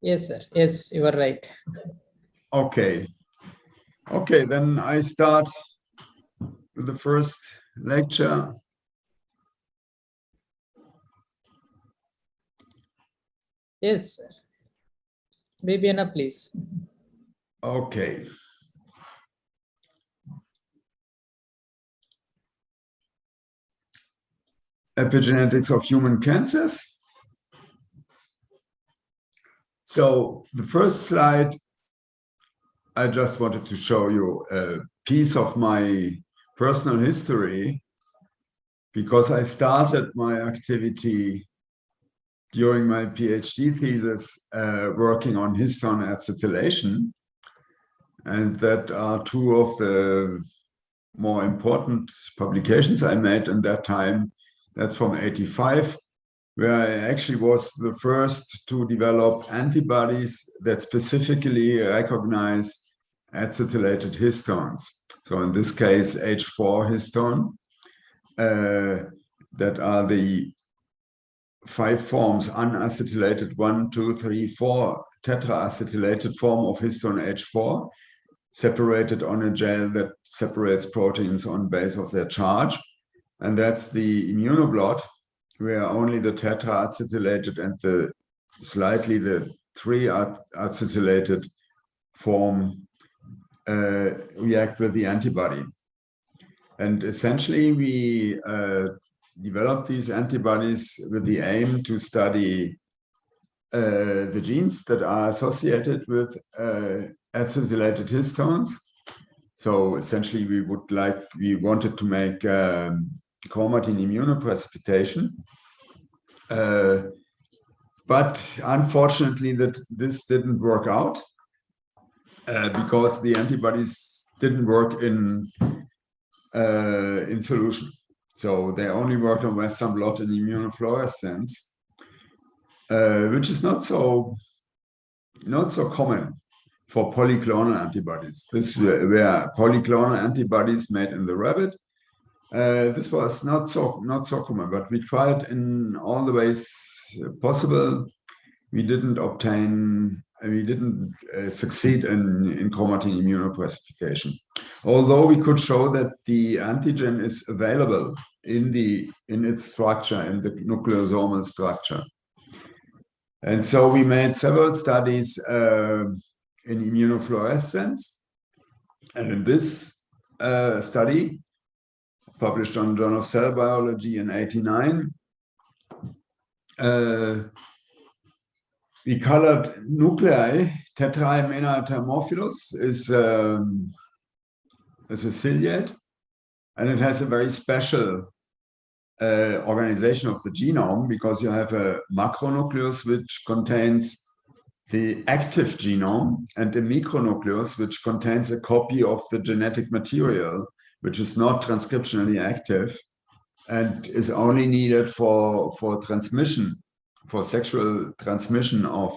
Yes, sir. Yes, you are right. Okay. Okay, then I start with the first lecture. Yes, sir. Bibiana, please. Okay. Epigenetics of human cancers. So the first slide, I just wanted to show you a piece of my personal history, because I started my activity during my PhD thesis working on histone acetylation. And that are two of the more important publications I made in that time. That's from '85, where I actually was the first to develop antibodies that specifically recognize acetylated histones. So in this case, H4 histone, that are the 5 forms, unacetylated 1, 2, 3, 4, tetraacetylated form of histone H4, separated on a gel that separates proteins on base of their charge. And that's the immunoblot, where only the tetraacetylated and the 3-acetylated form react with the antibody. And essentially, we developed these antibodies with the aim to study the genes that are associated with acetylated histones. So essentially, we wanted to make chromatin immunoprecipitation. But unfortunately, this didn't work out because the antibodies didn't work in solution. So they only worked on Western blot and immunofluorescence, which is not so common for polyclonal antibodies. This were polyclonal antibodies made in the rabbit. This was not so common, but we tried in all the ways possible. We didn't succeed in chromatin immunoprecipitation, although we could show that the antigen is available in its structure, in the nucleosomal structure. And so we made several studies in immunofluorescence. And in this study, published on Journal of Cell Biology in '89, we colored nuclei. Tetrahymena-termophilus is a ciliate, and it has a very special organization of the genome, because you have a macronucleus which contains the active genome and a micronucleus which contains a copy of the genetic material, which is not transcriptionally active and is only needed for transmission, for sexual transmission of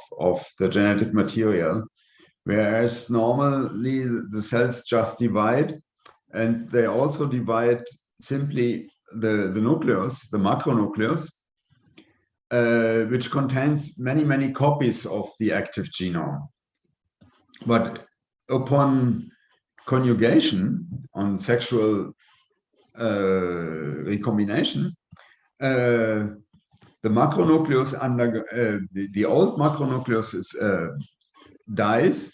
the genetic material, whereas normally the cells just divide, and they also divide simply the nucleus, the macronucleus, which contains many copies of the active genome. But upon conjugation, on sexual recombination, the macronucleus the old macronucleus dies,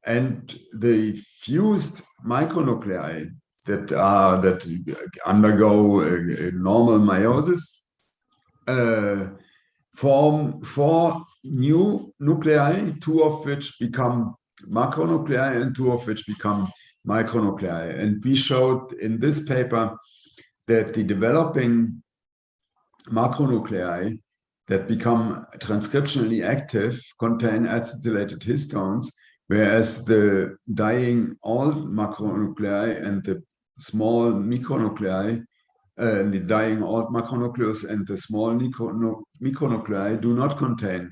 and the fused micronuclei that undergo normal meiosis form 4 new nuclei, 2 of which become macronuclei and 2 of which become micronuclei. And we showed in this paper that the developing macronuclei that become transcriptionally active contain acetylated histones, whereas the dying old macronuclei and the small micronuclei, the dying old macronucleus and the small micronuclei do not contain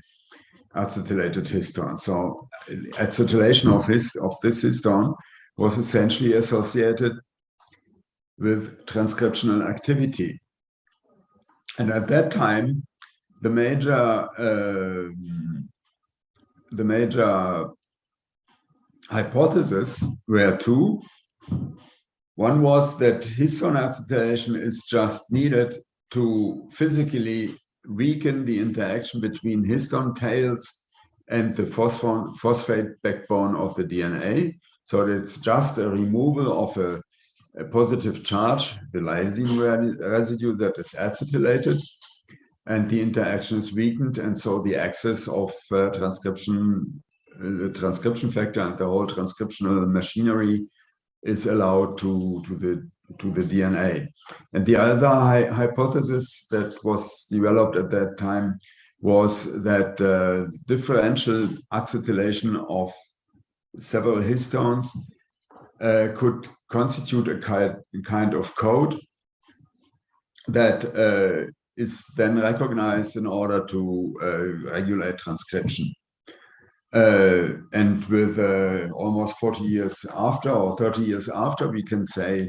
acetylated histone. So acetylation of this histone was essentially associated with transcriptional activity. And at that time, the major major hypotheses were two. One was that histone acetylation is just needed to physically weaken the interaction between histone tails and the phosphate backbone of the DNA. So it's just a removal of a positive charge, the lysine residue that is acetylated, and the interaction is weakened, and so the access of the transcription factor and the whole transcriptional machinery is allowed to the DNA. And the other hypothesis that was developed at that time was that differential acetylation of several histones could constitute a kind of code that is then recognized in order to regulate transcription. And with almost 40 years after, or 30 years after, we can say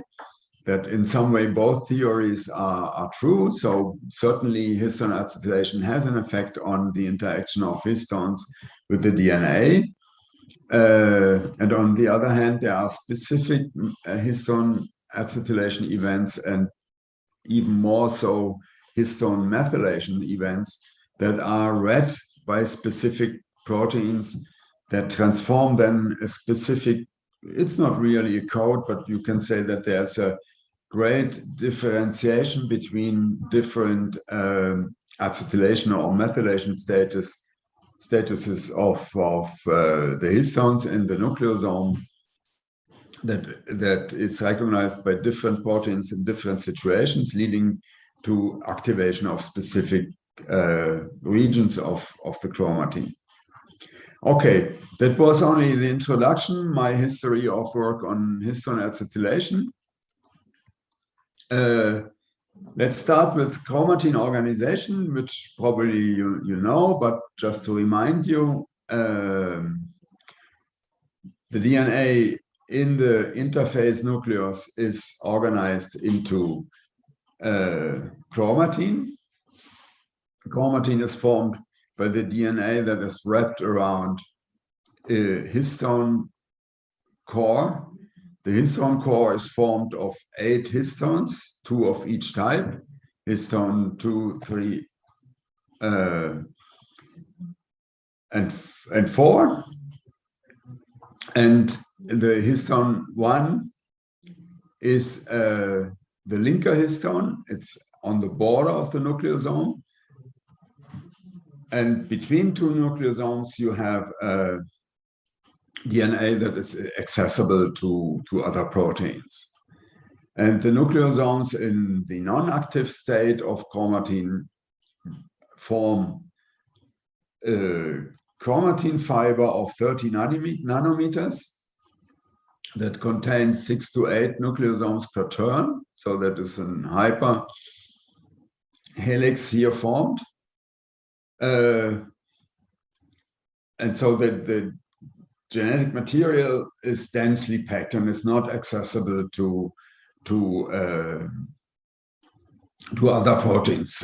that in some way both theories are true. So certainly histone acetylation has an effect on the interaction of histones with the DNA. And on the other hand, there are specific histone acetylation events, and even more so histone methylation events that are read by specific proteins that transform then a specific, it's not really a code, but you can say that there's a great differentiation between different acetylation or methylation statuses of the histones in the nucleosome that is recognized by different proteins in different situations, leading to activation of specific regions of the chromatin. Okay, that was only the introduction, my history of work on histone acetylation. Let's start with chromatin organization, which probably you know, but just to remind you, the DNA in the interphase nucleus is organized into chromatin. Chromatin is formed by the DNA that is wrapped around a histone core. The histone core is formed of 8 histones, 2 of each type, histone 2, 3, and 4. And the histone 1 is the linker histone. It's on the border of the nucleosome. And between 2 nucleosomes, you have DNA that is accessible to other proteins. And the nucleosomes in the non-active state of chromatin form a chromatin fiber of 30 nanometers that contains 6 to 8 nucleosomes per turn. So that is an hyper helix here formed. And so the genetic material is densely packed and is not accessible to other proteins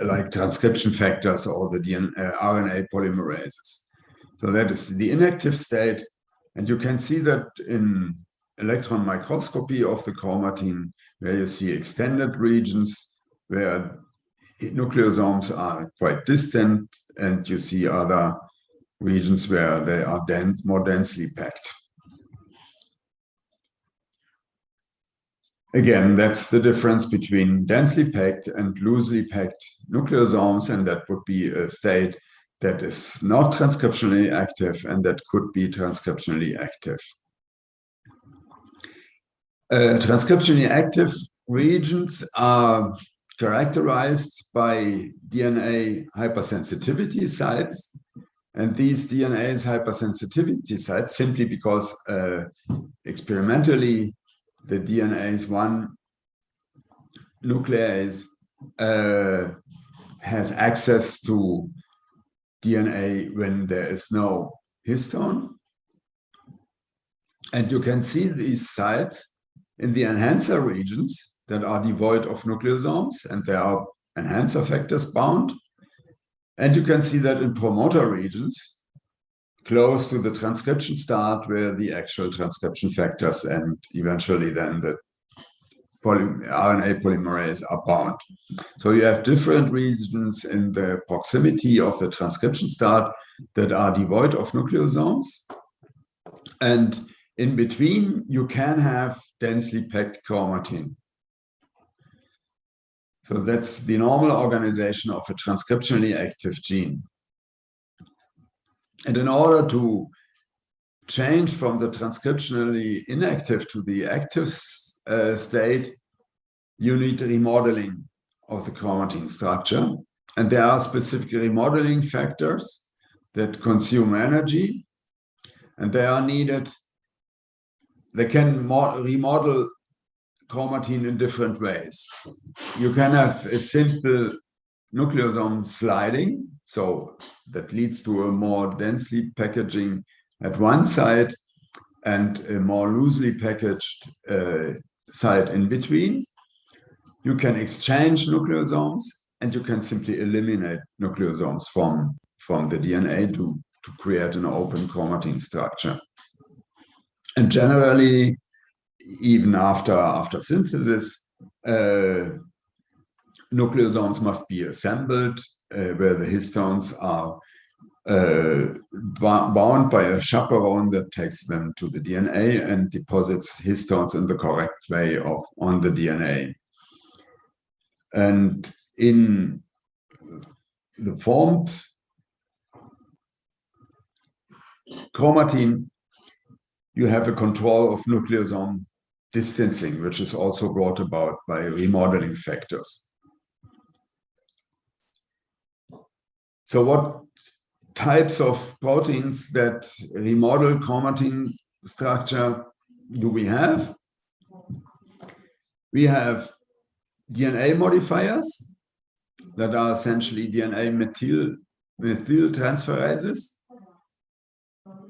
like transcription factors or the RNA polymerases. So that is the inactive state, and you can see that in electron microscopy of the chromatin, where you see extended regions where nucleosomes are quite distant, and you see other regions where they are more densely packed. Again, that's the difference between densely packed and loosely packed nucleosomes, and that would be a state that is not transcriptionally active and that could be transcriptionally active. Transcriptionally active regions are characterized by DNA hypersensitivity sites, and these DNA's hypersensitivity sites, simply because experimentally the DNase 1 nuclease has access to DNA when there is no histone. And you can see these sites in the enhancer regions that are devoid of nucleosomes, and there are enhancer factors bound. And you can see that in promoter regions close to the transcription start where the actual transcription factors and eventually then the RNA polymerase are bound. So you have different regions in the proximity of the transcription start that are devoid of nucleosomes. And in between, you can have densely packed chromatin. So that's the normal organization of a transcriptionally active gene. And in order to change from the transcriptionally inactive to the active state, you need remodeling of the chromatin structure. And there are specific remodeling factors that consume energy, and they are needed. They can remodel chromatin in different ways. You can have a simple nucleosome sliding, so that leads to a more densely packaging at one side and a more loosely packaged side in between. You can exchange nucleosomes, and you can simply eliminate nucleosomes from the DNA to create an open chromatin structure. And generally, even after synthesis, nucleosomes must be assembled where the histones are bound by a chaperone that takes them to the DNA and deposits histones in the correct way on the DNA. And in the formed chromatin, you have a control of nucleosome distancing, which is also brought about by remodeling factors. So what types of proteins that remodel chromatin structure do we have? We have DNA modifiers that are essentially DNA methyl transferases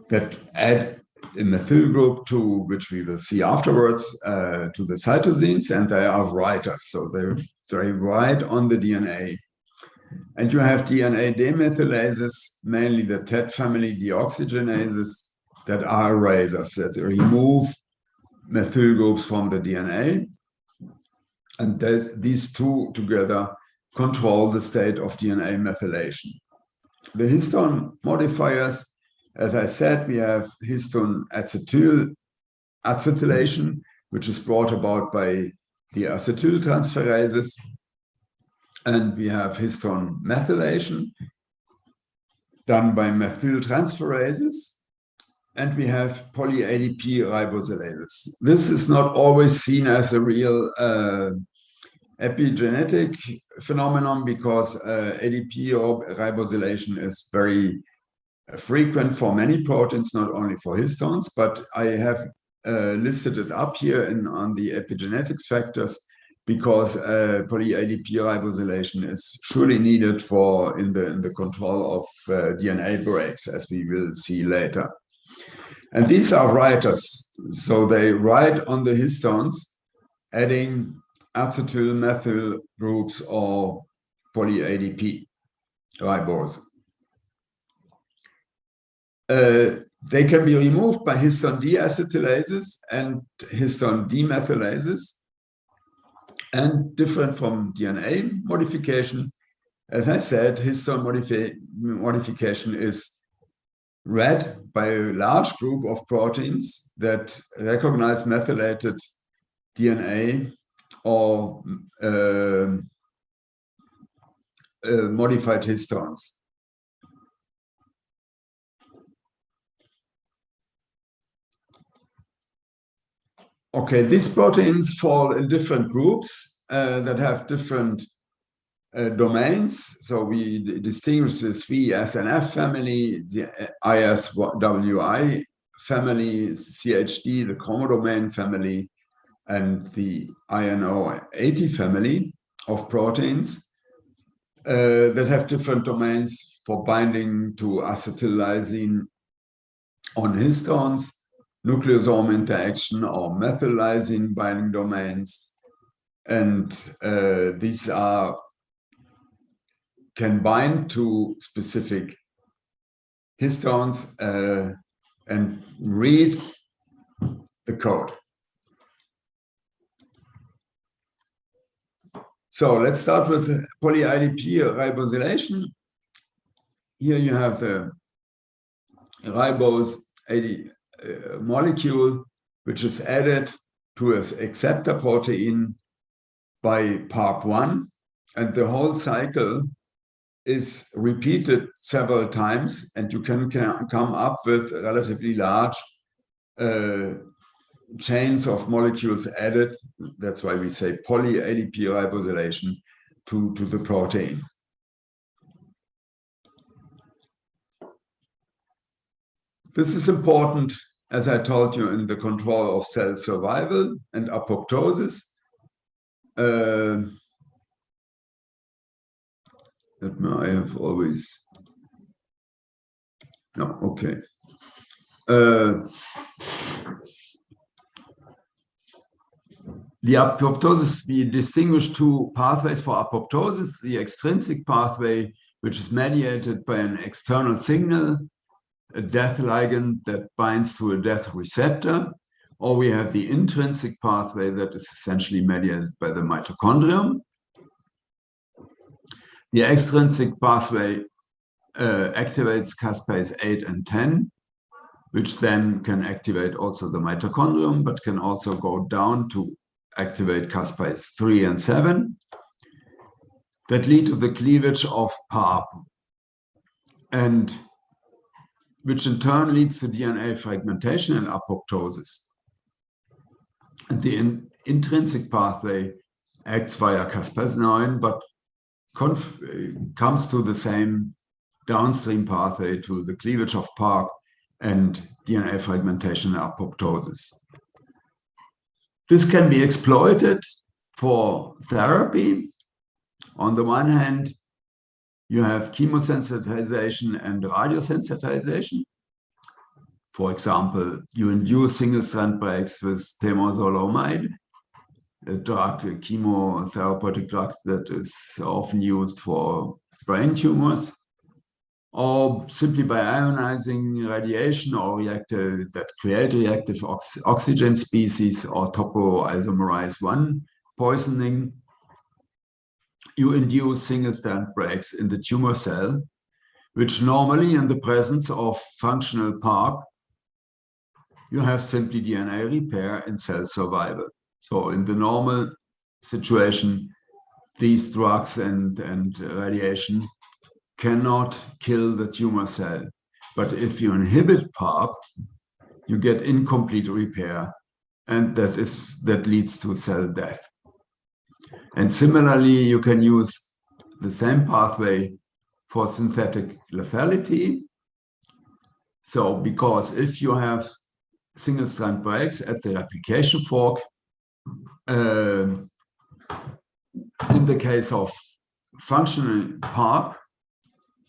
that add a methyl group to, which we will see afterwards, to the cytosines, and they are writers, so they're very write on the DNA. And you have DNA demethylases, mainly the TET family deoxygenases, that are erasers that remove methyl groups from the DNA. And these two together control the state of DNA methylation. The histone modifiers, as I said, we have histone acetylation, which is brought about by the acetyl transferases. And we have histone methylation done by methyl transferases. And we have poly-ADP ribosylases. This is not always seen as a real epigenetic phenomenon because ADP ribosylation is very frequent for many proteins, not only for histones, but I have listed it up here on the epigenetics factors because poly-ADP ribosylation is surely needed in the control of DNA breaks, as we will see later. And these are writers, so they write on the histones, adding acetyl methyl groups or poly-ADP ribose. They can be removed by histone deacetylases and histone demethylases. And different from DNA modification, as I said, histone modification is read by a large group of proteins that recognize methylated DNA or modified histones. Okay, these proteins fall in different groups that have different domains. So we distinguish the SNF family, the ISWI family, CHD, the chromodomain family, and the INO80 family of proteins that have different domains for binding to acetyllysine on histones, nucleosome interaction or methylysine binding domains. And these can bind to specific histones and read the code. So let's start with poly-IDP ribosylation. Here you have the ribose molecule, which is added to an acceptor protein by PARP1, and the whole cycle is repeated several times, and you can come up with relatively large chains of molecules added. That's why we say poly-ADP ribosylation to the protein. This is important, as I told you, in the control of cell survival and apoptosis. I have always, no, okay. The apoptosis, we distinguish two pathways for apoptosis: the extrinsic pathway, which is mediated by an external signal, a death ligand that binds to a death receptor, or we have the intrinsic pathway that is essentially mediated by the mitochondrium. The extrinsic pathway activates caspase 8 and 10, which then can activate also the mitochondrium, but can also go down to activate caspase 3 and 7, that lead to the cleavage of PARP, and which in turn leads to DNA fragmentation and apoptosis. And the intrinsic pathway acts via caspase 9, but comes to the same downstream pathway to the cleavage of PARP and DNA fragmentation and apoptosis. This can be exploited for therapy. On the one hand, you have chemosensitization and radiosensitization. For example, you induce single-strand breaks with temozolomide, a drug, a chemotherapeutic drug that is often used for brain tumors, or simply by ionizing radiation or reactive that create reactive oxygen species or topoisomerase 1 poisoning. You induce single-strand breaks in the tumor cell, which normally in the presence of functional PARP, you have simply DNA repair and cell survival. So in the normal situation, these drugs and radiation cannot kill the tumor cell. But if you inhibit PARP, you get incomplete repair, and that leads to cell death. And similarly, you can use the same pathway for synthetic lethality. So because if you have single-strand breaks at the replication fork, in the case of functional PARP,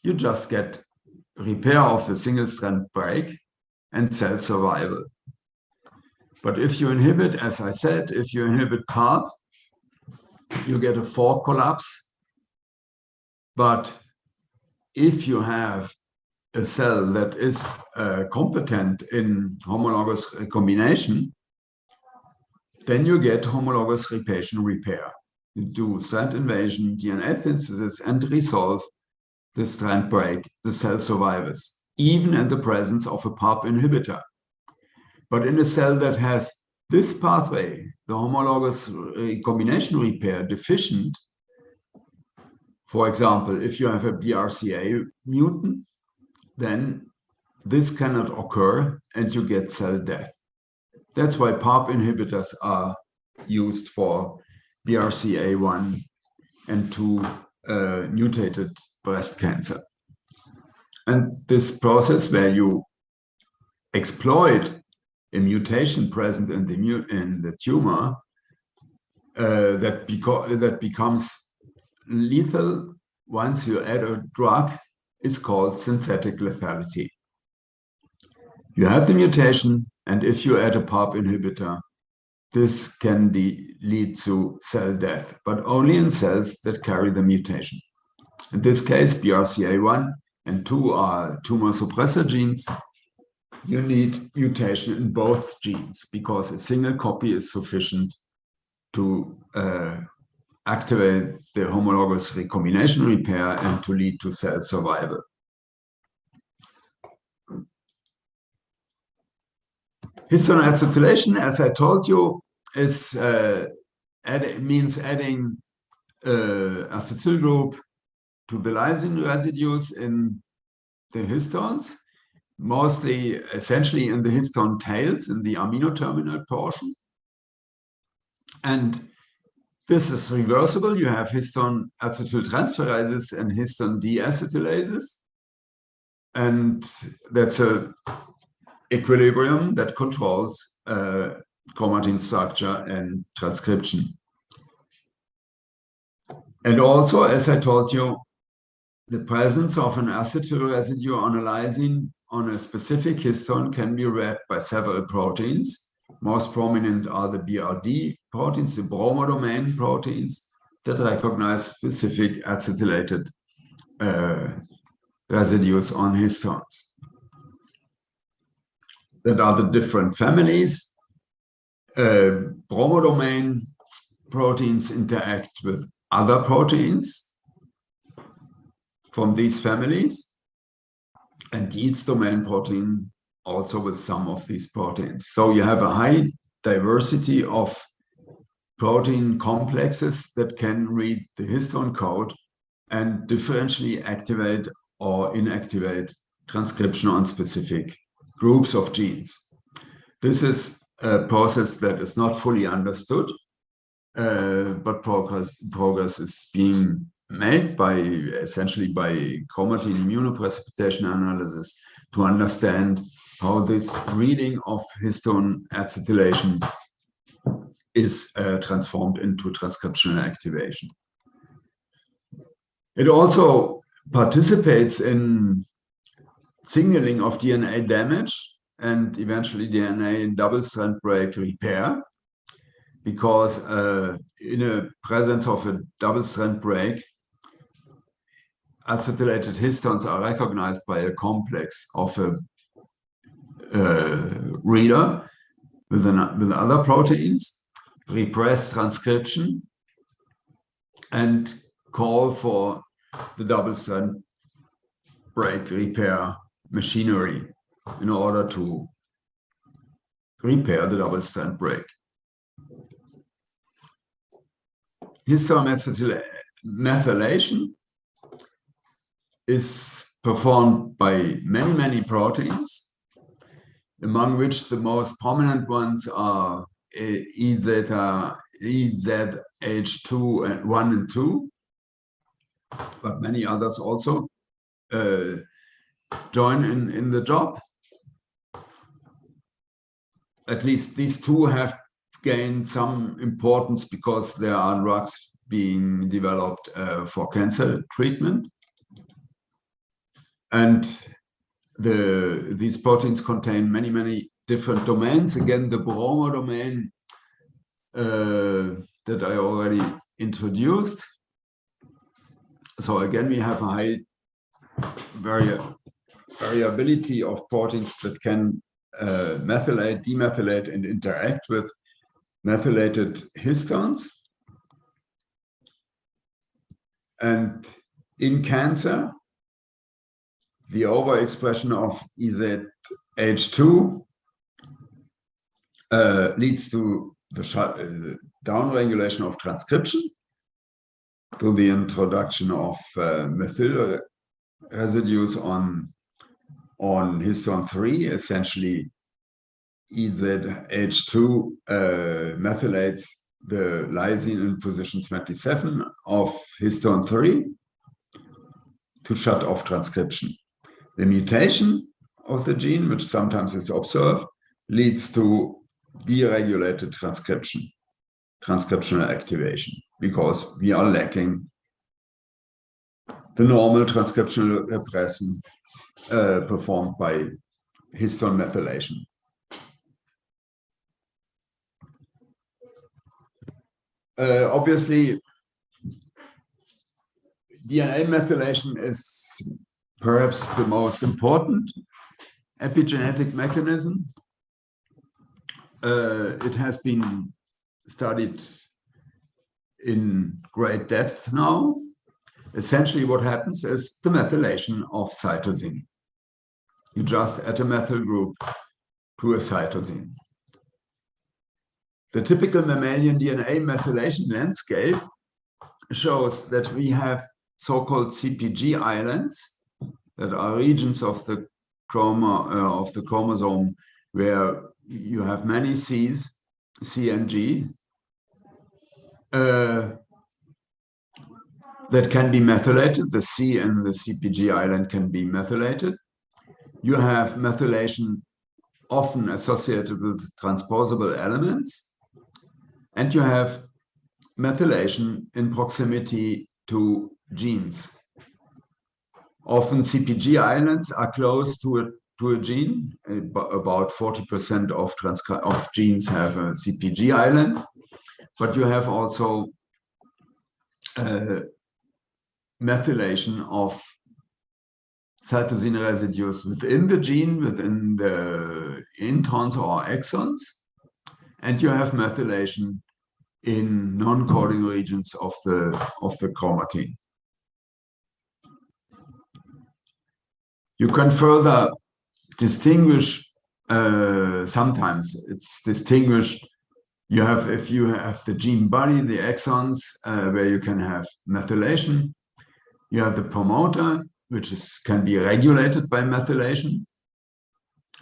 you just get repair of the single-strand break and cell survival. But if you inhibit, as I said, if you inhibit PARP, you get a fork collapse. But if you have a cell that is competent in homologous recombination, then you get homologous replication repair. You do strand invasion, DNA synthesis, and resolve the strand break, the cell survives, even in the presence of a PARP inhibitor. But in a cell that has this pathway, the homologous recombination repair deficient, for example, if you have a BRCA mutant, then this cannot occur and you get cell death. That's why PARP inhibitors are used for BRCA1 and 2 mutated breast cancer. And this process where you exploit a mutation present in the tumor that becomes lethal once you add a drug is called synthetic lethality. You have the mutation, and if you add a PARP inhibitor, this can lead to cell death, but only in cells that carry the mutation. In this case, BRCA1 and 2 are tumor suppressor genes, you need mutation in both genes because a single copy is sufficient to activate the homologous recombination repair and to lead to cell survival. Histone acetylation, as I told you, is means adding acetyl group to the lysine residues in the histones, mostly essentially in the histone tails, in the amino terminal portion. And this is reversible. You have histone acetyltransferases and histone deacetylases. And that's a equilibrium that controls chromatin structure and transcription. And also, as I told you, the presence of an acetyl residue on a lysine on a specific histone can be read by several proteins. Most prominent are the BRD proteins, the bromodomain proteins that recognize specific acetylated residues on histones. That are the different families. Bromodomain proteins interact with other proteins from these families, and Yeats domain protein also with some of these proteins. So you have a high diversity of protein complexes that can read the histone code and differentially activate or inactivate transcription on specific groups of genes. This is a process that is not fully understood, but progress is being made by essentially by chromatin immunoprecipitation analysis to understand how this reading of histone acetylation is transformed into transcriptional activation. It also participates in signaling of DNA damage and eventually DNA double-strand break repair, because in a presence of a double-strand break, acetylated histones are recognized by a complex of a reader with other proteins, repress transcription, and call for the double-strand break repair machinery in order to repair the double-strand break. Histone methylation is performed by many proteins, among which the most prominent ones are EZH2 and 1 and 2, but many others also join in the job. At least these two have gained some importance because there are drugs being developed for cancer treatment. And these proteins contain many different domains. Again, the bromo domain that I already introduced. So again, we have a high variability of proteins that can methylate, demethylate, and interact with methylated histones. And in cancer, the overexpression of EZH2 leads to the downregulation of transcription through the introduction of methyl residues on histone 3. Essentially, EZH2 methylates the lysine in position 27 of histone 3 to shut off transcription. The mutation of the gene, which sometimes is observed, leads to deregulated transcriptional activation, because we are lacking the normal transcriptional repression performed by histone methylation. Obviously, DNA methylation is perhaps the most important epigenetic mechanism. It has been studied in great depth now. Essentially, what happens is the methylation of cytosine. You just add a methyl group to a cytosine. The typical mammalian DNA methylation landscape shows that we have so-called CPG islands that are regions of the chromosome where you have many C's, C and G, that can be methylated. The C and the CPG island can be methylated. You have methylation often associated with transposable elements, and you have methylation in proximity to genes. Often CPG islands are close to a gene. About 40% of genes have a CPG island, but you have also methylation of cytosine residues within the gene, within the introns or exons, and you have methylation in non-coding regions of the chromatin. You can further distinguish, sometimes it's distinguished. If you have the gene body, the exons, where you can have methylation. You have the promoter, which can be regulated by methylation.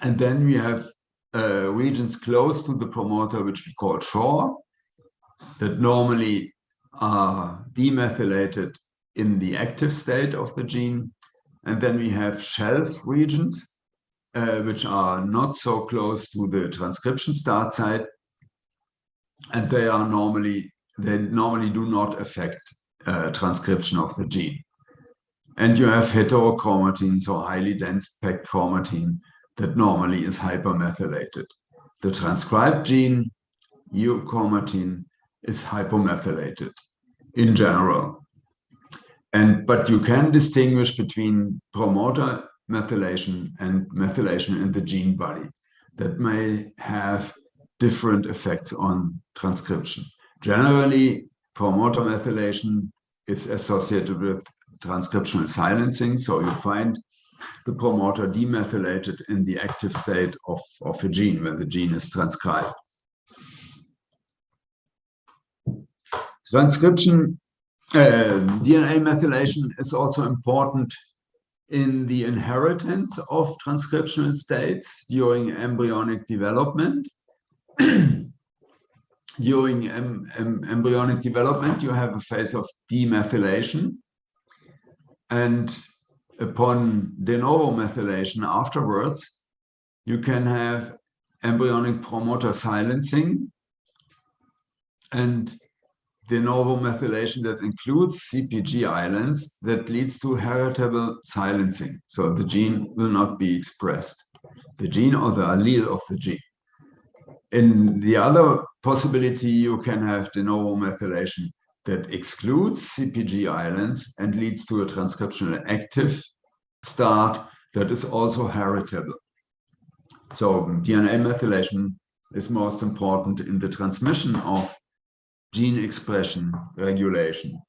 And then we have regions close to the promoter, which we call shore, that normally are demethylated in the active state of the gene. And then we have shelf regions, which are not so close to the transcription start site. And they normally do not affect transcription of the gene. And you have heterochromatin, so highly dense packed chromatin, that normally is hypermethylated. The transcribed gene, euchromatin, is hypomethylated in general. But you can distinguish between promoter methylation and methylation in the gene body that may have different effects on transcription. Generally, promoter methylation is associated with transcriptional silencing, so you find the promoter demethylated in the active state of a gene when the gene is transcribed. Transcription, DNA methylation is also important in the inheritance of transcriptional states during embryonic development. During embryonic development, you have a phase of demethylation. And upon de novo methylation afterwards, you can have embryonic promoter silencing and de novo methylation that includes CPG islands that leads to heritable silencing. So the gene will not be expressed, the gene or the allele of the gene. In the other possibility, you can have de novo methylation that excludes CPG islands and leads to a transcriptional active start that is also heritable. So DNA methylation is most important in the transmission of gene expression regulation,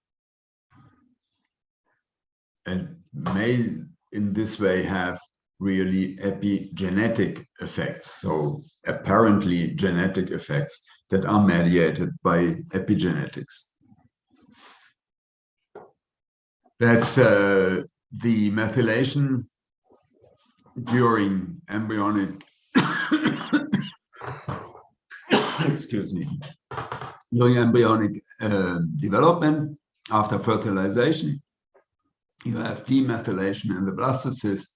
and may in this way have really epigenetic effects, so apparently genetic effects that are mediated by epigenetics. That's the methylation during embryonic excuse me, during embryonic development. After fertilization, you have demethylation in the blastocyst,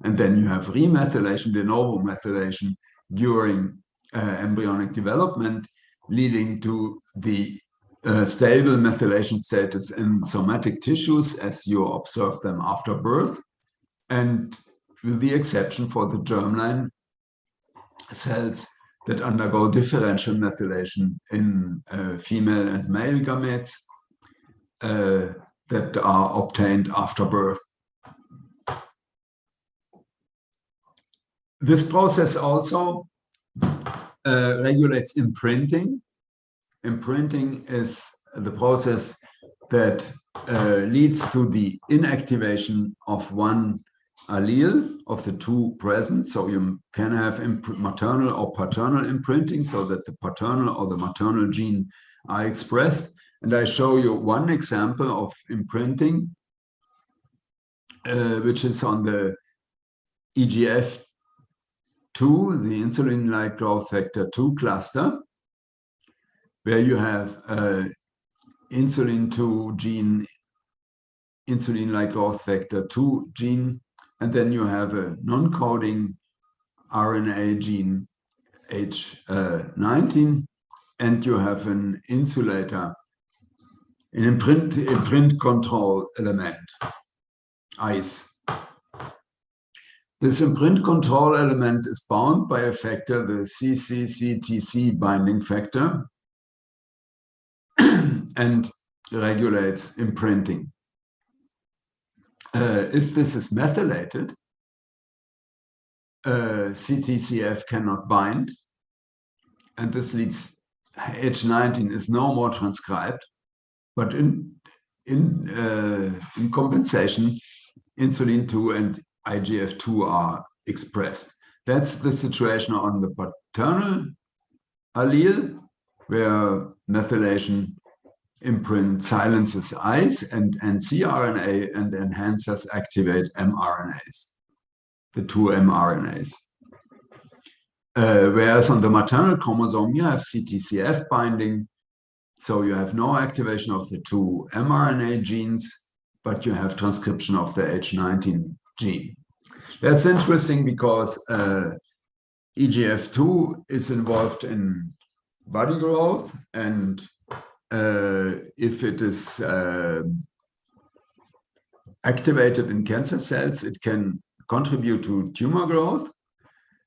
and then you have remethylation, de novo methylation during embryonic development, leading to the stable methylation status in somatic tissues as you observe them after birth, and with the exception for the germline cells that undergo differential methylation in female and male gametes that are obtained after birth. This process also regulates imprinting. Imprinting is the process that leads to the inactivation of one allele of the two present. So you can have maternal or paternal imprinting, so that the paternal or the maternal gene are expressed. And I show you one example of imprinting, which is on the EGF2, the insulin-like growth factor 2 cluster, where you have insulin 2 gene, insulin-like growth factor 2 gene, and then you have a non-coding RNA gene H19, and you have an insulator, an imprint control element, ICE. This imprint control element is bound by a factor, the CCCTC binding factor, and regulates imprinting. If this is methylated, CTCF cannot bind, and this leads, H19 is no more transcribed, but in compensation, insulin 2 and IGF2 are expressed. That's the situation on the paternal allele, where methylation imprint silences ICE and cRNA, and enhancers activate mRNAs, the two mRNAs. Whereas on the maternal chromosome, you have CTCF binding, so you have no activation of the two mRNA genes, but you have transcription of the H19 gene. That's interesting because EGF2 is involved in body growth, and if it is activated in cancer cells, it can contribute to tumor growth.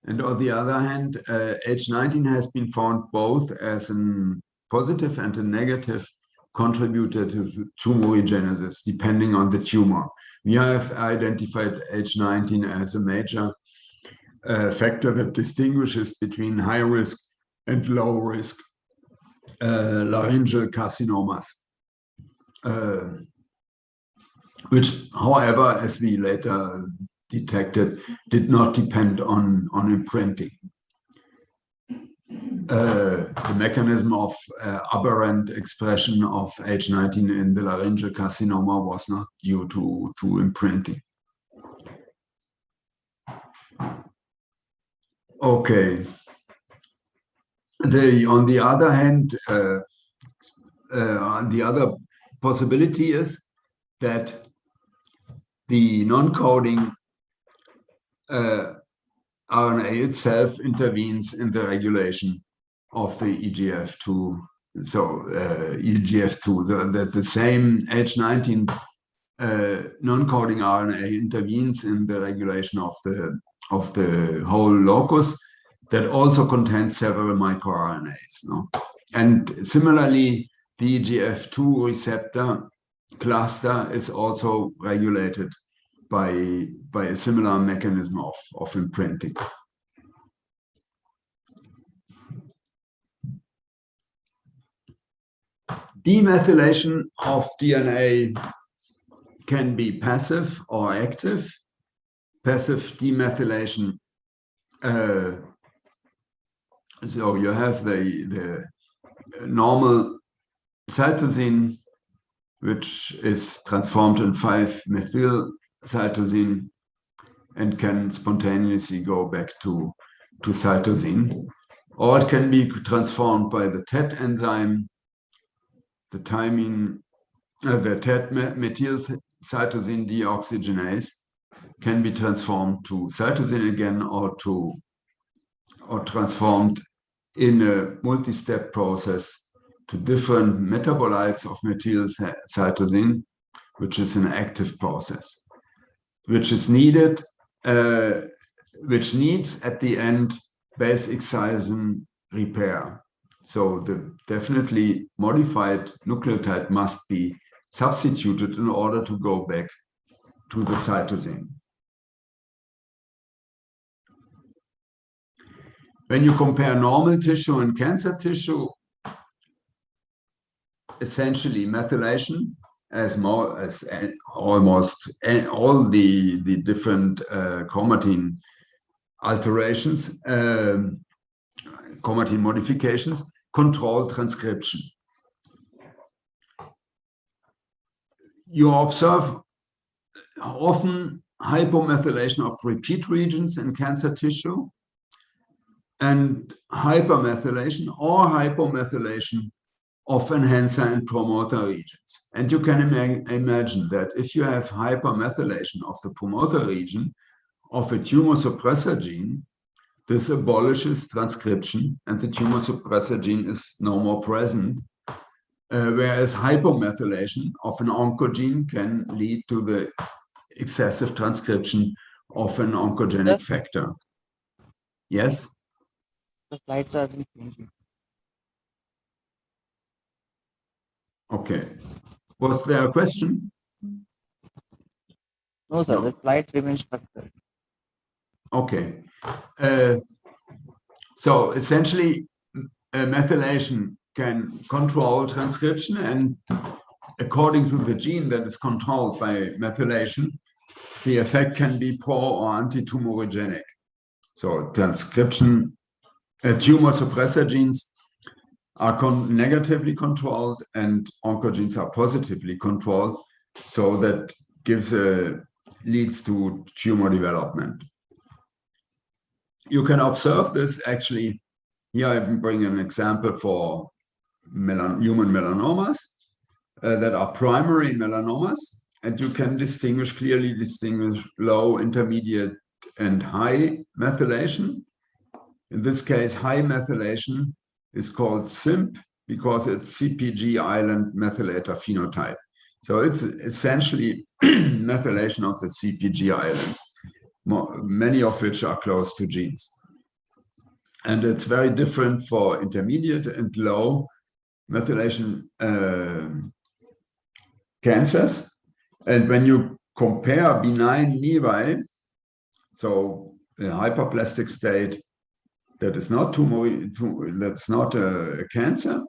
And on the other hand, H19 has been found both as a positive and a negative contributor to tumorigenesis, depending on the tumor. We have identified H19 as a major factor that distinguishes between high risk and low risk laryngeal carcinomas, which, however, as we later detected, did not depend on imprinting. The mechanism of aberrant expression of H19 in the laryngeal carcinoma was not due to imprinting. Okay. On the other hand, the other possibility is that the non-coding RNA itself intervenes in the regulation of the EGF2. So EGF2, that the same H19 non-coding RNA intervenes in the regulation of the whole locus that also contains several microRNAs. No? And similarly, the EGF2 receptor cluster is also regulated by a similar mechanism of imprinting. Demethylation of DNA can be passive or active. Passive demethylation, so you have the normal cytosine, which is transformed in 5-methylcytosine and can spontaneously go back to cytosine. Or it can be transformed by the TET enzyme, the TET methylcytosine deoxygenase can be transformed to cytosine again, or transformed in a multi-step process to different metabolites of methylcytosine, which is an active process, which is needed, which needs at the end base excision repair. So the definitely modified nucleotide must be substituted in order to go back to the cytosine. when you compare normal tissue and cancer tissue, essentially methylation as almost all the different chromatin alterations, chromatin modifications, control transcription. You observe often hypomethylation of repeat regions in cancer tissue and hypermethylation or hypomethylation of enhancer and promoter regions. And you can imagine that if you have hypermethylation of the promoter region of a tumor suppressor gene, this abolishes transcription and the tumor suppressor gene is no more present. Whereas hypomethylation of an oncogene can lead to the excessive transcription of an oncogenic factor. Yes? The slides are changing. Okay. Was there a question? No, sir. No. The slides remain structured. Okay. So essentially, methylation can control transcription, and according to the gene that is controlled by methylation, the effect can be pro or anti-tumorigenic. So transcription, tumor suppressor genes are negatively controlled and oncogenes are positively controlled. So that leads to tumor development. You can observe this actually. Here I bring an example for human melanomas that are primary melanomas, and you can clearly distinguish low, intermediate, and high methylation. In this case, high methylation is called CIMP because it's CpG island methylator phenotype. So it's essentially methylation of the CpG islands, many of which are close to genes. And it's very different for intermediate and low methylation cancers. And when you compare benign nevi, so a hyperplastic state that is not that's not a cancer,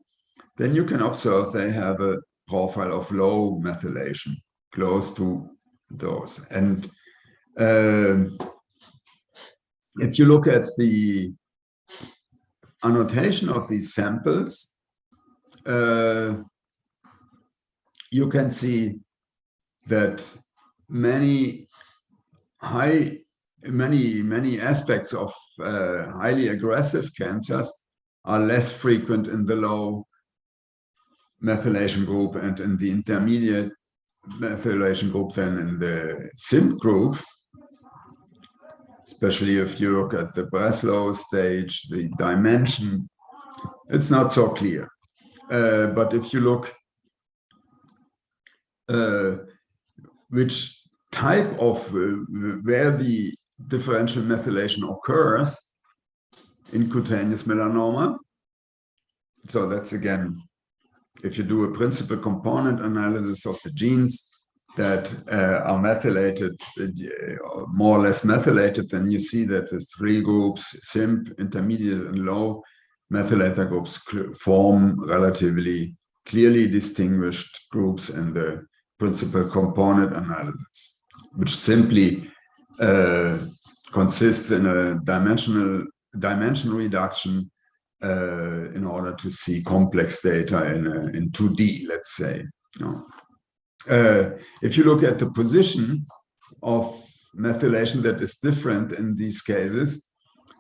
then you can observe they have a profile of low methylation, close to those. And if you look at the annotation of these samples, you can see that many aspects of highly aggressive cancers are less frequent in the low methylation group and in the intermediate methylation group than in the CIMP group, especially if you look at the Breslow stage, the dimension, it's not so clear. But if you look which type of where the differential methylation occurs in cutaneous melanoma, so that's again, if you do a principal component analysis of the genes that are methylated, more or less methylated, then you see that the three groups, CIMP, intermediate, and low methylator groups, form relatively clearly distinguished groups in the principal component analysis, which simply consists in a dimension reduction in order to see complex data in 2D, let's say. If you look at the position of methylation that is different in these cases,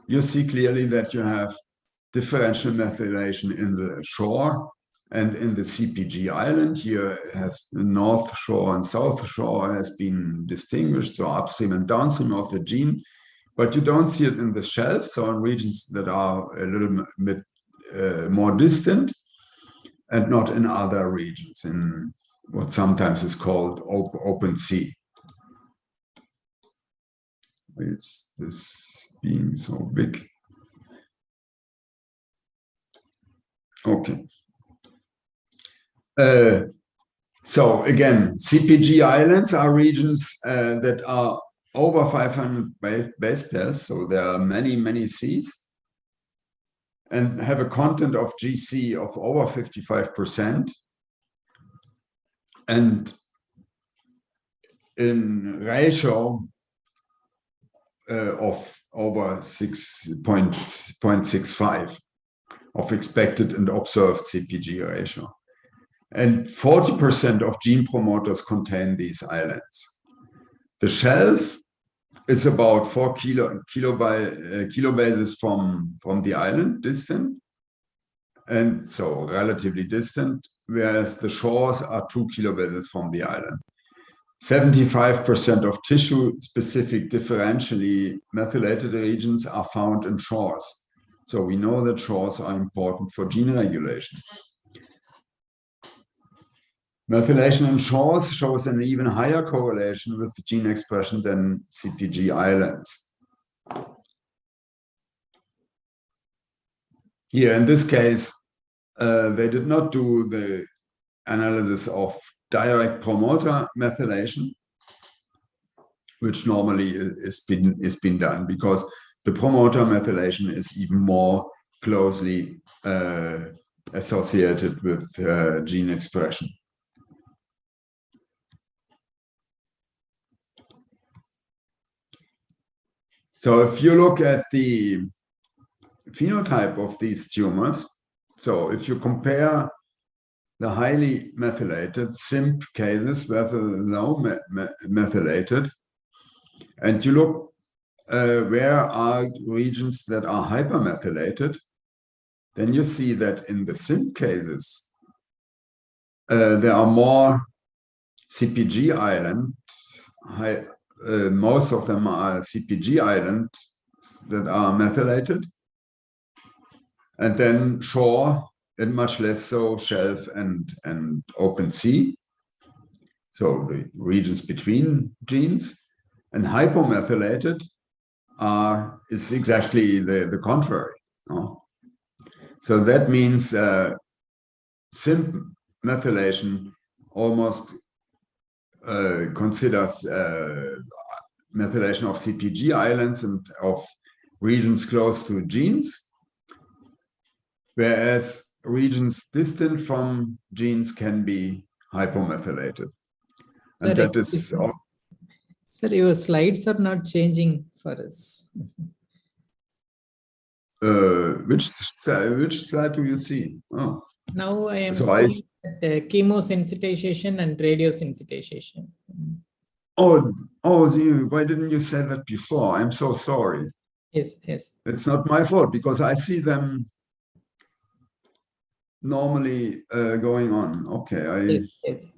you see clearly that you have differential methylation in the shore and in the CpG island. Here has the north shore and south shore has been distinguished, so upstream and downstream of the gene, but you don't see it in the shelf, so in regions that are a little bit more distant, and not in other regions, in what sometimes is called open sea. It's this being so big. Okay. So again, CpG islands are regions that are over 500 base pairs, so there are many, many Cs. and have a content of GC of over 55%, and in ratio of over 6.65 of expected and observed CpG ratio. And 40% of gene promoters contain these islands. The shelf is about 4 kilobases from the island distant, and so relatively distant, whereas the shores are 2 kilobases from the island. 75% of tissue-specific differentially methylated regions are found in shores. So we know that shores are important for gene regulation. Methylation in shores shows an even higher correlation with gene expression than CpG islands. Here, in this case, they did not do the analysis of direct promoter methylation, which normally is been done, because the promoter methylation is even more closely associated with gene expression. So if you look at the phenotype of these tumors, so if you compare the highly methylated SIMP cases versus low methylated, and you look where are regions that are hypermethylated, then you see that in the SIMP cases, there are more CpG islands. Most of them are CpG islands that are methylated, and then shore, and much less so shelf and open sea, so the regions between genes. And hypomethylated is exactly the contrary. No? So that means SIMP methylation almost considers methylation of CpG islands and of regions close to genes, whereas regions distant from genes can be hypomethylated. And that is... Sir, your slides are not changing for us. Which slide do you see? Oh. Now I am seeing that, chemosensitization and radiosensitization. Oh, why didn't you say that before? I'm so sorry. Yes. It's not my fault, because I see them normally going on. Okay. Yes.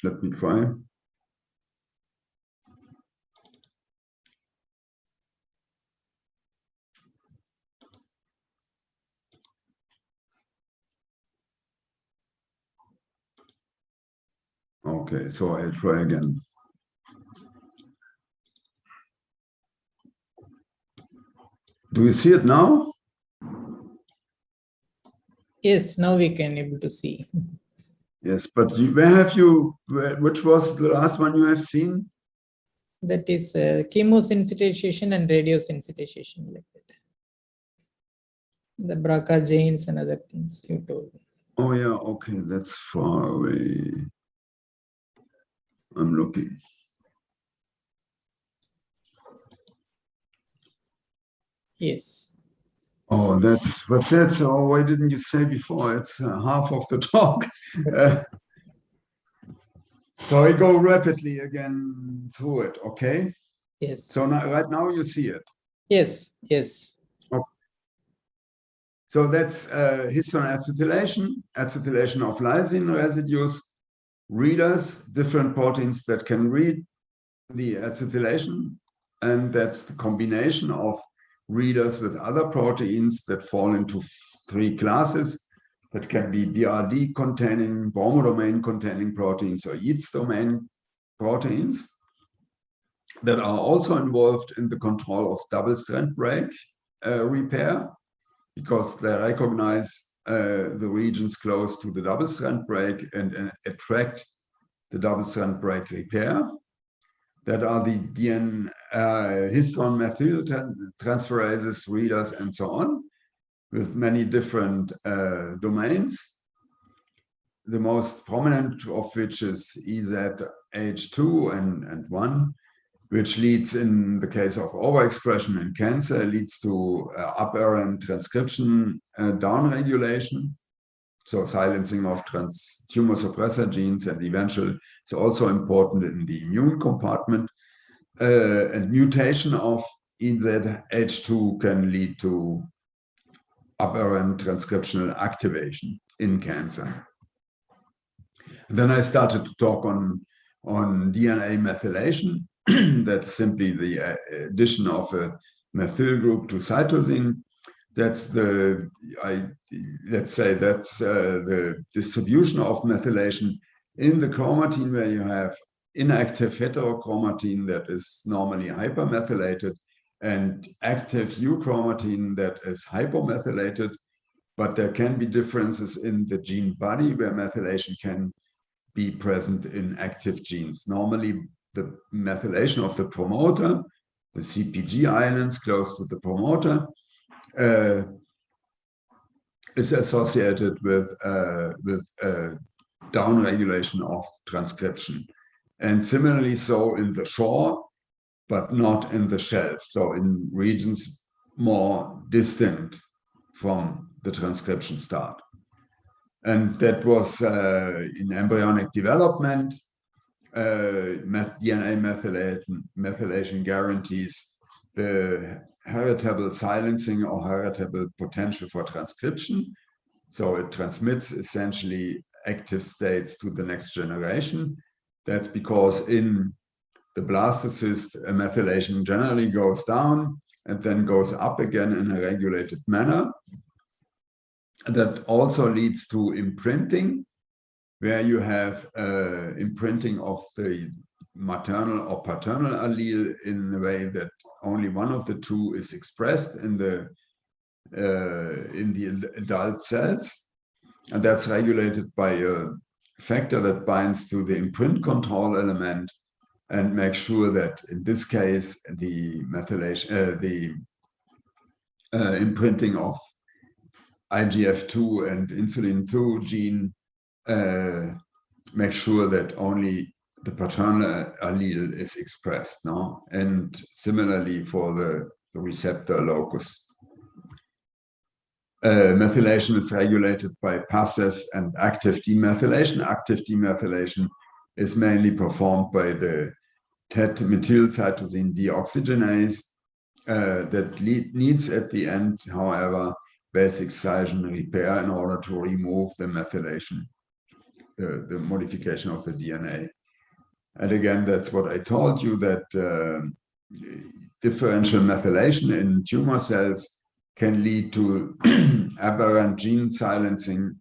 Let me try. Okay, so I'll try again. Do you see it now? Yes, now we can able to see. Yes, but which was the last one you have seen? That is chemosensitization and radiosensitization, like that. The BRCA genes and other things you told. Oh yeah, okay, that's far away. I'm looking. Yes. Oh, why didn't you say before? It's half of the talk. So I go rapidly again through it, okay? Yes. So right now you see it. Yes. Okay. So that's histone acetylation of lysine residues, readers, different proteins that can read the acetylation, and that's the combination of readers with other proteins that fall into 3 classes. That can be BRD containing, bromodomain containing proteins, or Yeats domain proteins that are also involved in the control of double strand break repair, because they recognize the regions close to the double strand break and attract the double strand break repair. that are the histone methyl transferases, readers, and so on, with many different domains. The most prominent of which is EZH2 and 1, which leads, in the case of overexpression in cancer, leads to aberrant transcription downregulation, so silencing of tumor suppressor genes, and eventually it's also important in the immune compartment. And mutation of EZH2 can lead to aberrant transcriptional activation in cancer. And then I started to talk on DNA methylation. That's simply the addition of a methyl group to cytosine. That's the distribution of methylation in the chromatin, where you have inactive heterochromatin that is normally hypermethylated and active euchromatin that is hypomethylated. But there can be differences in the gene body where methylation can be present in active genes. Normally, the methylation of the promoter, the CpG islands close to the promoter, is associated with downregulation of transcription. And similarly so in the shore, but not in the shelf. So in regions more distant from the transcription start. And that was in embryonic development. DNA methylation guarantees the heritable silencing or heritable potential for transcription. So it transmits essentially active states to the next generation. That's because in the blastocyst, methylation generally goes down and then goes up again in a regulated manner. That also leads to imprinting, where you have imprinting of the maternal or paternal allele in a way that only one of the two is expressed in the adult cells. And that's regulated by a factor that binds to the imprint control element and makes sure that in this case, the methylation, imprinting of IGF-2 and insulin-2 gene make sure that only the paternal allele is expressed, no? And similarly for the receptor locus. Methylation is regulated by passive and active demethylation. Active demethylation is mainly performed by the TET-methylcytosine deoxygenase that needs at the end, however, basic excision repair in order to remove the methylation, the modification of the DNA. And again, that's what I told you, that differential methylation in tumor cells can lead to aberrant gene silencing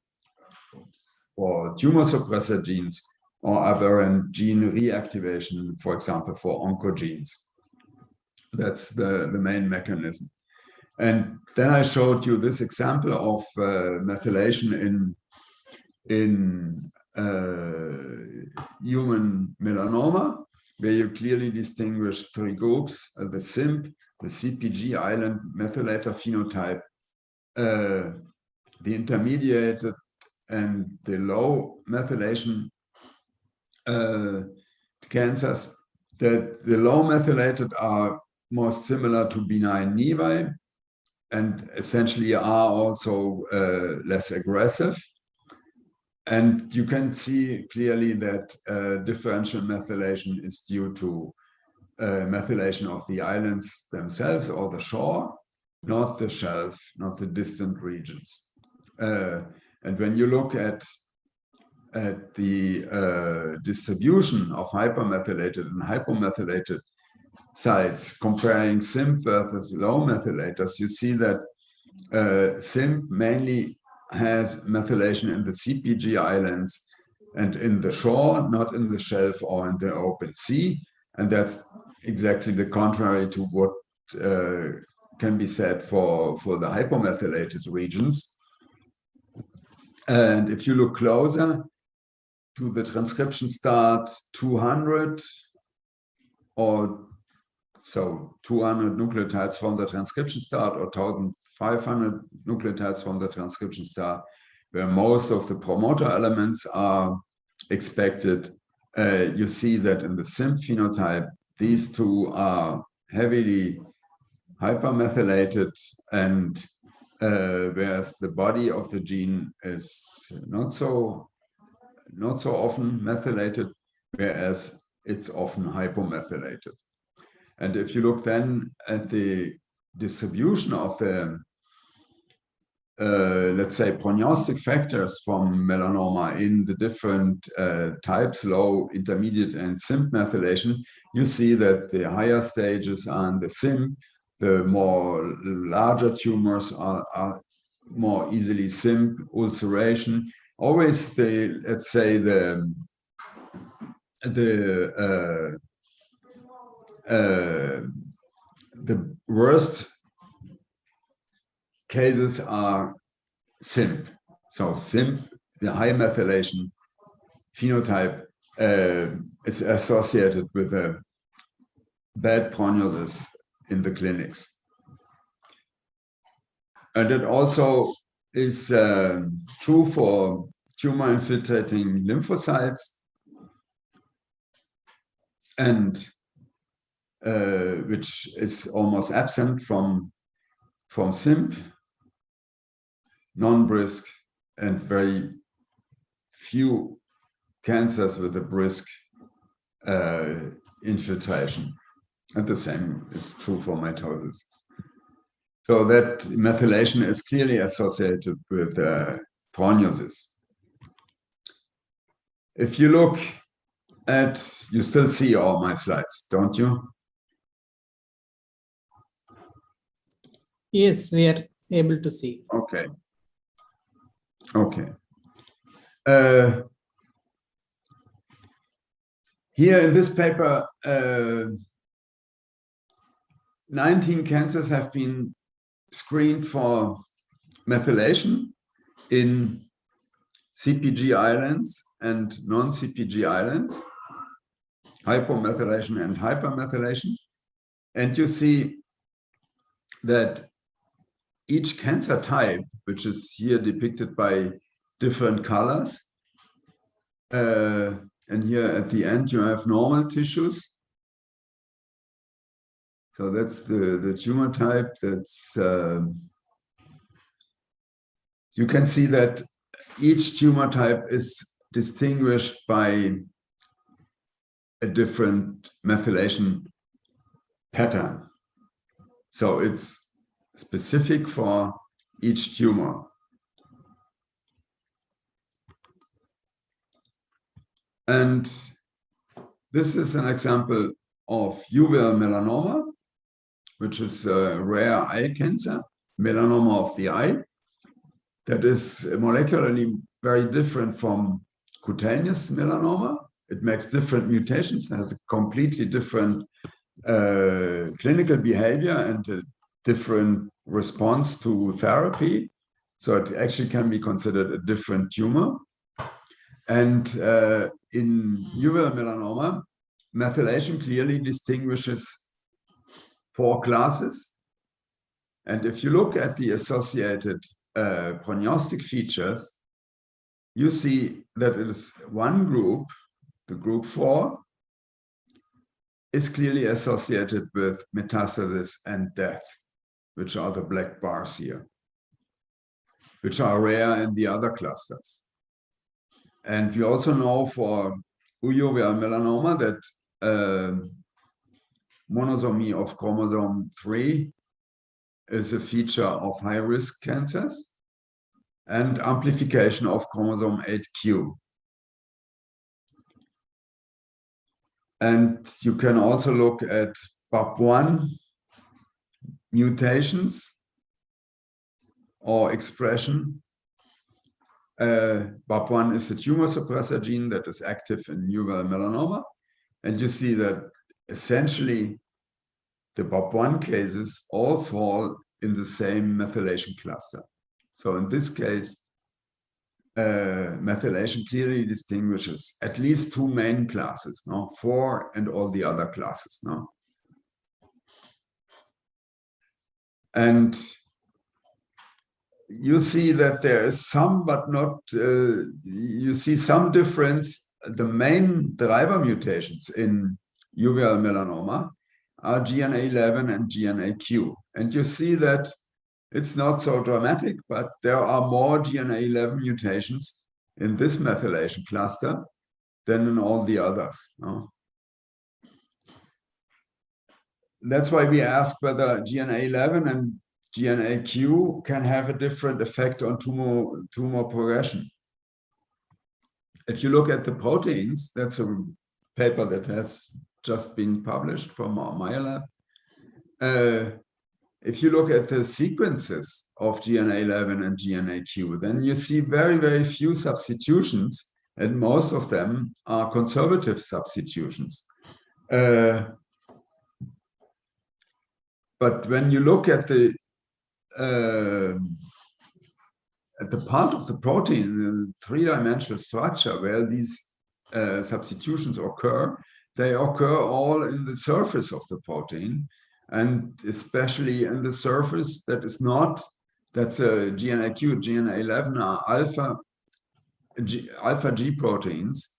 for tumor suppressor genes or aberrant gene reactivation, for example, for oncogenes. That's the main mechanism. And then I showed you this example of methylation in human melanoma, where you clearly distinguish three groups: the SIMP, the CpG island methylator phenotype, the intermediated and the low methylation cancers. That the low methylated are most similar to benign nevi and essentially are also less aggressive. And you can see clearly that differential methylation is due to methylation of the islands themselves or the shore, not the shelf, not the distant regions. And when you look at the distribution of hypermethylated and hypomethylated sites, comparing SIMP versus low methylators, you see that SIMP mainly has methylation in the CpG islands and in the shore, not in the shelf or in the open sea. And that's exactly the contrary to what can be said for the hypomethylated regions. And if you look closer to the transcription start 200 or so 200 nucleotides from the transcription start or 1,500 nucleotides from the transcription start, where most of the promoter elements are expected. You see that in the SIMP phenotype, these two are heavily hypermethylated, and whereas the body of the gene is not so often methylated, whereas it's often hypomethylated. And if you look then at the distribution of the let's say prognostic factors from melanoma in the different types, low, intermediate, and SIMP methylation, you see that the higher stages are in the SIMP, the more larger tumors are more easily SIMP, ulceration. Always the, let's say, the worst cases are SIMP. So SIMP, the high methylation phenotype, is associated with a bad prognosis in the clinics. And it also is true for tumor infiltrating lymphocytes, and which is almost absent from SIMP, non-brisk, and very few cancers with a brisk infiltration. And the same is true for mitosis. So that methylation is clearly associated with prognosis. If you look at, you still see all my slides, don't you? Yes, we are able to see. Okay. Okay. Here in this paper, 19 cancers have been screened for methylation in CpG islands and non-CpG islands, hypomethylation and hypermethylation. And you see that each cancer type, which is here depicted by different colors, and here at the end you have normal tissues. So that's the tumor type. That's you can see that each tumor type is distinguished by a different methylation pattern. So it's specific for each tumor. And this is an example of uveal melanoma, which is a rare eye cancer, melanoma of the eye, that is molecularly very different from cutaneous melanoma. It makes different mutations and has a completely different clinical behavior and a different response to therapy. So it actually can be considered a different tumor. And in uveal melanoma, methylation clearly distinguishes 4 classes. And if you look at the associated prognostic features, you see that it is one group, the group 4, is clearly associated with metastasis and death, which are the black bars here, which are rare in the other clusters. And we also know for uveal melanoma that monosomy of chromosome 3 is a feature of high-risk cancers, and amplification of chromosome 8q. And you can also look at BAP1 mutations or expression. BAP1 is a tumor suppressor gene that is active in uveal melanoma. And you see that essentially the BAP1 cases all fall in the same methylation cluster. So in this case, methylation clearly distinguishes at least two main classes, no? 4 and all the other classes, no? And you see that there is some, but not, you see some difference. The main driver mutations in uveal melanoma are GNA11 and GNAQ. And you see that it's not so dramatic, but there are more GNA11 mutations in this methylation cluster than in all the others. No? That's why we ask whether GNA11 and GNAQ can have a different effect on tumor progression. If you look at the proteins, that's a paper that has just been published from my lab. If you look at the sequences of GNA11 and GNAQ, then you see very, very few substitutions, and most of them are conservative substitutions. But when you look at the part of the protein, the three-dimensional structure where these substitutions occur, they occur all in the surface of the protein, and especially in the surface that is not, that's a GNAQ, GNA11 are alpha G proteins,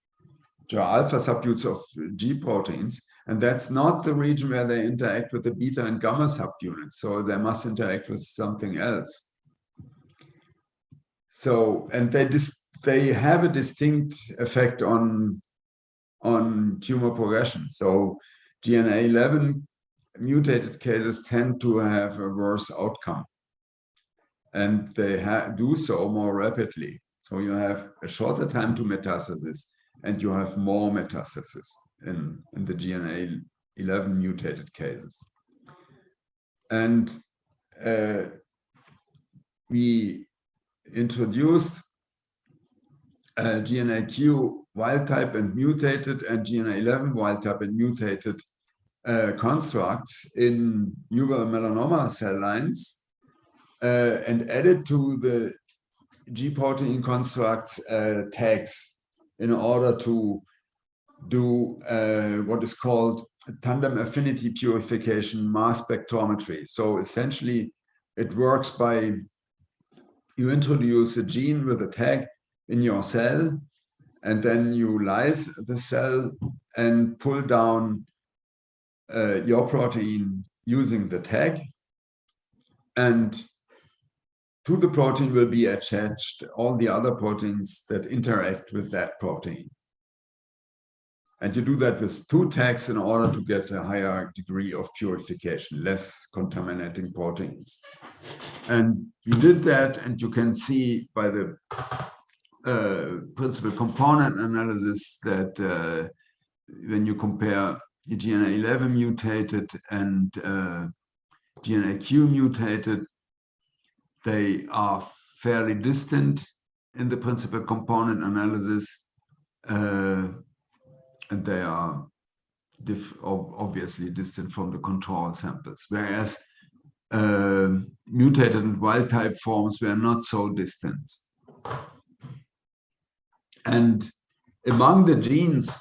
which are alpha subunits of G proteins, and that's not the region where they interact with the beta and gamma subunits, so they must interact with something else. So, and they have a distinct effect on tumor progression. So GNA11 mutated cases tend to have a worse outcome, and they do so more rapidly. So you have a shorter time to metastasis, and you have more metastasis in the GNA11 mutated cases. And we introduced GNAQ wild type and mutated and GNA11 wild type and mutated constructs in uveal melanoma cell lines and added to the G protein constructs tags in order to do what is called tandem affinity purification mass spectrometry. So essentially it works by you introduce a gene with a tag in your cell, and then you lyse the cell and pull down your protein using the tag, and to the protein will be attached all the other proteins that interact with that protein. And you do that with two tags in order to get a higher degree of purification, less contaminating proteins. And we did that, and you can see by the principal component analysis that when you compare GNA11 mutated and GNAQ mutated, they are fairly distant in the principal component analysis, and they are obviously distant from the control samples, whereas mutated and wild type forms were not so distant. And among the genes,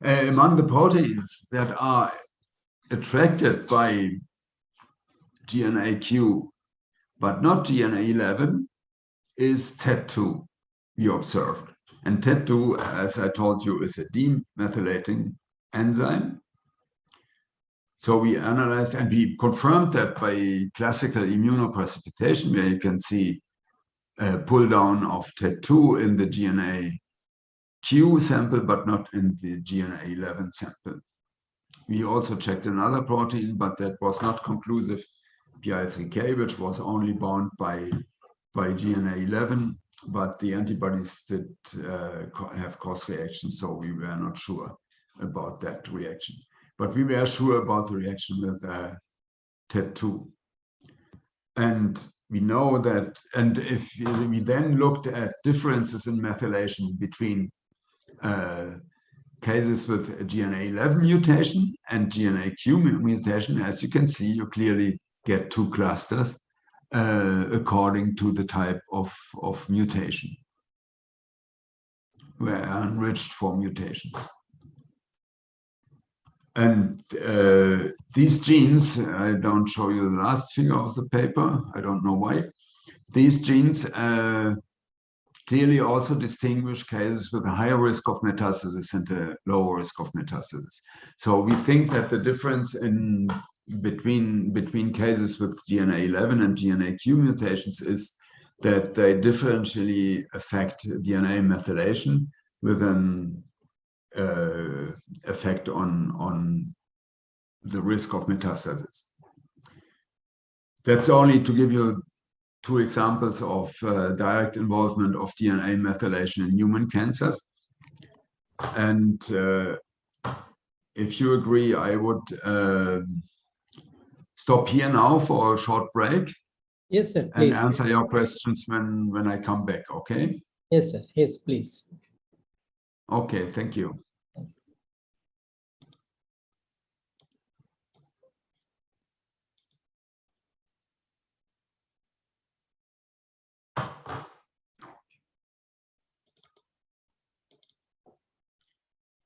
among the proteins that are attracted by GNAQ, but not GNA11, is TET2 we observed. And TET2, as I told you, is a demethylating enzyme. So we analyzed and we confirmed that by classical immunoprecipitation, where you can see pull down of TET2 in the GNAQ sample, but not in the GNA11 sample. We also checked another protein, but that was not conclusive, PI3K, which was only bound by GNA11, but the antibodies did have cross reactions, so we were not sure about that reaction. But we were sure about the reaction with TET2. And we know that, and if we then looked at differences in methylation between cases with a GNA11 mutation and GNAQ mutation, as you can see, you clearly get two clusters according to the type of mutation. were enriched for mutations. And these genes, I don't show you the last figure of the paper, I don't know why. These genes clearly also distinguish cases with a higher risk of metastasis and a lower risk of metastasis. So we think that the difference in between cases with GNA11 and GNAQ mutations is that they differentially affect DNA methylation with an effect on the risk of metastasis. That's only to give you two examples of direct involvement of DNA methylation in human cancers. And if you agree, I would stop here now for a short break. Yes, sir. And Please. answer your questions when I come back, okay? Yes, sir. Yes, please. Okay, thank you.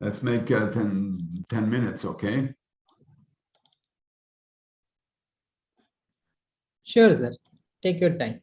Let's make 10 minutes, okay? Sure, sir. Take your time.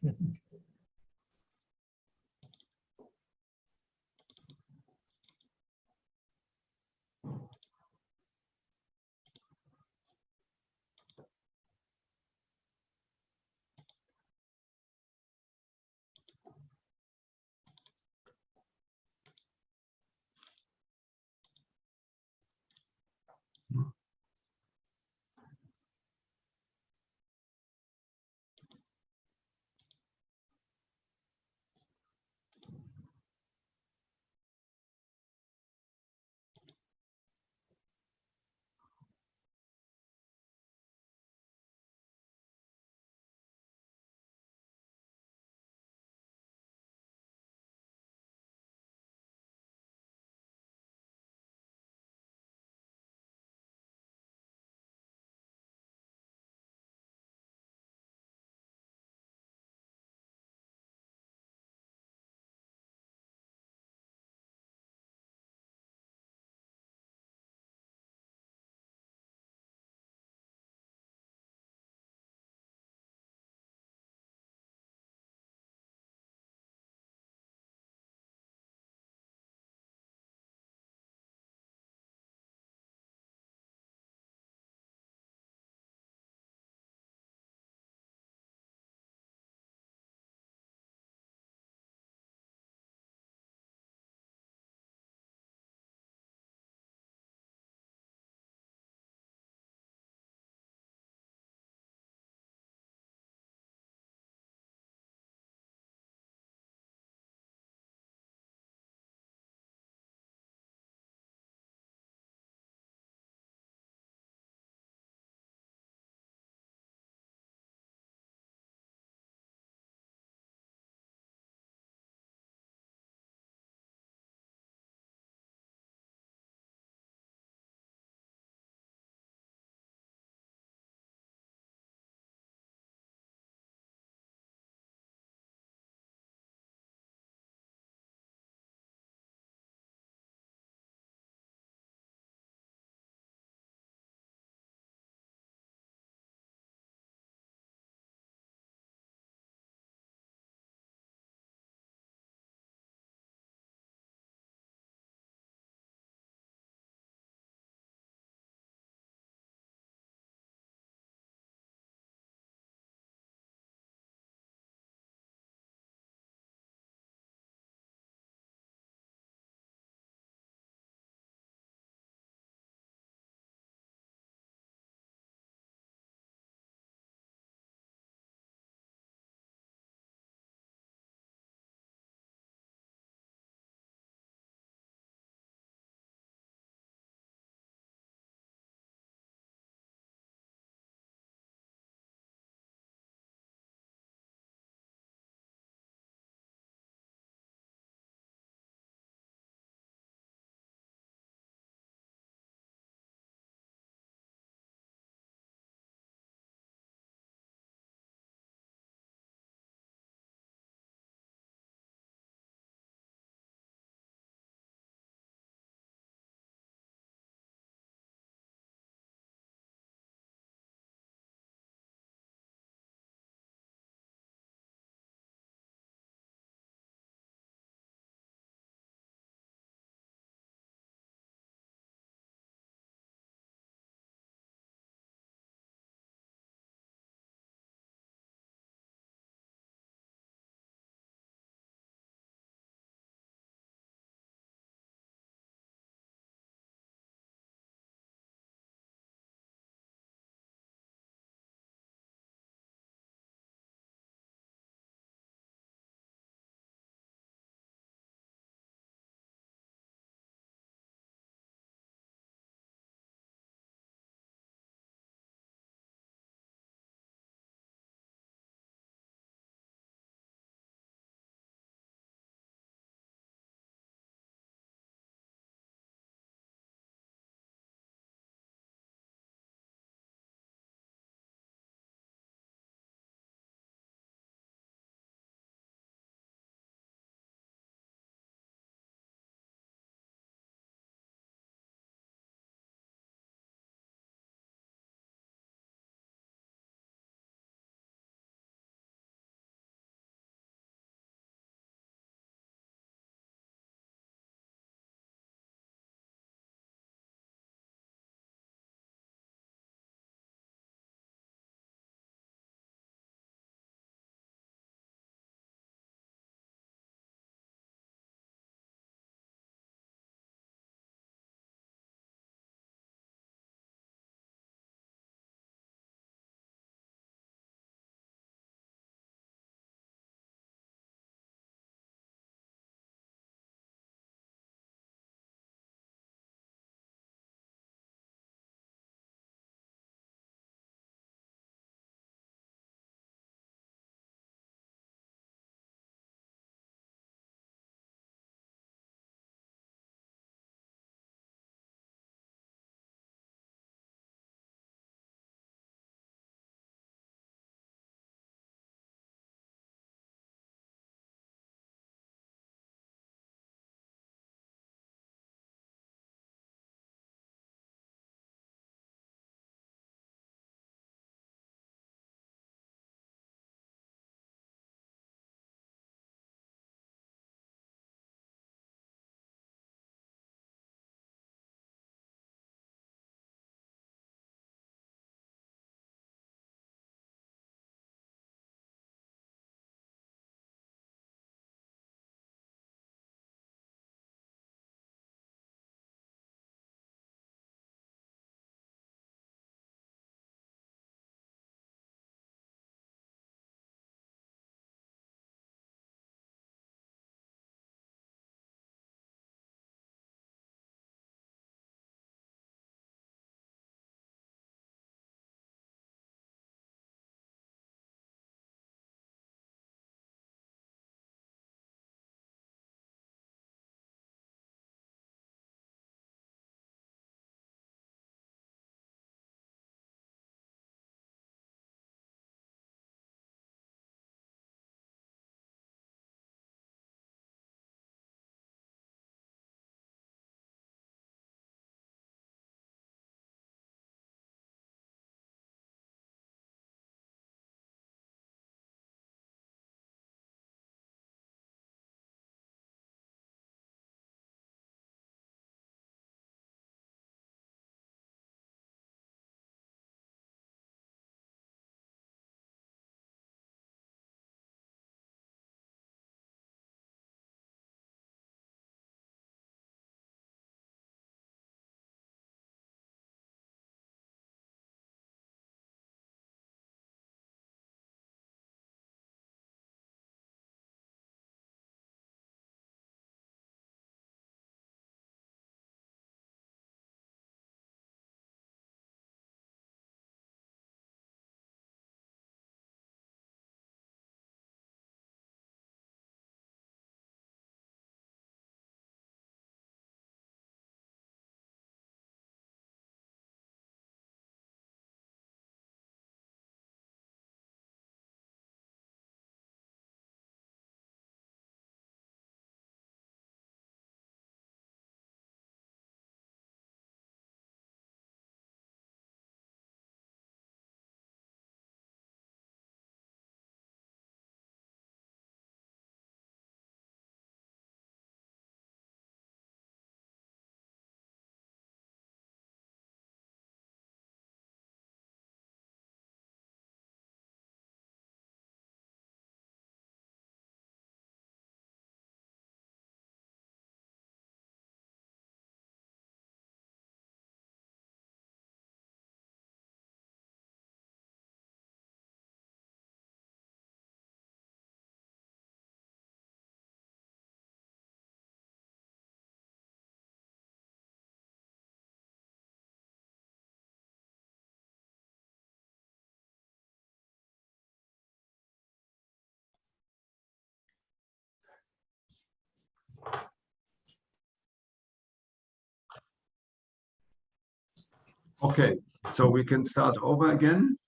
Okay, so we can start over again.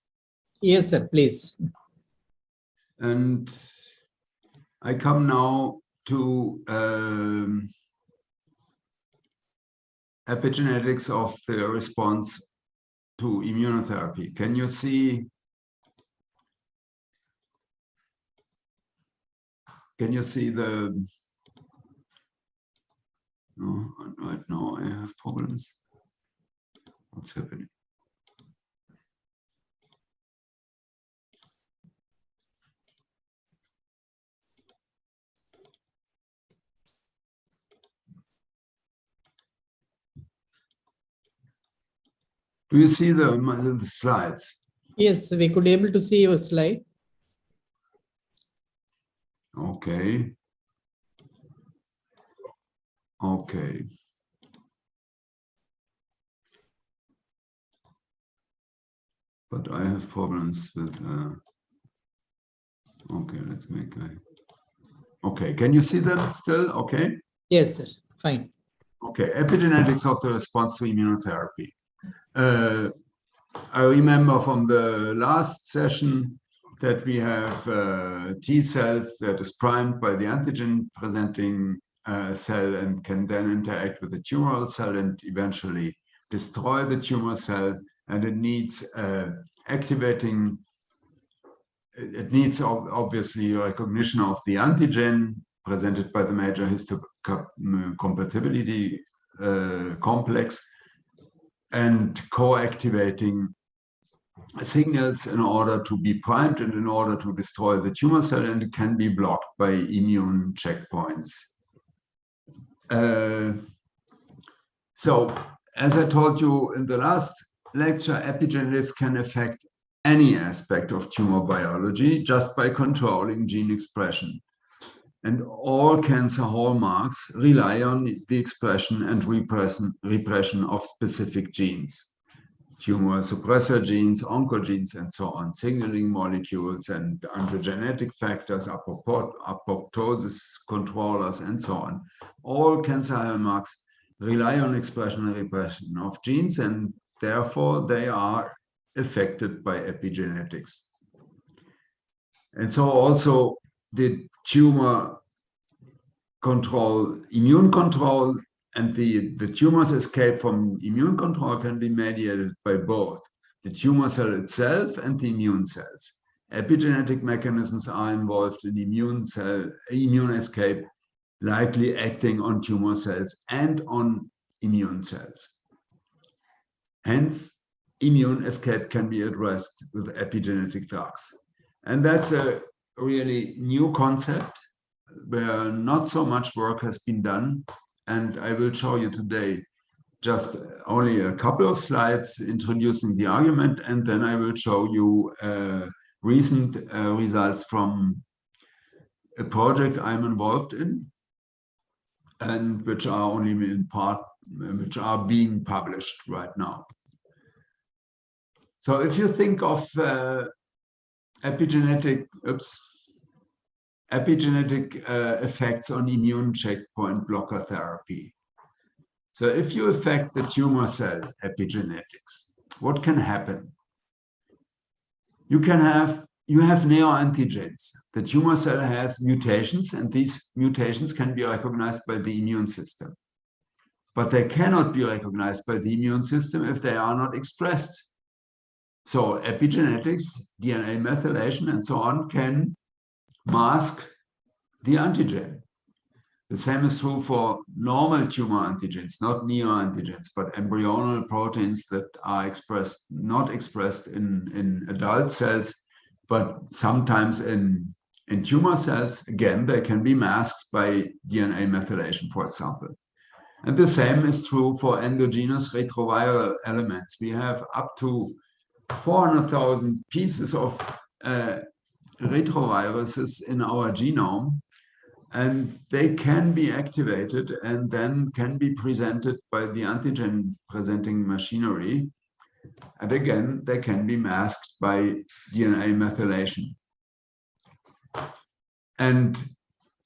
Yes, sir, please. And I come now to epigenetics of the response to immunotherapy. Can you see? Can you see the? No, right now I have problems. What's happening? Do you see the slides? Yes, we could able to see your slide. Okay. Okay. But I have problems with. Okay, let's make a. Okay, can you see them still? Okay. Yes, sir. Fine. Okay, epigenetics of the response to immunotherapy. I remember from the last session that we have T cells that is primed by the antigen presenting cell and can then interact with the tumoral cell and eventually destroy the tumor cell. And it needs activating, it needs obviously recognition of the antigen presented by the major histocompatibility complex and co-activating signals in order to be primed and in order to destroy the tumor cell, and it can be blocked by immune checkpoints. So, as I told you in the last lecture, epigenetics can affect any aspect of tumor biology just by controlling gene expression. And all cancer hallmarks rely on the expression and repression of specific genes. Tumor suppressor genes, oncogenes, and so on, signaling molecules and androgenetic factors, apoptosis controllers, and so on. All cancer hallmarks rely on expression and repression of genes, and therefore they are affected by epigenetics. And so also the tumor control, immune control, and the tumor's escape from immune control can be mediated by both the tumor cell itself and the immune cells. Epigenetic mechanisms are involved in immune escape, likely acting on tumor cells and on immune cells. Hence, immune escape can be addressed with epigenetic drugs. And that's a really new concept where not so much work has been done. And I will show you today just only a couple of slides introducing the argument, and then I will show you recent results from a project I'm involved in, and which are only in part, which are being published right now. So if you think of epigenetic effects on immune checkpoint blocker therapy. So if you affect the tumor cell epigenetics, what can happen? You have neoantigens. The tumor cell has mutations, and these mutations can be recognized by the immune system. But they cannot be recognized by the immune system if they are not expressed. So epigenetics, DNA methylation, and so on can mask the antigen. The same is true for normal tumor antigens, not neoantigens, but embryonal proteins that are not expressed in adult cells, but sometimes in tumor cells. Again, they can be masked by DNA methylation, for example. And the same is true for endogenous retroviral elements. We have up to 400,000 pieces of retroviruses in our genome, and they can be activated and then can be presented by the antigen presenting machinery. And again, they can be masked by DNA methylation. And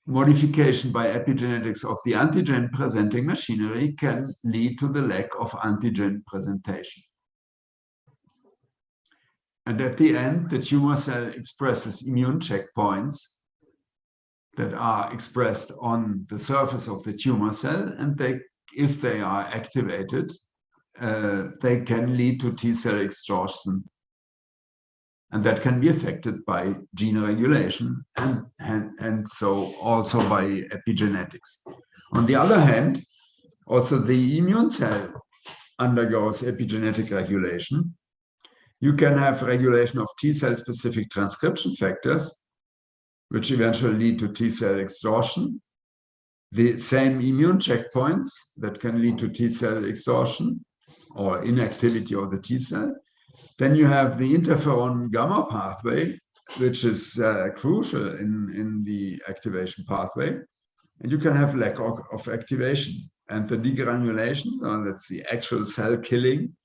modification by epigenetics of the antigen presenting machinery can lead to the lack of antigen presentation. And at the end, the tumor cell expresses immune checkpoints that are expressed on the surface of the tumor cell, and if they are activated, they can lead to T cell exhaustion, and that can be affected by gene regulation and so also by epigenetics. On the other hand, also the immune cell undergoes epigenetic regulation. You can have regulation of T cell specific transcription factors, which eventually lead to T cell exhaustion. The same immune checkpoints that can lead to T cell exhaustion or inactivity of the T cell. Then you have the interferon gamma pathway, which is crucial in the activation pathway. And you can have lack of activation. And the degranulation, that's the actual cell killing,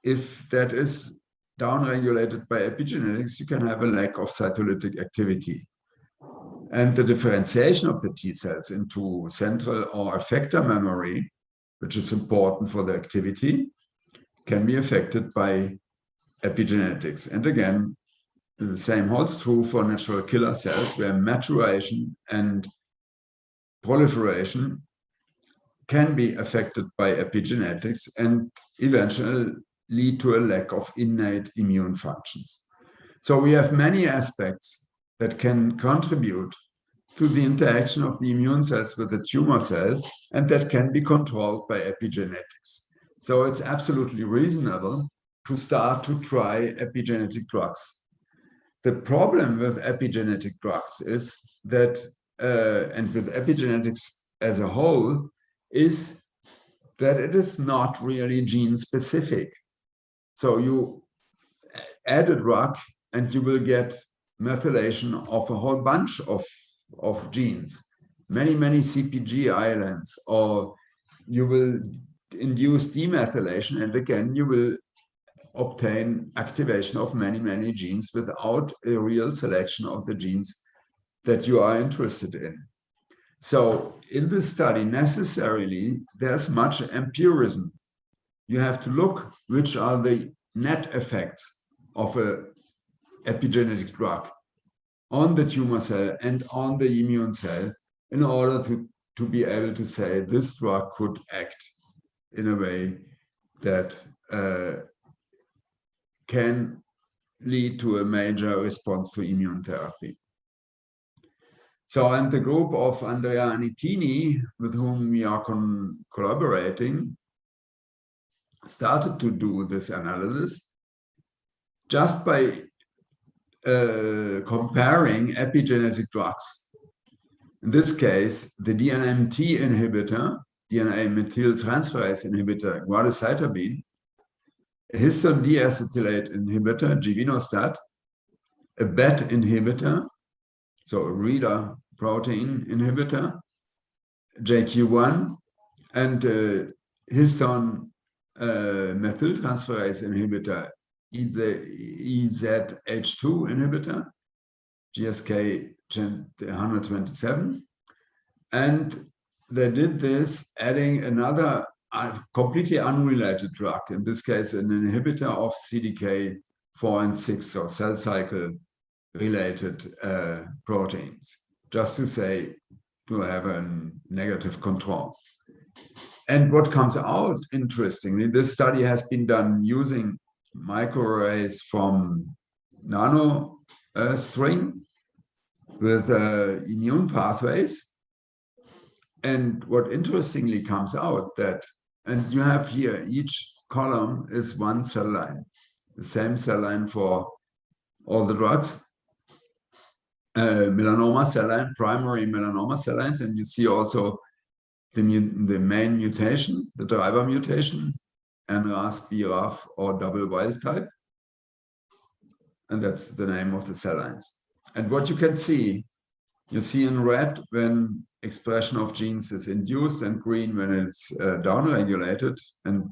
if that is downregulated by epigenetics, you can have a lack of cytolytic activity. And the differentiation of the T cells into central or effector memory, which is important for the activity, can be affected by epigenetics. And again, the same holds true for natural killer cells, where maturation and proliferation can be affected by epigenetics and eventually lead to a lack of innate immune functions. So we have many aspects that can contribute to the interaction of the immune cells with the tumor cell, and that can be controlled by epigenetics. So it's absolutely reasonable to start to try epigenetic drugs. The problem with epigenetic drugs is that, and with epigenetics as a whole, is that it is not really gene specific. So you add a drug and you will get methylation of a whole bunch of genes, many CPG islands, or you will induce demethylation, and again you will obtain activation of many genes without a real selection of the genes that you are interested in. So in this study, necessarily, there's much empirism. You have to look which are the net effects of an epigenetic drug on the tumor cell and on the immune cell in order to be able to say this drug could act in a way that can lead to a major response to immune therapy. So, and the group of Andrea Anitini, with whom we are collaborating, started to do this analysis just by comparing epigenetic drugs. In this case, the DNMT inhibitor, DNA methyltransferase inhibitor, guadocytabine, a histone deacetylate inhibitor, givinostat, a BET inhibitor, so a reader protein inhibitor, JQ1, and histone methyltransferase inhibitor, EZH2 inhibitor, GSK 127. And they did this adding another completely unrelated drug, in this case an inhibitor of CDK4 and 6, so cell cycle related proteins, just to say, to have a negative control. And what comes out, interestingly, this study has been done using microarrays from nano string with immune pathways. And what interestingly comes out that, and you have here, each column is one cell line, the same cell line for all the drugs, melanoma cell line, primary melanoma cell lines, and you see also the main mutation, the driver mutation, NRAS, BRAF, or double wild type. And that's the name of the cell lines. And what you can see, you see in red when expression of genes is induced, and green when it's downregulated, and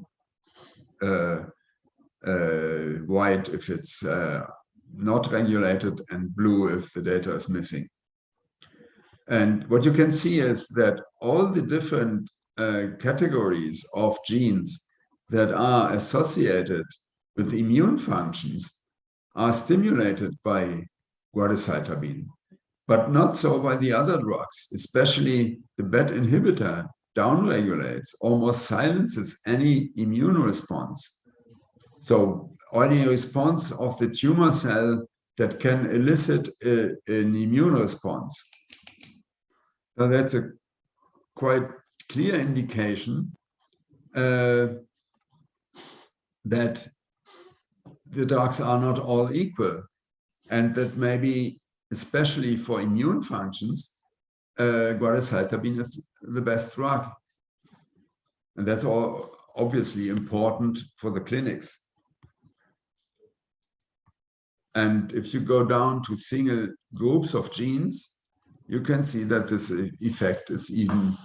white if it's not regulated, and blue if the data is missing. And what you can see is that all the different categories of genes that are associated with immune functions are stimulated by guadocytabine, but not so by the other drugs, especially the BET inhibitor downregulates, almost silences any immune response. So any response of the tumor cell that can elicit an immune response. So that's a quite clear indication that the drugs are not all equal, and that maybe, especially for immune functions, guadocytabine is the best drug. And that's all obviously important for the clinics. And if you go down to single groups of genes, you can see that this effect is even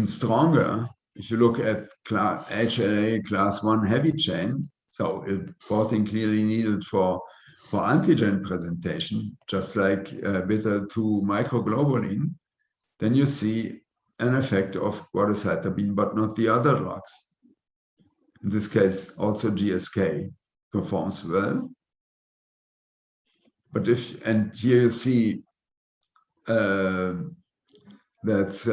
stronger. If you look at HLA class 1 heavy chain, so a protein clearly needed for antigen presentation, just like beta-2 microglobulin, then you see an effect of guadocytabine, but not the other drugs. In this case, also GSK performs well. But and here you see that's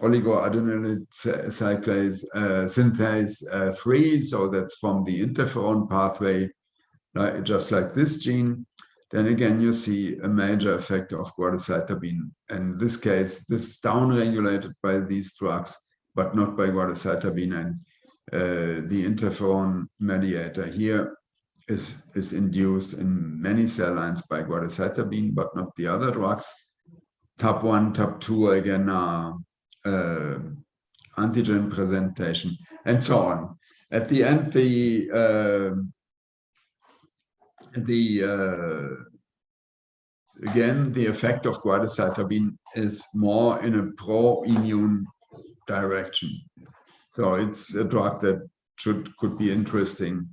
oligoadenylyl cyclase synthase 3, so that's from the interferon pathway, just like this gene. Then again, you see a major effect of guadocytabine. And in this case, this is downregulated by these drugs, but not by guadocytabine. And the interferon mediator here is induced in many cell lines by guadocytabine, but not the other drugs. TAP1, TAP2 again are antigen presentation, and so on. At the end, again, the effect of guadocytabine is more in a pro-immune direction. So it's a drug that could be interesting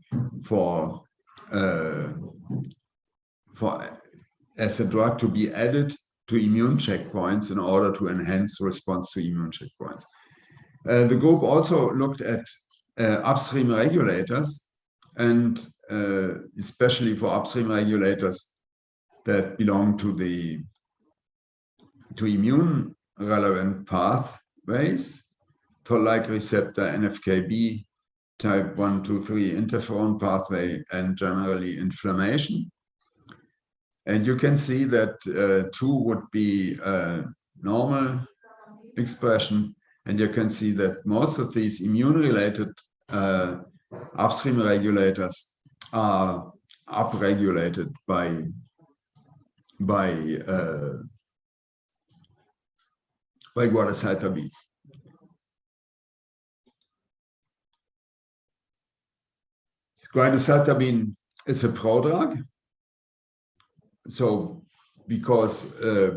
as a drug to be added to immune checkpoints in order to enhance response to immune checkpoints. The group also looked at upstream regulators, and especially for upstream regulators that belong to immune relevant pathways, toll-like receptor, NFKB, type 1, 2, 3 interferon pathway, and generally inflammation. And you can see that 2 would be normal expression, and you can see that most of these immune-related upstream regulators are upregulated by guadocytabine. Guadocytabine is a prodrug. So, because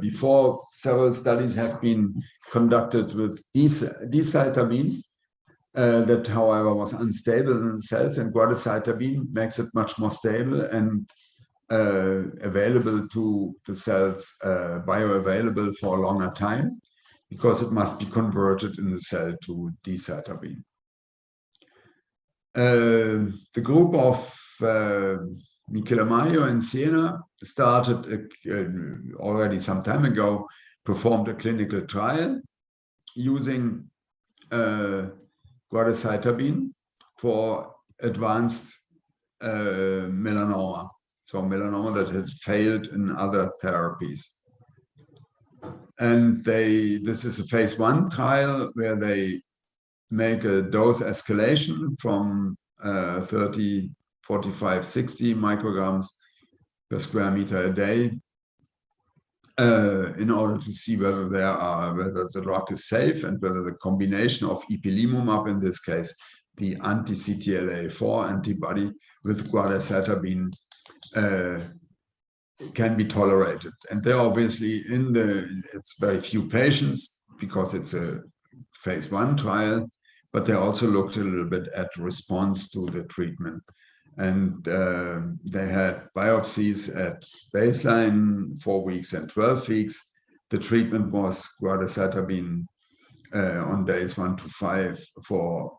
before several studies have been conducted with decitabine, that, however, was unstable in the cells, and guadocytabine makes it much more stable and available to the cells, bioavailable for a longer time, because it must be converted in the cell to decitabine. The group of Michele Maio and Siena started already some time ago, performed a clinical trial using guadocytabine for advanced melanoma, so melanoma that had failed in other therapies. And this is a phase 1 trial where they make a dose escalation from 30, 45, 60 micrograms per square meter a day in order to see whether the drug is safe, and whether the combination of ipilimumab, in this case the anti-CTLA-4 antibody, with guadocytabine can be tolerated. And they're obviously it's very few patients because it's a phase 1 trial, but they also looked a little bit at response to the treatment. And they had biopsies at baseline, 4 weeks and 12 weeks. The treatment was guadocytabine on days 1 to 5 for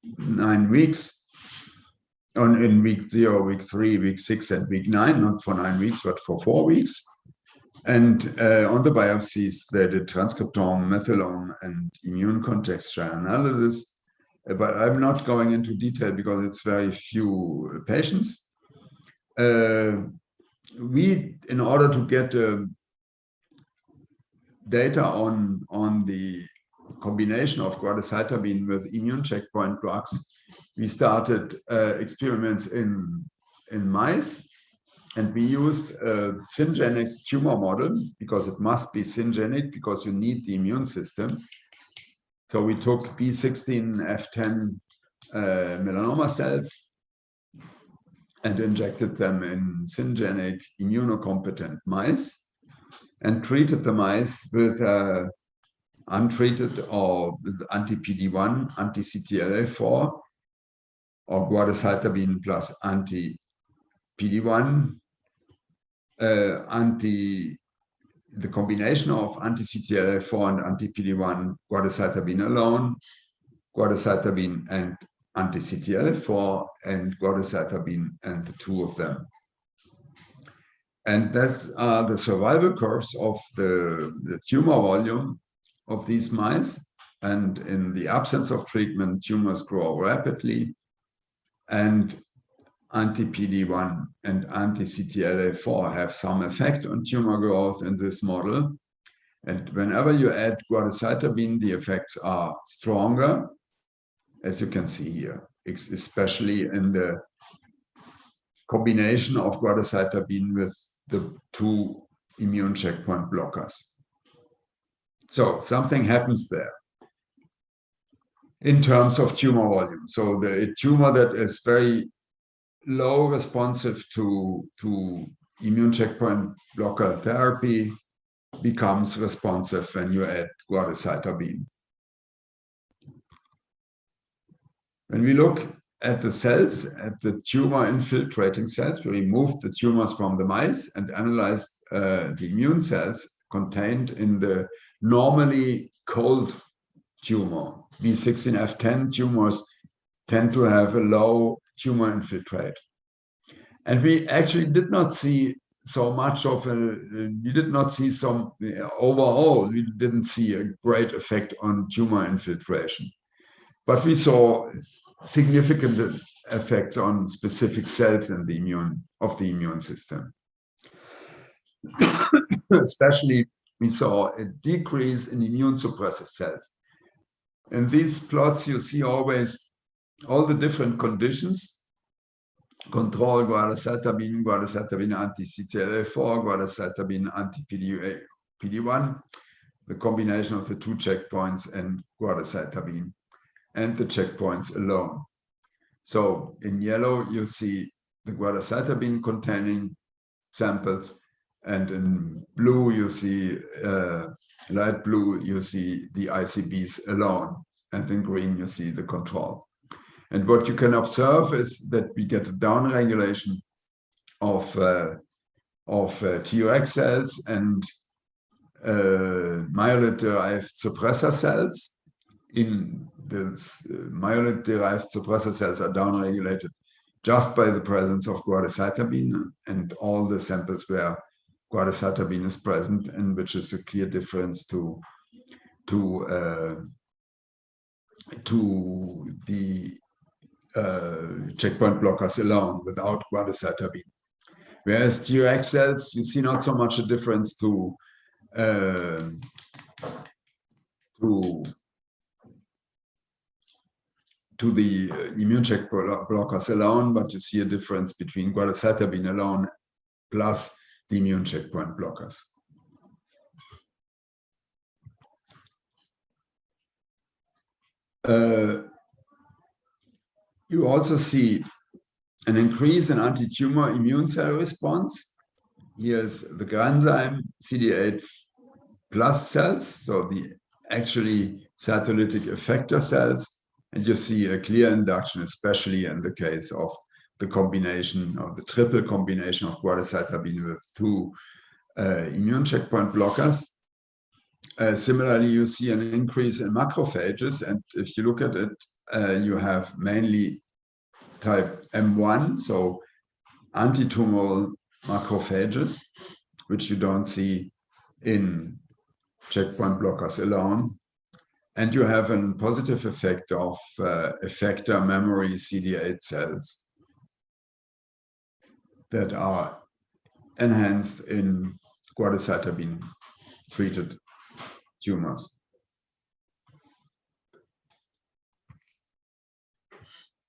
9 weeks, in week 0, week 3, week 6, and week 9, not for 9 weeks, but for 4 weeks. And on the biopsies, they did transcriptome, methylome, and immune contextual analysis. But I'm not going into detail because it's very few patients. In order to get data on the combination of guadocytabine with immune checkpoint blocks, we started experiments in mice, and we used a syngenic tumor model because it must be syngenic because you need the immune system. So we took B16F10 melanoma cells and injected them in syngenic immunocompetent mice and treated the mice with untreated or with anti-PD-1, anti-CTLA-4, or guadocytabine plus anti-PD-1, the combination of anti-CTLA-4 and anti-PD-1, guadocytabine alone, guadocytabine and anti-CTLA-4, and guadocytabine and the two of them. And that's the survival curves of the tumor volume of these mice. And in the absence of treatment, tumors grow rapidly, and anti-PD-1 and anti-CTLA-4 have some effect on tumor growth in this model. And whenever you add guadocytabine, the effects are stronger, as you can see here, especially in the combination of guadocytabine with the two immune checkpoint blockers. So something happens there in terms of tumor volume. So the tumor that is very low responsive to immune checkpoint blocker therapy becomes responsive when you add guadocytabine. When we look at the cells, at the tumor infiltrating cells, we removed the tumors from the mice and analyzed the immune cells contained in the normally cold tumor. B16F10 tumors tend to have a low tumor infiltrate. And we actually did not see so much of overall, we didn't see a great effect on tumor infiltration. But we saw significant effects on specific cells in the immune system. Especially, we saw a decrease in immune suppressive cells. In these plots, you see always all the different conditions: control guadocytabine, guadocytabine anti-CTLA-4, guadocytabine anti-PD-1, the combination of the two checkpoints and guadocytabine, and the checkpoints alone. So in yellow, you see the guadocytabine containing samples, and in blue, you see, light blue, you see the ICBs alone, and in green, you see the control. And what you can observe is that we get a downregulation of Treg cells and myeloid-derived suppressor cells. In the myeloid-derived suppressor cells are downregulated just by the presence of guadocytabine, and all the samples where guadocytabine is present, and which is a clear difference to the checkpoint blockers alone without guadocytabine. Whereas Treg cells, you see not so much a difference to the immune checkpoint blockers alone, but you see a difference between guadocytabine alone plus the immune checkpoint blockers. You also see an increase in anti-tumor immune cell response. Here's the granzyme CD8 plus cells, so the actually cytolytic effector cells, and you see a clear induction, especially in the case of the combination of the triple combination of guadocytabine with two immune checkpoint blockers. Similarly, you see an increase in macrophages, and if you look at it you have mainly type M1, so anti-tumoral macrophages, which you don't see in checkpoint blockers alone. And you have a positive effect of effector memory CD8 cells that are enhanced in quadricytabine treated tumors.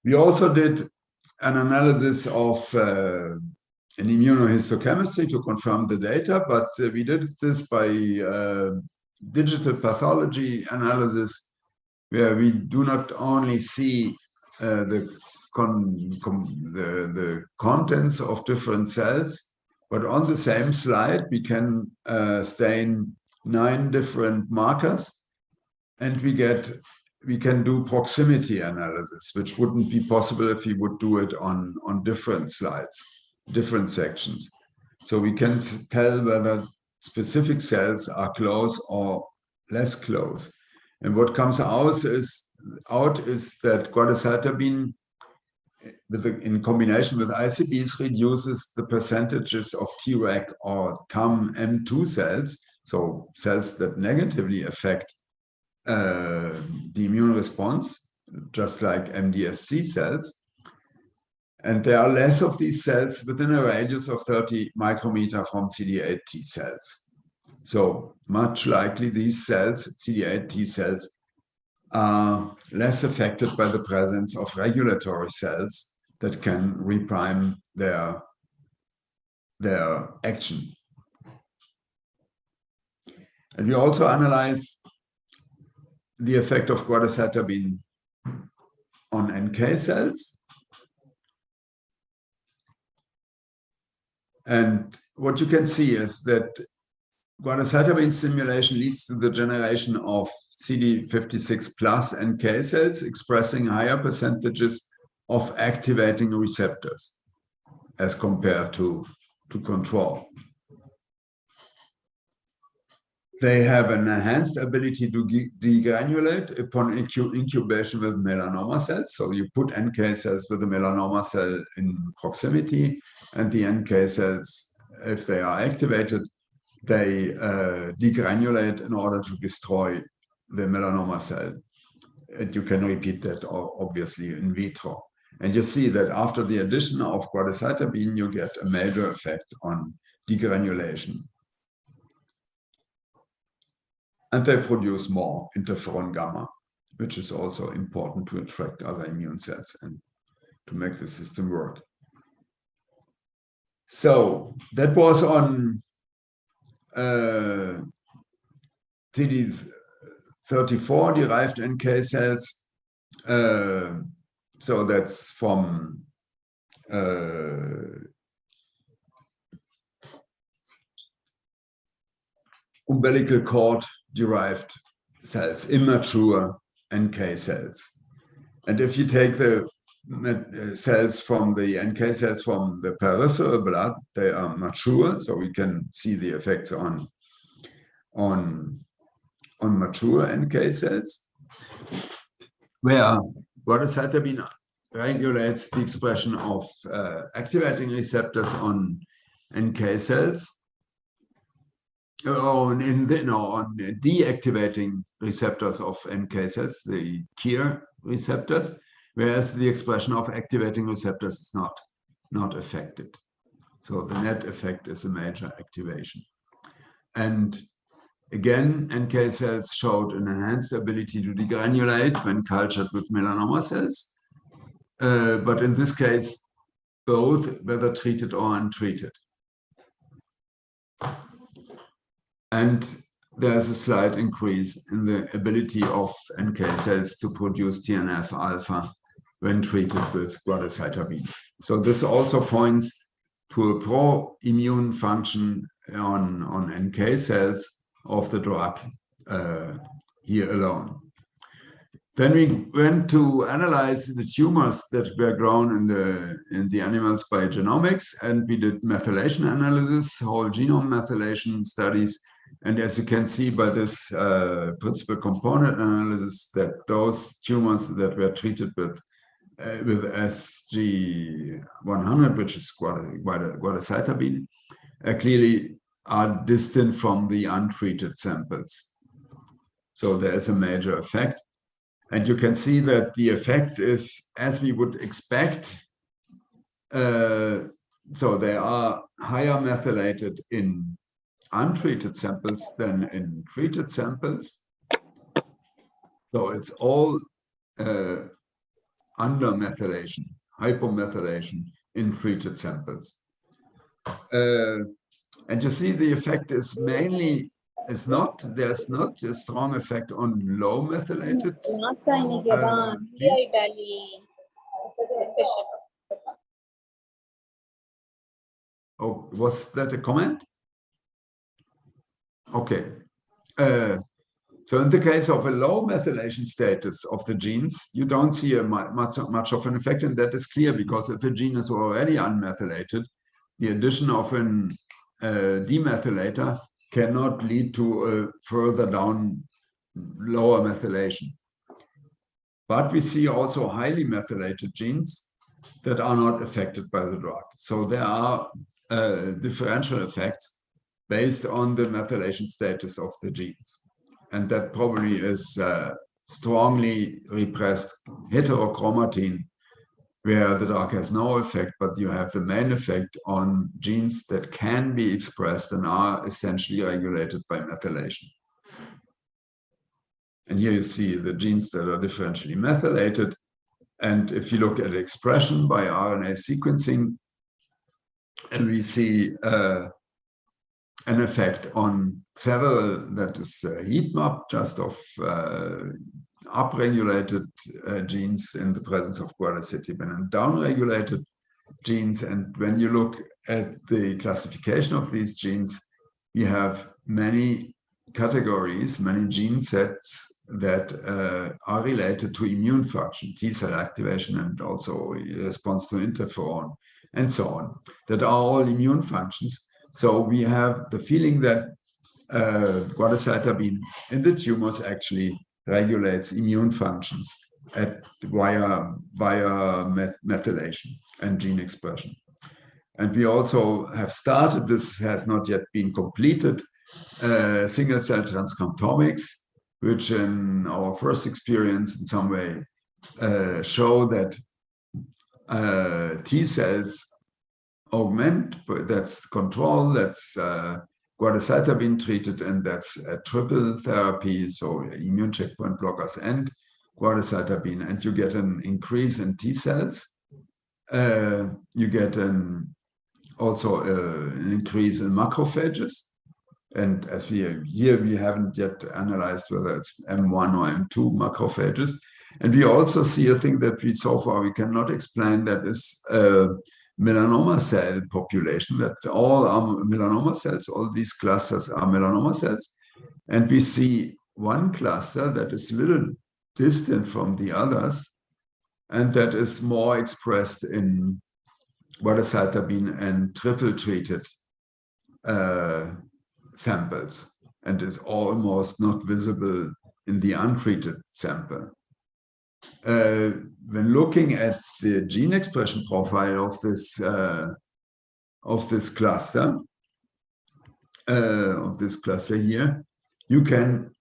We also did an analysis of an immunohistochemistry to confirm the data, but we did this by digital pathology analysis, where we do not only see the contents of different cells, but on the same slide we can stain 9 different markers, and we can do proximity analysis, which wouldn't be possible if we would do it on different slides, different sections. So we can tell whether specific cells are close or less close. And what comes out is that quadricytabine in combination with ICBs reduces the percentages of Treg or TAM-M2 cells, so cells that negatively affect the immune response, just like MDSC cells. And there are less of these cells within a radius of 30 micrometer from CD8 T cells. So much likely these cells, CD8 T cells, are less affected by the presence of regulatory cells that can reprime their action. And we also analyzed the effect of quadricytabine on NK cells. And what you can see is that quadricytabine stimulation leads to the generation of CD56 plus NK cells expressing higher percentages of activating receptors as compared to control. They have an enhanced ability to degranulate upon incubation with melanoma cells. So you put NK cells with a melanoma cell in proximity, and the NK cells, if they are activated, they degranulate in order to destroy the melanoma cell. And you can repeat that obviously in vitro. And you see that after the addition of quadricytabine, you get a major effect on degranulation. And they produce more interferon gamma, which is also important to attract other immune cells and to make the system work. So that was on CD34 derived NK cells. So that's from umbilical cord derived cells, immature NK cells. And if you take the cells from the NK cells from the peripheral blood, they are mature, so we can see the effects on mature NK cells, where quadricytabine regulates the expression of activating receptors on NK cells, on deactivating receptors of NK cells, the KIR receptors, whereas the expression of activating receptors is not affected. So the net effect is a major activation. And again, NK cells showed an enhanced ability to degranulate when cultured with melanoma cells. But in this case, both whether treated or untreated. And there's a slight increase in the ability of NK cells to produce TNF alpha when treated with quadricytabine. So this also points to a pro-immune function on NK cells of the drug here alone. Then we went to analyze the tumors that were grown in the animals by genomics, and we did methylation analysis, whole genome methylation studies, And as you can see by this principal component analysis, that those tumors that were treated with SG100, which is guadocytabine, clearly are distant from the untreated samples. So there is a major effect. And you can see that the effect is as we would expect. So they are higher methylated in untreated samples than in treated samples. So it's all under methylation, hypomethylation in treated samples. And you see the effect is mainly, there's not a strong effect on low methylated. Oh, was that a comment? Okay. So in the case of a low methylation status of the genes, you don't see much of an effect, and that is clear because if a gene is already unmethylated, the addition of an demethylator cannot lead to a further down lower methylation. But we see also highly methylated genes that are not affected by the drug. So there are differential effects based on the methylation status of the genes. And that probably is strongly repressed heterochromatin, where the drug has no effect, but you have the main effect on genes that can be expressed and are essentially regulated by methylation. And here you see the genes that are differentially methylated. And if you look at expression by RNA sequencing, and we see an effect on several, that is heat map just of upregulated genes in the presence of guadocytabine and downregulated genes. And when you look at the classification of these genes, we have many categories, many gene sets that are related to immune function, T-cell activation, and also response to interferon, and so on, that are all immune functions. So we have the feeling that guadocytabine in the tumors actually regulates immune functions via methylation and gene expression. And we also have started, this has not yet been completed, single-cell transcriptomics, which in our first experience in some way show that T cells augment, that's control, that's guadocytabine treated, and that's a triple therapy, so immune checkpoint blockers and guadocytabine, and you get an increase in T cells. You get also an increase in macrophages. And as we haven't yet analyzed whether it's M1 or M2 macrophages. And we also see a thing that so far we cannot explain, that is melanoma cell population, that all are melanoma cells, all these clusters are melanoma cells. And we see one cluster that is a little distant from the others, and that is more expressed in guadocytabine and triple treated samples, and is almost not visible in the untreated sample. When looking at the gene expression profile of this cluster here, you can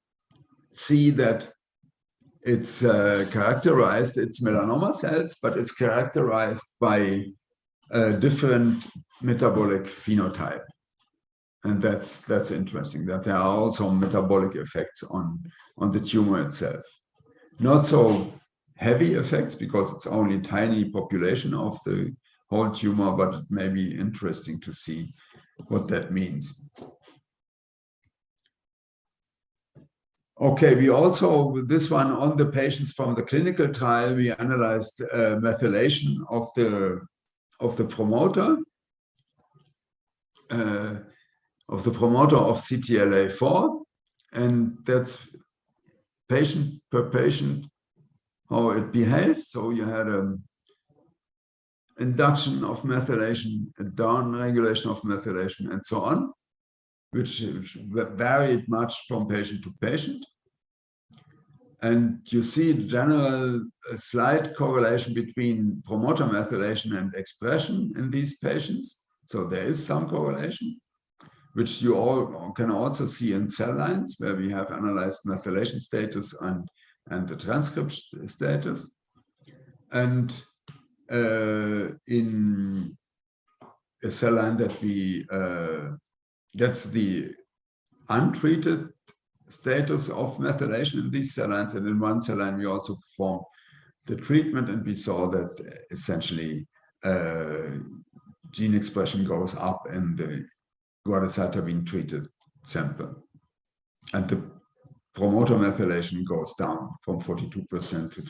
see that it's characterized, it's melanoma cells, but it's characterized by a different metabolic phenotype. And that's interesting, that there are also metabolic effects on the tumor itself. Not so heavy effects because it's only a tiny population of the whole tumor, but it may be interesting to see what that means. Okay, we also, with this one on the patients from the clinical trial, we analyzed methylation of the promoter. Of CTLA4, and that's patient per patient how it behaves. So you had an induction of methylation, a down regulation of methylation, and so on. which varied much from patient to patient. And you see in general a slight correlation between promoter methylation and expression in these patients. So there is some correlation, which you all can also see in cell lines where we have analyzed methylation status and the transcript status. And in a cell line that we, that's the untreated status of methylation in these cell lines. And in one cell line, we also performed the treatment, and we saw that essentially gene expression goes up in the guadocytabine treated sample. And the promoter methylation goes down from 42% to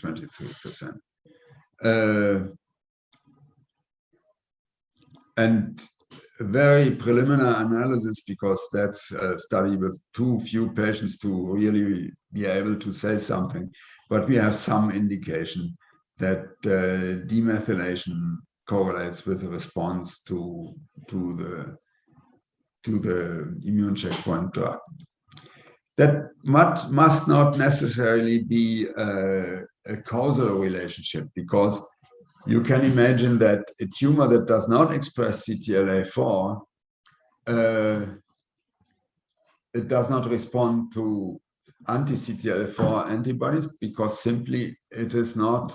23%. And a very preliminary analysis, because that's a study with too few patients to really be able to say something. But we have some indication that demethylation correlates with a response to the immune checkpoint drug. That must not necessarily be a causal relationship, because you can imagine that a tumor that does not express CTLA-4, it does not respond to anti-CTLA-4 antibodies because simply it is not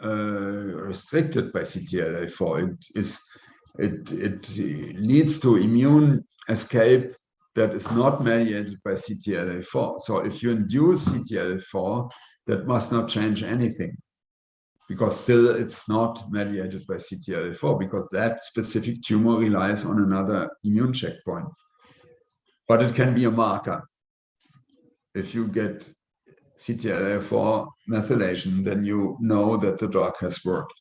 restricted by CTLA-4. It leads to immune escape that is not mediated by CTLA-4. So if you induce CTLA-4, that must not change anything, because still it's not mediated by CTLA-4, because that specific tumor relies on another immune checkpoint. But it can be a marker. If you get CTLA-4 methylation, then you know that the drug has worked.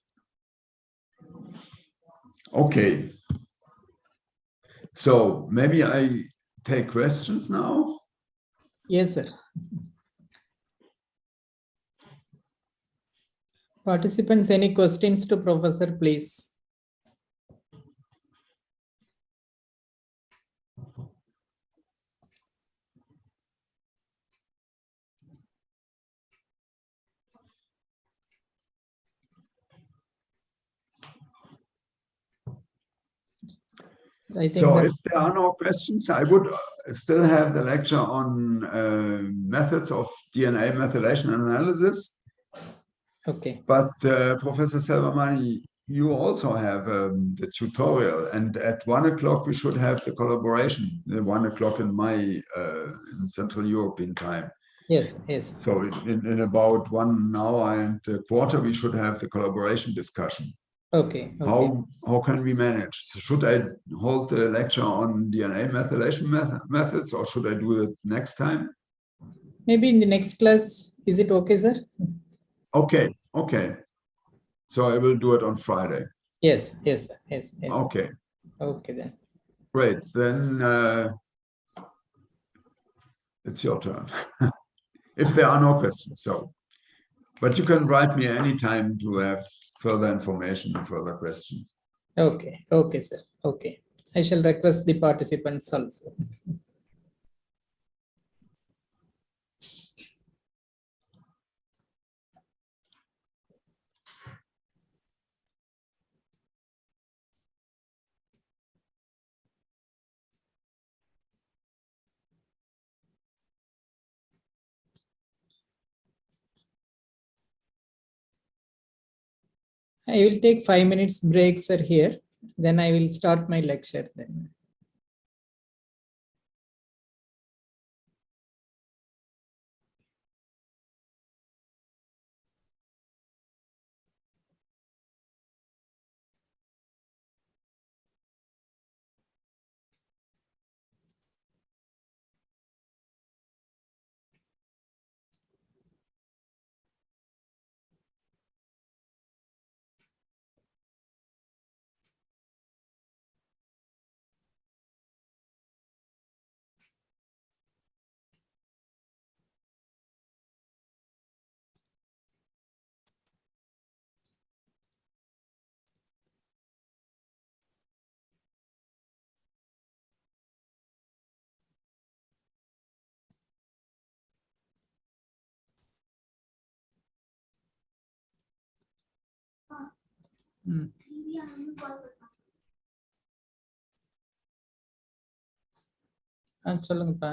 Okay. So maybe I take questions now. Yes, sir. Participants, any questions to Professor, please? I think So if there are no questions, I would still have the lecture on methods of DNA methylation analysis. okay. But Professor Selvamani, you also have the tutorial, and at 1 o'clock we should have the collaboration. 1 o'clock in my in Central European time. Yes, yes. So in about 1 hour and a quarter, we should have the collaboration discussion. Okay. Okay. How can we manage? Should I hold the lecture on DNA methylation methods, or should I do it next time? Maybe in the next class. Is it okay, sir? Okay. Okay. So I will do it on Friday. Yes. Yes. Yes. Yes. Okay. Okay then. Great. Then it's your turn. If there are no questions. So, but you can write me anytime to have further information and further questions. Okay. Okay, sir. Okay. I shall request the participants also. I will take 5 minutes break, sir, here. Then I will start my lecture then. ம். சொல்லுங்கப்பா.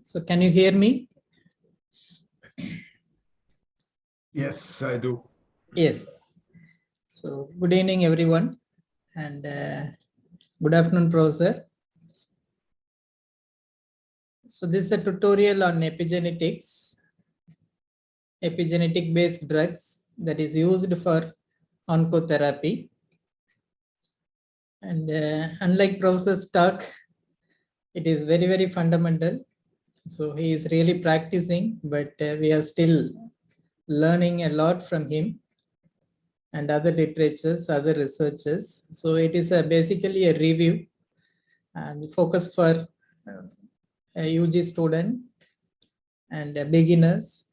So can you hear me? Yes, I do. Yes. So good evening, everyone, and good afternoon, Professor. So this is a tutorial on epigenetics, epigenetic-based drugs that is used for oncotherapy. And unlike Professor's talk, it is very, very fundamental. So he is really practicing, but we are still learning a lot from him and other literatures, other researchers. So it is basically a review and focus for a UG student and beginners.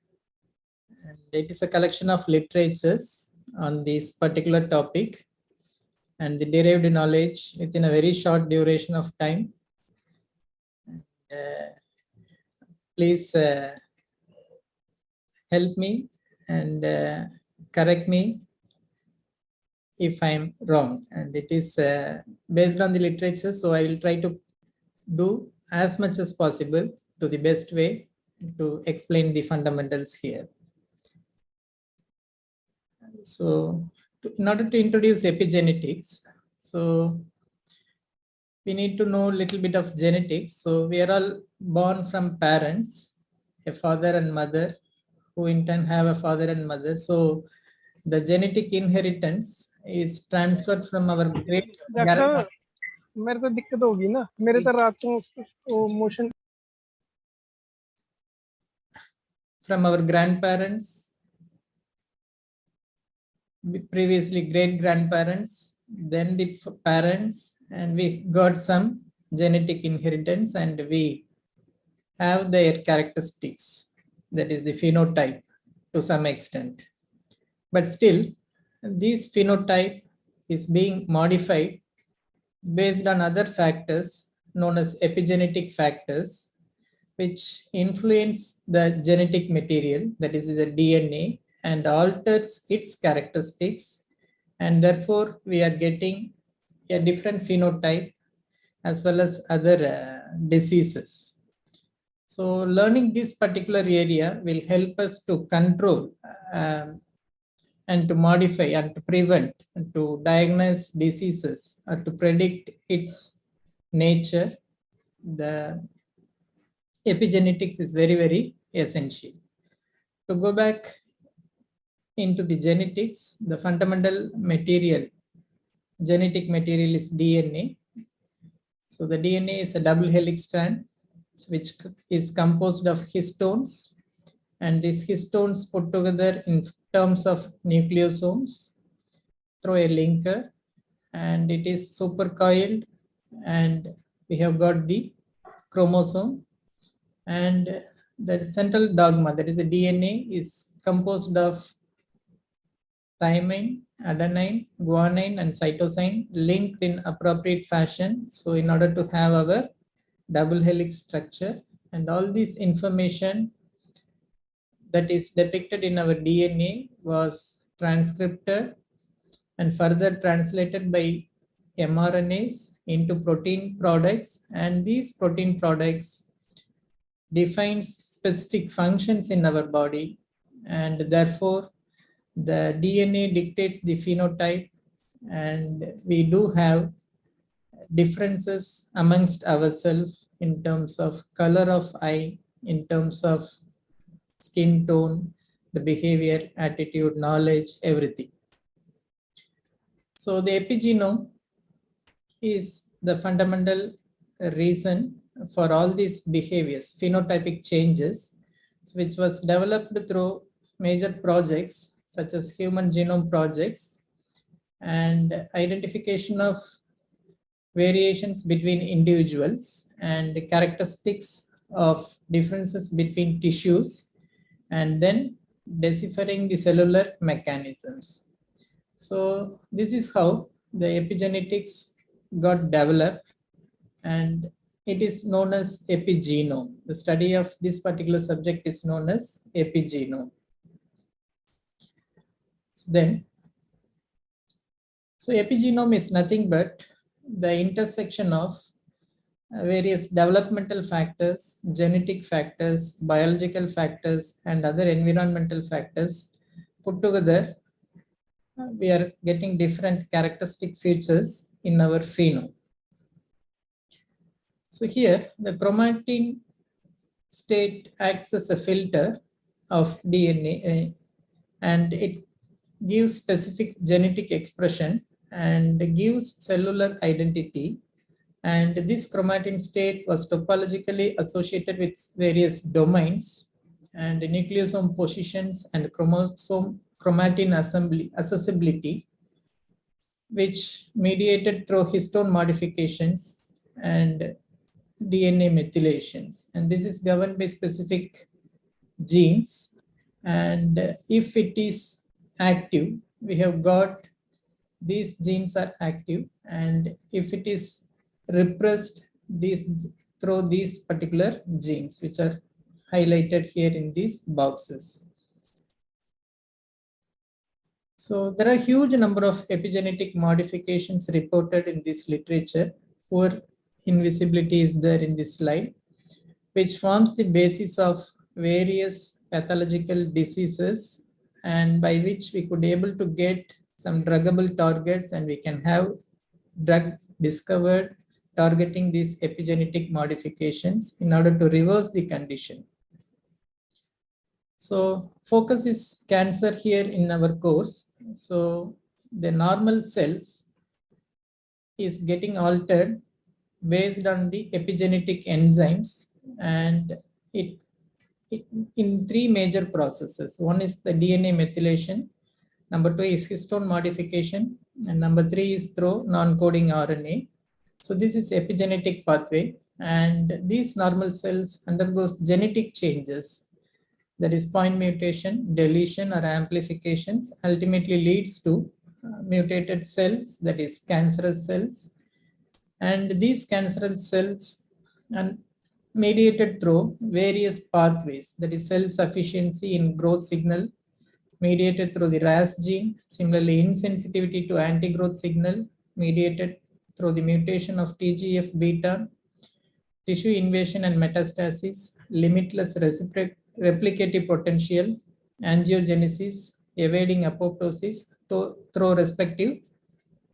And it is a collection of literatures on this particular topic and the derived knowledge within a very short duration of time. Please help me and correct me if I'm wrong. And it is based on the literature, so I will try to do as much as possible to the best way to explain the fundamentals here. So in order to introduce epigenetics, so we need to know a little bit of genetics. So we are all born from parents, a father and mother, who in turn have a father and mother. So the genetic inheritance is transferred from our great doctor मेरे को दिक्कत होगी ना मेरे तो रात को motion from our grandparents, previously great grandparents, then the parents, and we got some genetic inheritance and we have their characteristics, that is the phenotype to some extent. But still, this phenotype is being modified based on other factors known as epigenetic factors, which influence the genetic material, that is the DNA, and alters its characteristics. And therefore, we are getting a different phenotype as well as other diseases. So learning this particular area will help us to control and to modify and to prevent and to diagnose diseases or to predict its nature. The epigenetics is very, very essential. To go back into the genetics, the fundamental material, genetic material is DNA. So the DNA is a double helix strand which is composed of histones, and these histones put together in terms of nucleosomes through a linker, and it is supercoiled, and we have got the chromosome, and the central dogma, that is the DNA, is composed of thymine, adenine, guanine, and cytosine linked in appropriate fashion. So in order to have our double helix structure, and all this information that is depicted in our DNA was transcribed and further translated by mRNAs into protein products, and these protein products define specific functions in our body, and therefore the DNA dictates the phenotype, and we do have differences amongst ourselves in terms of color of eye, in terms of skin tone, the behavior, attitude, knowledge, everything. So the epigenome is the fundamental reason for all these behaviors, phenotypic changes, which was developed through major projects such as human genome projects and identification of variations between individuals and characteristics of differences between tissues, and then deciphering the cellular mechanisms. So this is how the epigenetics got developed, and it is known as epigenome. The study of this particular subject is known as epigenome. So epigenome is nothing but the intersection of various developmental factors, genetic factors, biological factors, and other environmental factors put together, we are getting different characteristic features in our phenome. So here, the chromatin state acts as a filter of DNA, and it gives specific genetic expression and gives cellular identity. And this chromatin state was topologically associated with various domains and nucleosome positions and chromosome chromatin accessibility, which mediated through histone modifications and DNA methylations. And this is governed by specific genes. And if it is active, we have got these genes are active, and if it is repressed, through these particular genes, which are highlighted here in these boxes. So there are huge number of epigenetic modifications reported in this literature. Poor invisibility is there in this slide, which forms the basis of various pathological diseases, and by which we could able to get some druggable targets, and we can have drug discovered targeting these epigenetic modifications in order to reverse the condition. So focus is cancer here in our course. So the normal cells is getting altered based on the epigenetic enzymes, and it in three major processes. One is the DNA methylation, number two is histone modification, and number three is through non-coding RNA. So this is epigenetic pathway, and these normal cells undergoes genetic changes, that is point mutation, deletion or amplifications, ultimately leads to mutated cells, that is cancerous cells. And these cancerous cells are mediated through various pathways, that is cell sufficiency in growth signal mediated through the RAS gene, similarly insensitivity to anti-growth signal mediated through the mutation of TGF-beta, tissue invasion and metastasis, limitless replicative potential, angiogenesis, evading apoptosis through respective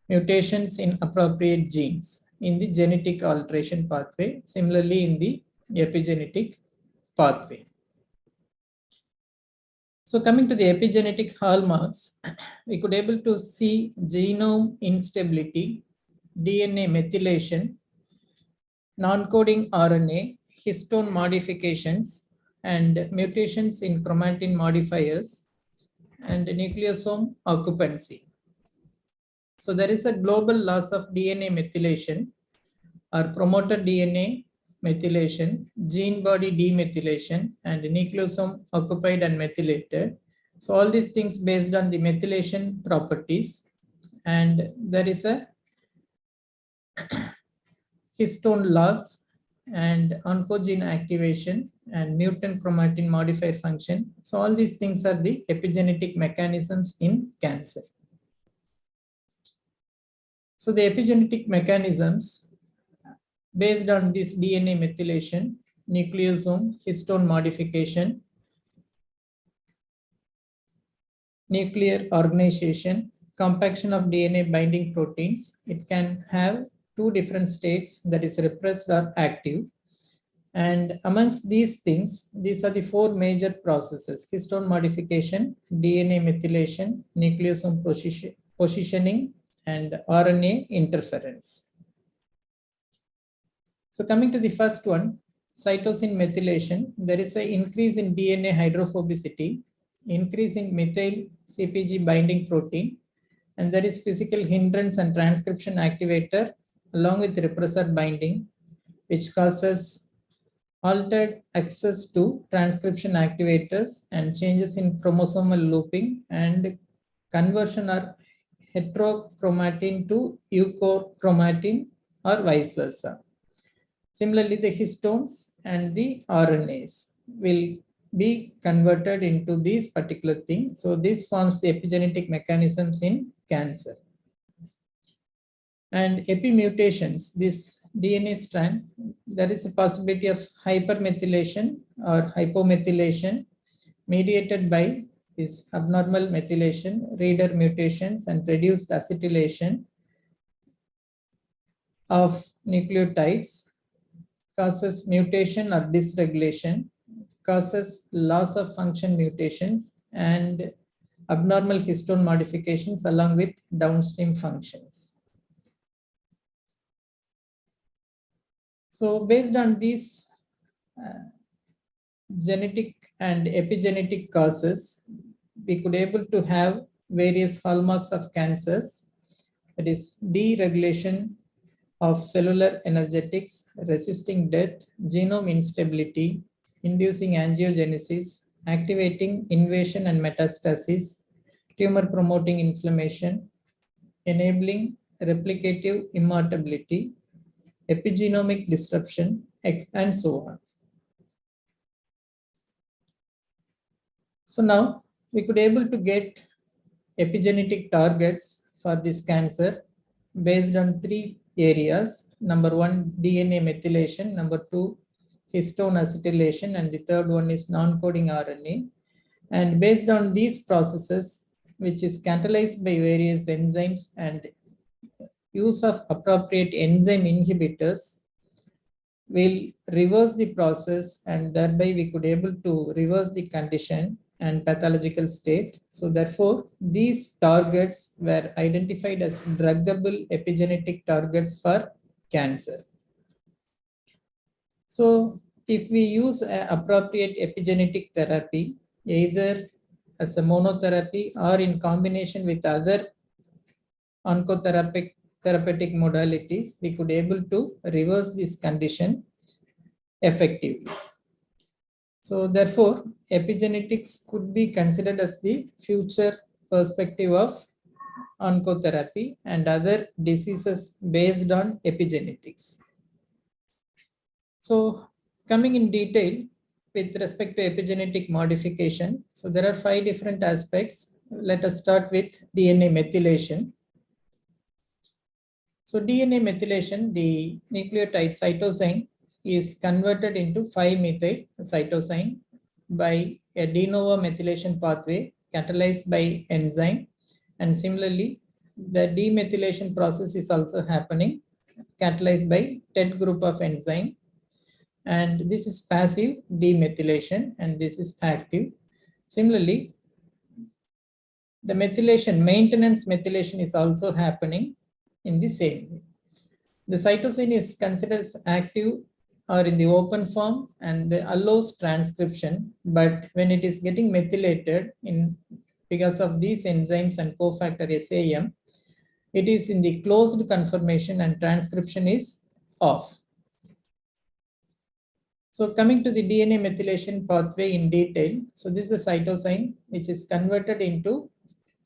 mutations in appropriate genes in the genetic alteration pathway, similarly in the epigenetic pathway. So coming to the epigenetic hallmarks, we could able to see genome instability, DNA methylation, non-coding RNA, histone modifications, and mutations in chromatin modifiers, and nucleosome occupancy. So there is a global loss of DNA methylation or promoter DNA methylation, gene body demethylation, and nucleosome occupied and methylated. So all these things based on the methylation properties, and there is a histone loss and oncogene activation and mutant chromatin modifier function. So all these things are the epigenetic mechanisms in cancer. So the epigenetic mechanisms based on this DNA methylation, nucleosome, histone modification, nuclear organization, compaction of DNA binding proteins. It can have two different states, that is repressed or active. And amongst these things, these are the four major processes: histone modification, DNA methylation, nucleosome positioning, and RNA interference. So coming to the first one, cytosine methylation, there is an increase in DNA hydrophobicity, increase in methyl CpG binding protein, and there is physical hindrance and transcription activator along with repressor binding, which causes altered access to transcription activators and changes in chromosomal looping and conversion or heterochromatin to euchromatin or vice versa. Similarly, the histones and the RNAs will be converted into these particular things. So this forms the epigenetic mechanisms in cancer. And epimutations, this DNA strand, there is a possibility of hypermethylation or hypomethylation mediated by this abnormal methylation, reader mutations, and reduced acetylation of nucleotides, causes mutation or dysregulation, causes loss of function mutations, and abnormal histone modifications along with downstream functions. So based on these genetic and epigenetic causes, we could able to have various hallmarks of cancers, that is deregulation of cellular energetics, resisting death, genome instability, inducing angiogenesis, activating invasion and metastasis, tumor promoting inflammation, enabling replicative immortality, epigenomic disruption, and so on. So now we could able to get epigenetic targets for this cancer based on 3 areas. Number 1, DNA methylation. Number 2, histone acetylation. And the third one is non-coding RNA. And based on these processes, which is catalyzed by various enzymes and use of appropriate enzyme inhibitors, will reverse the process, and thereby we could able to reverse the condition and pathological state. So therefore, these targets were identified as druggable epigenetic targets for cancer. So if we use appropriate epigenetic therapy, either as a monotherapy or in combination with other oncotherapeutic modalities, we could able to reverse this condition effectively. So therefore, epigenetics could be considered as the future perspective of oncotherapy and other diseases based on epigenetics. So coming in detail with respect to epigenetic modification, so there are 5 different aspects. Let us start with DNA methylation. So DNA methylation, the nucleotide cytosine is converted into 5-methyl cytosine by a de novo methylation pathway catalyzed by enzyme. And similarly, the demethylation process is also happening, catalyzed by TET group of enzyme. And this is passive demethylation, and this is active. Similarly, the methylation, maintenance methylation is also happening in the same way. The cytosine is considered as active or in the open form and allows transcription, but when it is getting methylated because of these enzymes and cofactor SAM, it is in the closed conformation and transcription is off. So coming to the DNA methylation pathway in detail, so this is a cytosine which is converted into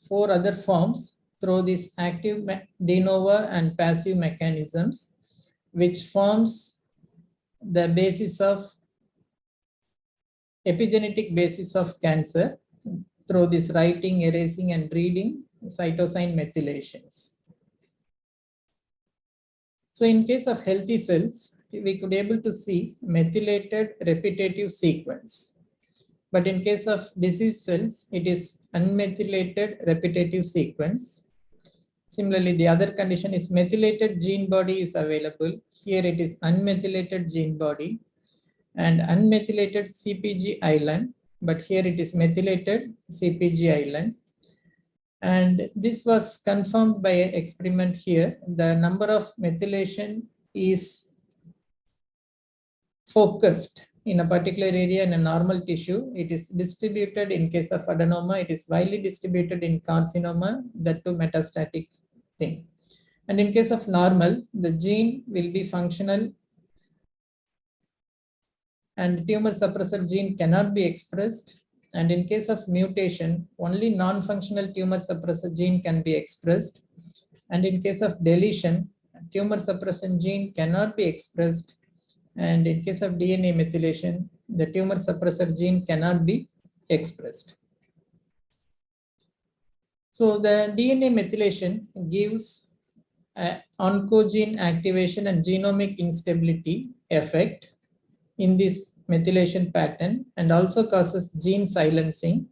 4 other forms through these active de novo and passive mechanisms, which forms the basis of epigenetic basis of cancer through this writing, erasing, and reading cytosine methylations. So in case of healthy cells, we could able to see methylated repetitive sequence. But in case of disease cells, it is unmethylated repetitive sequence. Similarly, the other condition is methylated gene body is available. Here it is unmethylated gene body and unmethylated CpG island, but here it is methylated CpG island. And this was confirmed by an experiment here. The number of methylation is focused in a particular area in a normal tissue. It is distributed in case of adenoma. It is widely distributed in carcinoma, that too metastatic thing. And in case of normal, the gene will be functional and tumor suppressor gene cannot be expressed. And in case of mutation, only non-functional tumor suppressor gene can be expressed. And in case of deletion, tumor suppressor gene cannot be expressed. And in case of DNA methylation, the tumor suppressor gene cannot be expressed. So the DNA methylation gives oncogene activation and genomic instability effect in this methylation pattern and also causes gene silencing,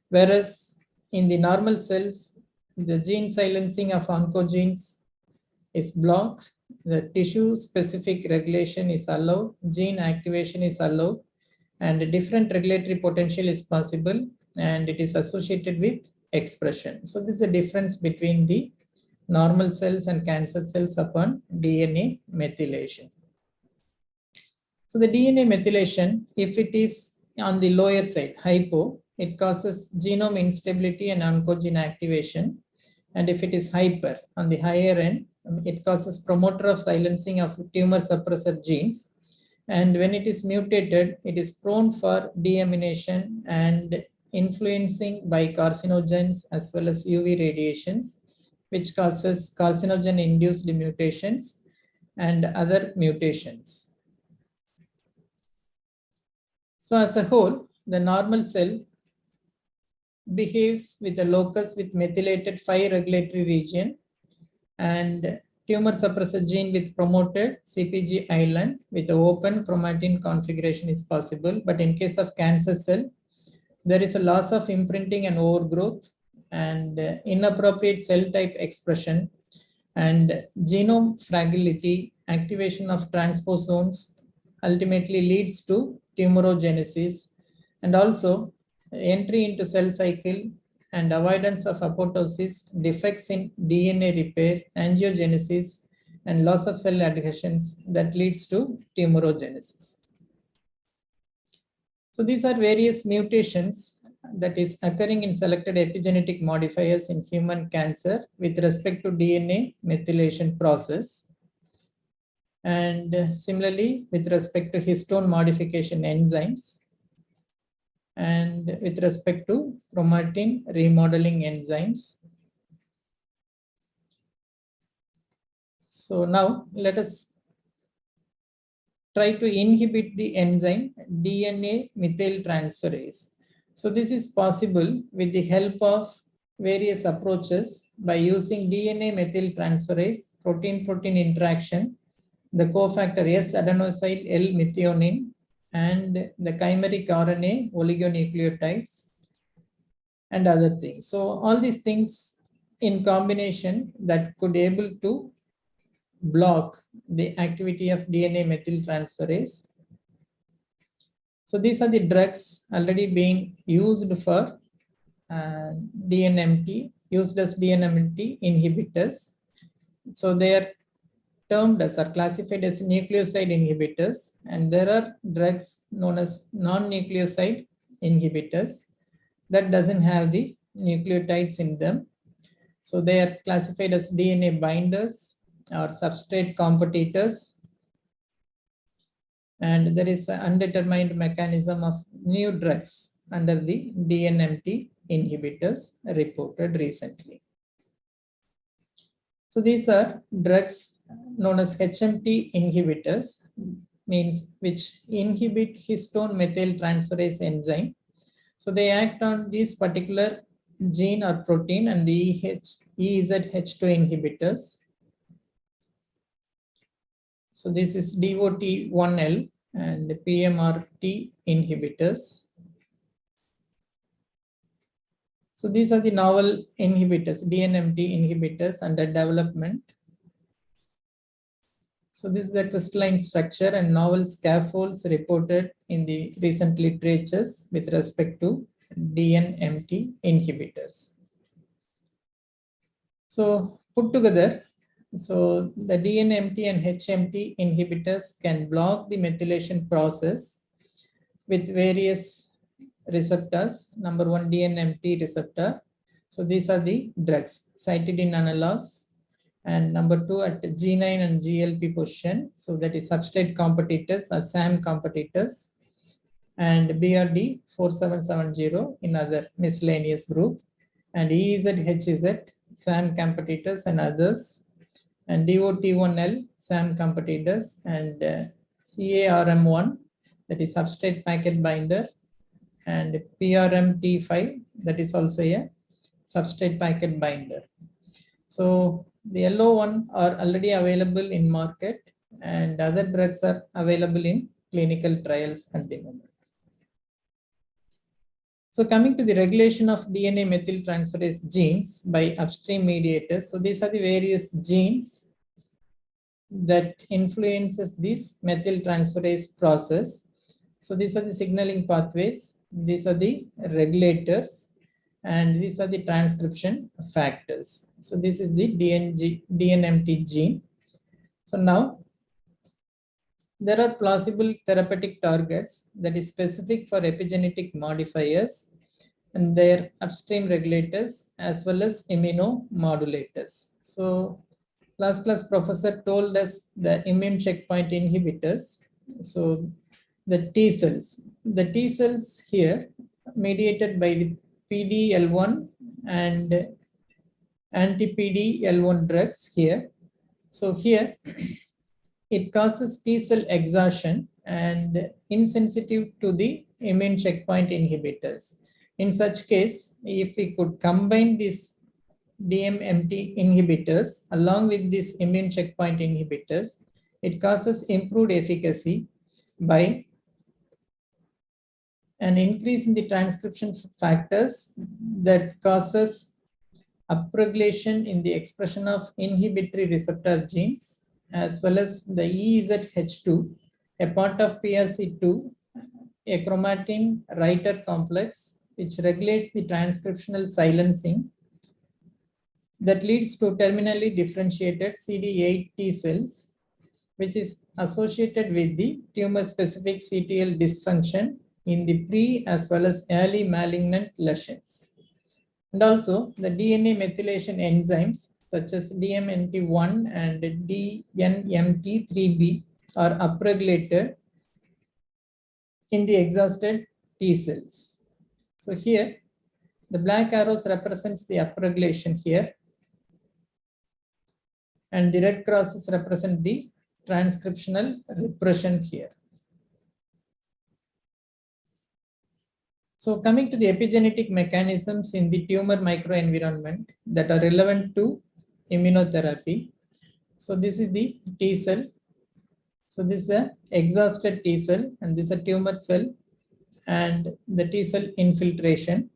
whereas in the normal cells, the gene silencing of oncogenes is blocked, the tissue specific regulation is allowed, gene activation is allowed, and different regulatory potential is possible, and it is associated with expression. So this is the difference between the normal cells and cancer cells upon DNA methylation. So the DNA methylation, if it is on the lower side, hypo, it causes genome instability and oncogene activation. And if it is hyper, on the higher end, it causes promoter of silencing of tumor suppressor genes. And when it is mutated, it is prone for deamination and influencing by carcinogens as well as UV radiations, which causes carcinogen-induced mutations and other mutations. So as a whole, the normal cell behaves with a locus with methylated 5 regulatory region and tumor suppressor gene with promoted CpG island with open chromatin configuration is possible. But in case of cancer cell, there is a loss of imprinting and overgrowth and inappropriate cell type expression and genome fragility, activation of transposons ultimately leads to tumorogenesis, and also entry into cell cycle and avoidance of apoptosis, defects in DNA repair, angiogenesis, and loss of cell adhesions that leads to tumorogenesis. So these are various mutations that is occurring in selected epigenetic modifiers in human cancer with respect to DNA methylation process. And similarly, with respect to histone modification enzymes, and with respect to chromatin remodeling enzymes. So now let us try to inhibit the enzyme DNA methyltransferase. So this is possible with the help of various approaches by using DNA methyltransferase, protein-protein interaction, the cofactor S adenosyl L-methionine, and the chimeric RNA oligonucleotides and other things. So all these things in combination that could able to block the activity of DNA methyltransferase. So these are the drugs already being used for DNMT, used as DNMT inhibitors. So they are termed as or classified as nucleoside inhibitors, and there are drugs known as non-nucleoside inhibitors that doesn't have the nucleotides in them. So they are classified as DNA binders or substrate competitors, and there is an undetermined mechanism of new drugs under the DNMT inhibitors reported recently. So these are drugs known as HMT inhibitors, means which inhibit histone methyltransferase enzyme. So they act on this particular gene or protein and the EZH2 inhibitors. So this is DOT1L and PMRT inhibitors. So these are the novel inhibitors, DNMT inhibitors under development. So this is the crystalline structure and novel scaffolds reported in the recent literatures with respect to DNMT inhibitors. So put together, so the DNMT and HMT inhibitors can block the methylation process with various receptors. Number one, DNMT receptor. So these are the drugs, cytidine analogs. And number two, at G9 and GLP position. So that is substrate competitors or SAM competitors. And BRD 4770 in other miscellaneous group. And EZHZ, SAM competitors and others. And DOT1L, SAM competitors. And CARM1, that is substrate packet binder. And PRMT5, that is also a substrate packet binder. So The yellow one are already available in market, and other drugs are available in clinical trials at the moment. So coming to the regulation of DNA methyltransferase genes by upstream mediators. So these are the various genes that influences this methyltransferase process. So these are the signaling pathways, these are the regulators, and these are the transcription factors. So this is the DNMT gene. So now there are plausible therapeutic targets that is specific for epigenetic modifiers and their upstream regulators as well as immunomodulators. So last class professor told us the immune checkpoint inhibitors. So the T cells here mediated by the PD-L1 and anti-PD-L1 drugs here. So here it causes T cell exhaustion and insensitive to the immune checkpoint inhibitors. In such case, if we could combine these DMMT inhibitors along with these immune checkpoint inhibitors, it causes improved efficacy by an increase in the transcription factors that causes upregulation in the expression of inhibitory receptor genes as well as the EZH2, a part of PRC2, a chromatin writer complex, which regulates the transcriptional silencing that leads to terminally differentiated CD8 T cells, which is associated with the tumor-specific CTL dysfunction in the pre as well as early malignant lesions. And also the DNA methylation enzymes such as DMNT1 and DNMT3B are upregulated in the exhausted T cells. So here the black arrows represents the upregulation here, and the red crosses represent the transcriptional repression here. So coming to the epigenetic mechanisms in the tumor microenvironment that are relevant to immunotherapy. So this is the T cell. So this is an exhausted T cell, and this is a tumor cell and the T cell infiltration.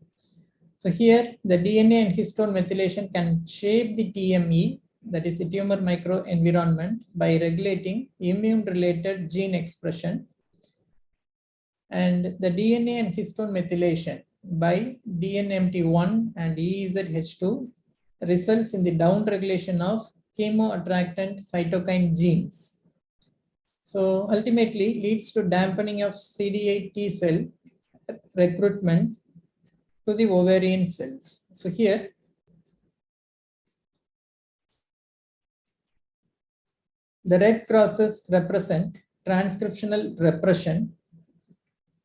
So here the DNA and histone methylation can shape the TME, that is the tumor microenvironment, by regulating immune-related gene expression. And the DNA and histone methylation by DNMT1 and EZH2 results in the downregulation of chemoattractant cytokine genes. So ultimately leads to dampening of CD8 T cell recruitment to the ovarian cells. So here the red crosses represent transcriptional repression,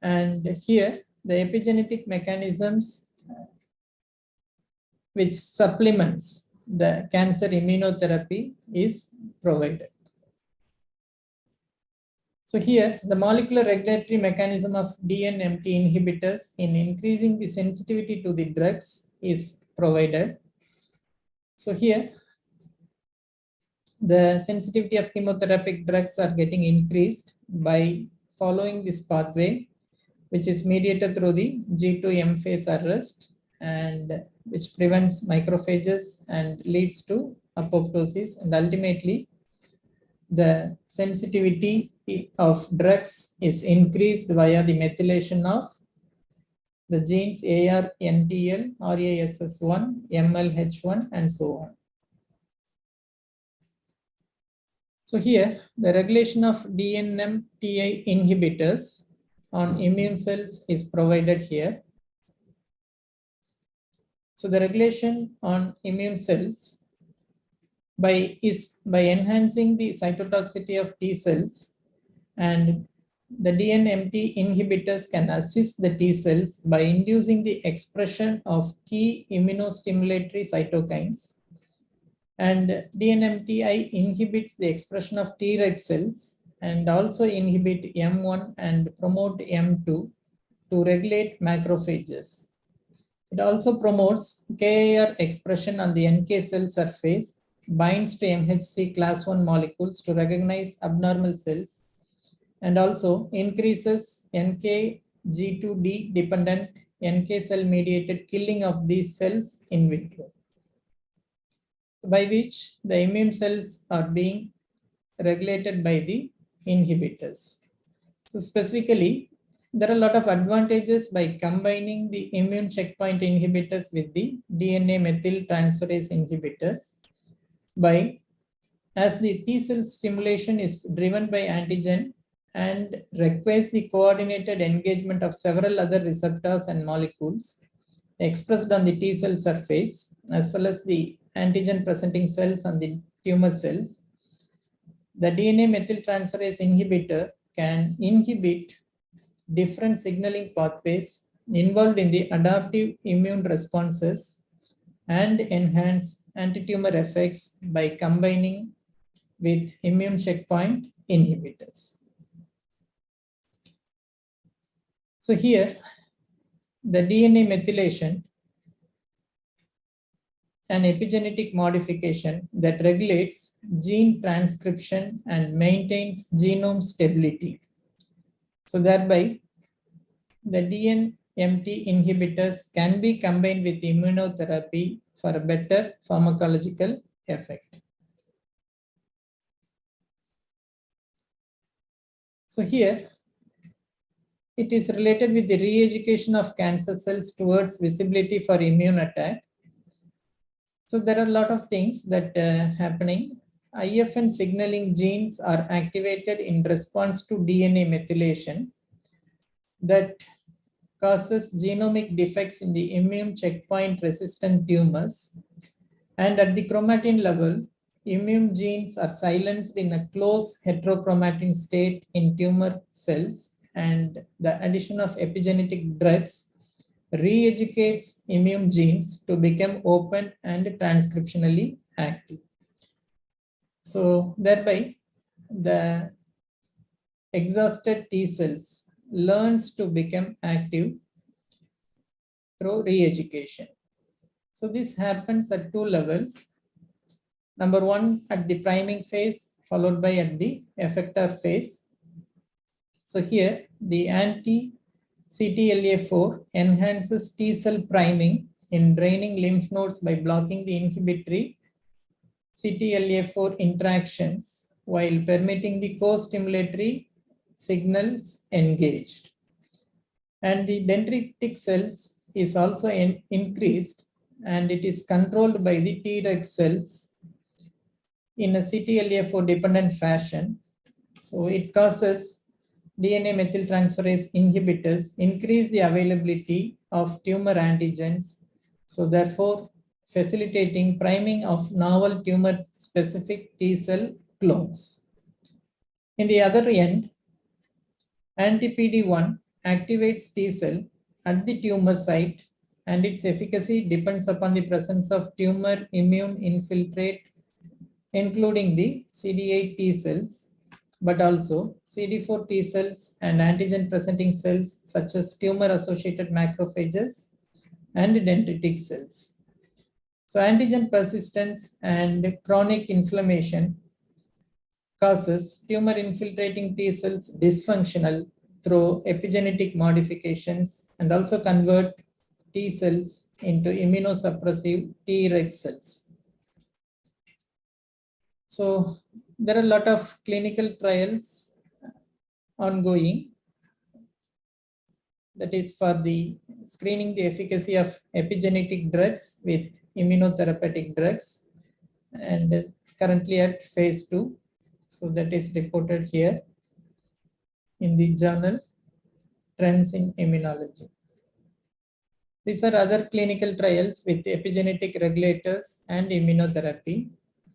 and here the epigenetic mechanisms which supplements the cancer immunotherapy is provided. So here the molecular regulatory mechanism of DNMT inhibitors in increasing the sensitivity to the drugs is provided. So here the sensitivity of chemotherapeutic drugs are getting increased by following this pathway, which is mediated through the G2M phase arrest, and which prevents macrophages and leads to apoptosis, and ultimately the sensitivity of drugs is increased via the methylation of the genes ARNTL, RASS1, MLH1, and so on. So here the regulation of DNMTI inhibitors on immune cells is provided here. So the regulation on immune cells by enhancing the cytotoxicity of T cells, and the DNMT inhibitors can assist the T cells by inducing the expression of key immunostimulatory cytokines. And DNMTI inhibits the expression of Treg cells and also inhibit M1 and promote M2 to regulate macrophages. It also promotes KIR expression on the NK cell surface binds to MHC class 1 molecules to recognize abnormal cells and also increases NKG2D dependent NK cell mediated killing of these cells in vitro, by which the immune cells are being regulated by the inhibitors. So specifically, there are a lot of advantages by combining the immune checkpoint inhibitors with the DNA methyltransferase inhibitors as the T cell stimulation is driven by antigen and requires the coordinated engagement of several other receptors and molecules expressed on the T cell surface, as well as the antigen presenting cells on the tumor cells. The DNA methyltransferase inhibitor can inhibit different signaling pathways involved in the adaptive immune responses and enhance anti-tumor effects by combining with immune checkpoint inhibitors. So here, the DNA methylation, an epigenetic modification that regulates gene transcription and maintains genome stability. So thereby, the DNMT inhibitors can be combined with immunotherapy for a better pharmacological effect. So here, it is related with the re-education of cancer cells towards visibility for immune attack. So there are a lot of things that are happening. IFN signaling genes are activated in response to DNA methylation that causes genomic defects in the immune checkpoint resistant tumors. And at the chromatin level, immune genes are silenced in a close heterochromatin state in tumor cells, and the addition of epigenetic drugs re-educates immune genes to become open and transcriptionally active. So thereby, the exhausted T cells learns to become active through re-education. So this happens at two levels. Number one, at the priming phase, followed by at the effector phase. So here, the anti-CTLA4 enhances T cell priming in draining lymph nodes by blocking the inhibitory CTLA4 interactions while permitting the co-stimulatory signals engaged. And the dendritic cells is also increased, and it is controlled by the Treg cells in a CTLA4 dependent fashion. So it causes DNA methyltransferase inhibitors increase the availability of tumor antigens. So therefore, facilitating priming of novel tumor specific T cell clones. In the other end, anti-PD-1 activates T cell at the tumor site, and its efficacy depends upon the presence of tumor immune infiltrate, including the CD8 T cells, but also CD4 T cells and antigen presenting cells such as tumor associated macrophages and dendritic cells. So antigen persistence and chronic inflammation causes tumor infiltrating T cells dysfunctional through epigenetic modifications and also convert T cells into immunosuppressive Treg cells. So there are a lot of clinical trials ongoing, that is for the screening the efficacy of epigenetic drugs with immunotherapeutic drugs, and currently at phase 2. So that is reported here in the journal Trends in Immunology. These are other clinical trials with epigenetic regulators and immunotherapy,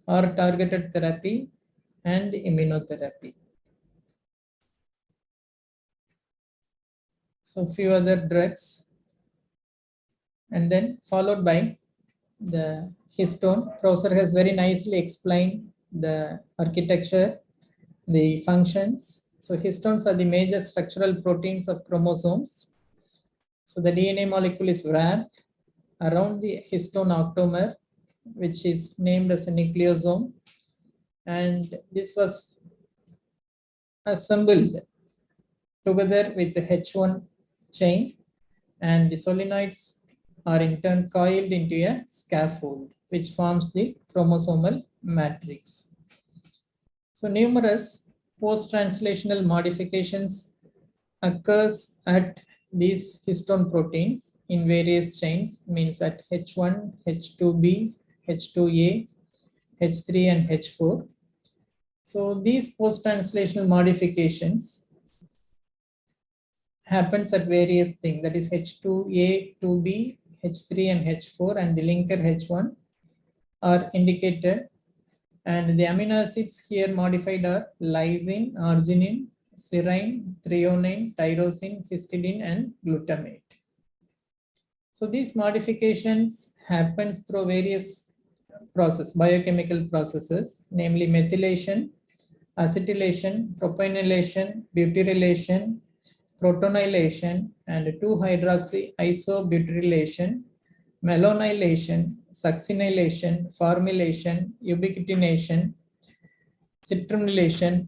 or targeted therapy and immunotherapy. So few other drugs, and then followed by the histone. Professor has very nicely explained the architecture, the functions. So histones are the major structural proteins of chromosomes. So the DNA molecule is wrapped around the histone octamer which is named as a nucleosome. And this was assembled together with the H1 chain, and the solenoids are in turn coiled into a scaffold, which forms the chromosomal matrix. So numerous post-translational modifications occurs at these histone proteins in various chains, means at H1, H2B, H2A, H3 and H4. So these post-translational modifications happens at various things, that is H2A, 2B, H3 and H4, and the linker H1 are indicated, and the amino acids here modified are lysine, arginine, serine, threonine, tyrosine, histidine and glutamate. So these modifications happens through various biochemical processes, namely methylation, acetylation, propionylation, butyrylation, protonylation, and 2-hydroxy isobutyrylation, malonylation, succinylation, formylation, ubiquitination, citronylation,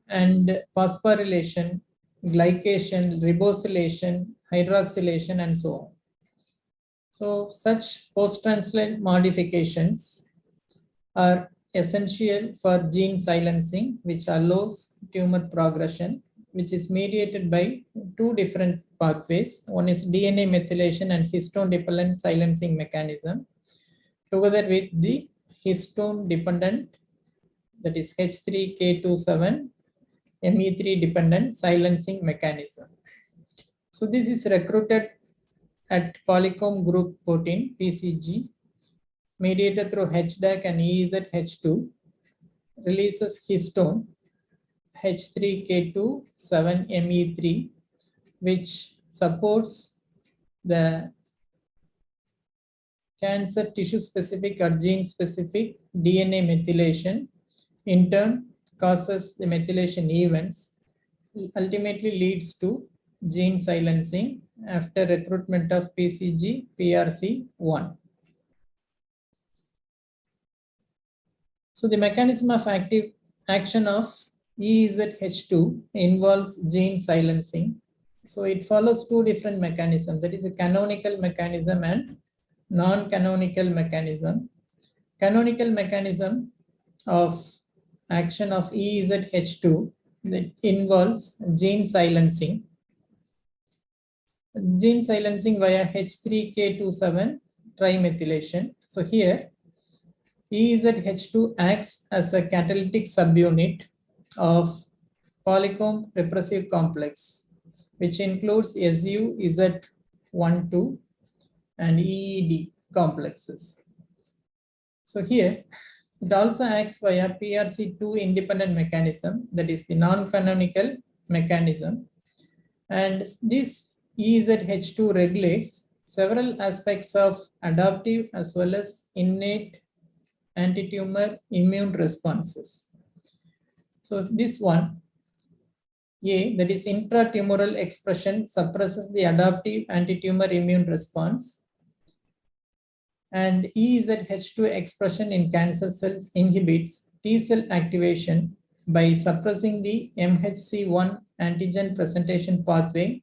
and phosphorylation, glycation, ribosylation, hydroxylation, and so on. So such post-translation modifications are essential for gene silencing, which allows tumor progression, which is mediated by two different pathways. One is DNA methylation and histone-dependent silencing mechanism, together with the histone-dependent, that is H3K27 Me3 dependent silencing mechanism. So this is recruited at polycomb group protein PCG, mediated through HDAC and EZH2, releases histone H3K27Me3, which supports the cancer tissue specific or gene specific DNA methylation, in turn causes the methylation events, ultimately leads to gene silencing after recruitment of PCG PRC1. So the mechanism of action of EZH2 involves gene silencing. So it follows two different mechanisms, that is a canonical mechanism and non-canonical mechanism. Canonical mechanism of action of EZH2 that involves gene silencing. Gene silencing via H3K27 trimethylation. So here EZH2 acts as a catalytic subunit of polycomb repressive complex, which includes SU, Z12 and EED complexes. So here it also acts via PRC2 independent mechanism, that is the non-canonical mechanism. And this EZH2 regulates several aspects of adaptive as well as innate anti-tumor immune responses. So this one, A, that is intratumoral expression, suppresses the adaptive anti-tumor immune response. And EZH2 expression in cancer cells inhibits T cell activation by suppressing the MHC1 antigen presentation pathway,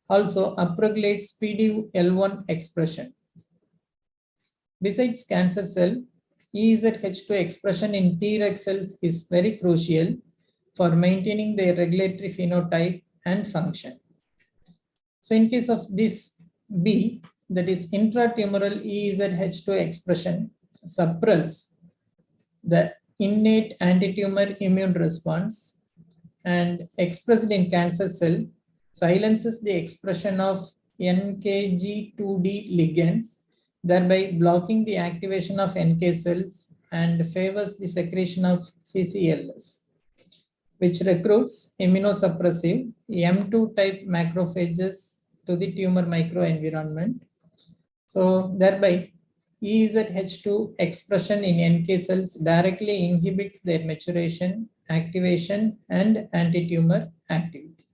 also upregulates PD-L1 expression. Besides cancer cell, EZH2 expression in Treg cells is very crucial for maintaining their regulatory phenotype and function. So in case of this B, that is intratumoral EZH2 expression, suppress the innate anti-tumor immune response, and expressed in cancer cell silences the expression of NKG2D ligands, thereby blocking the activation of NK cells and favors the secretion of CCLs, which recruits immunosuppressive M2 type macrophages to the tumor microenvironment. So thereby EZH2 expression in NK cells directly inhibits their maturation, activation, and anti-tumor activity.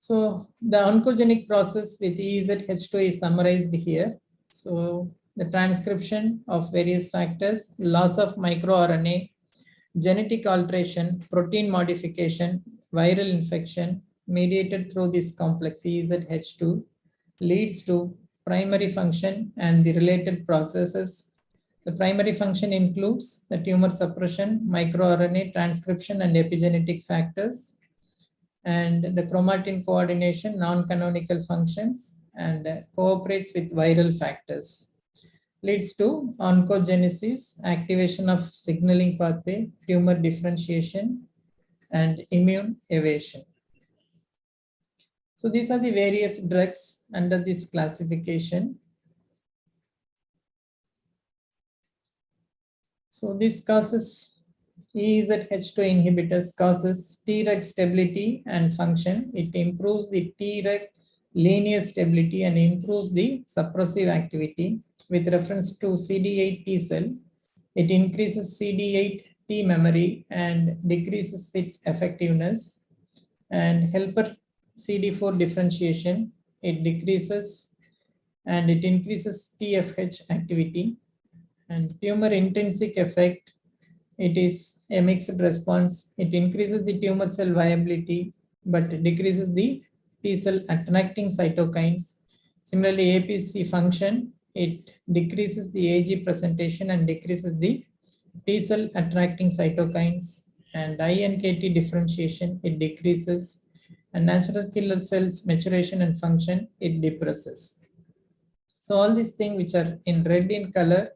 So the oncogenic process with EZH2 is summarized here. So the transcription of various factors, loss of microRNA, genetic alteration, protein modification, viral infection mediated through this complex EZH2 leads to primary function and the related processes. The primary function includes the tumor suppression, microRNA transcription, and epigenetic factors, and the chromatin coordination, non-canonical functions, and cooperates with viral factors. Leads to oncogenesis, activation of signaling pathway, tumor differentiation, and immune evasion. So these are the various drugs under this classification. So this causes EZH2 inhibitors causes Treg stability and function. It improves the Treg linear stability and improves the suppressive activity. With reference to CD8 T cell, it increases CD8 T memory and decreases its effectiveness. And helper CD4 differentiation, it decreases and it increases TFH activity. And tumor intrinsic effect, it is a mixed response. It increases the tumor cell viability, but decreases the T cell attracting cytokines. Similarly, APC function, it decreases the AG presentation and decreases the T cell attracting cytokines. And iNKT differentiation, it decreases. And natural killer cells maturation and function, it depresses. So all these things which are in red in color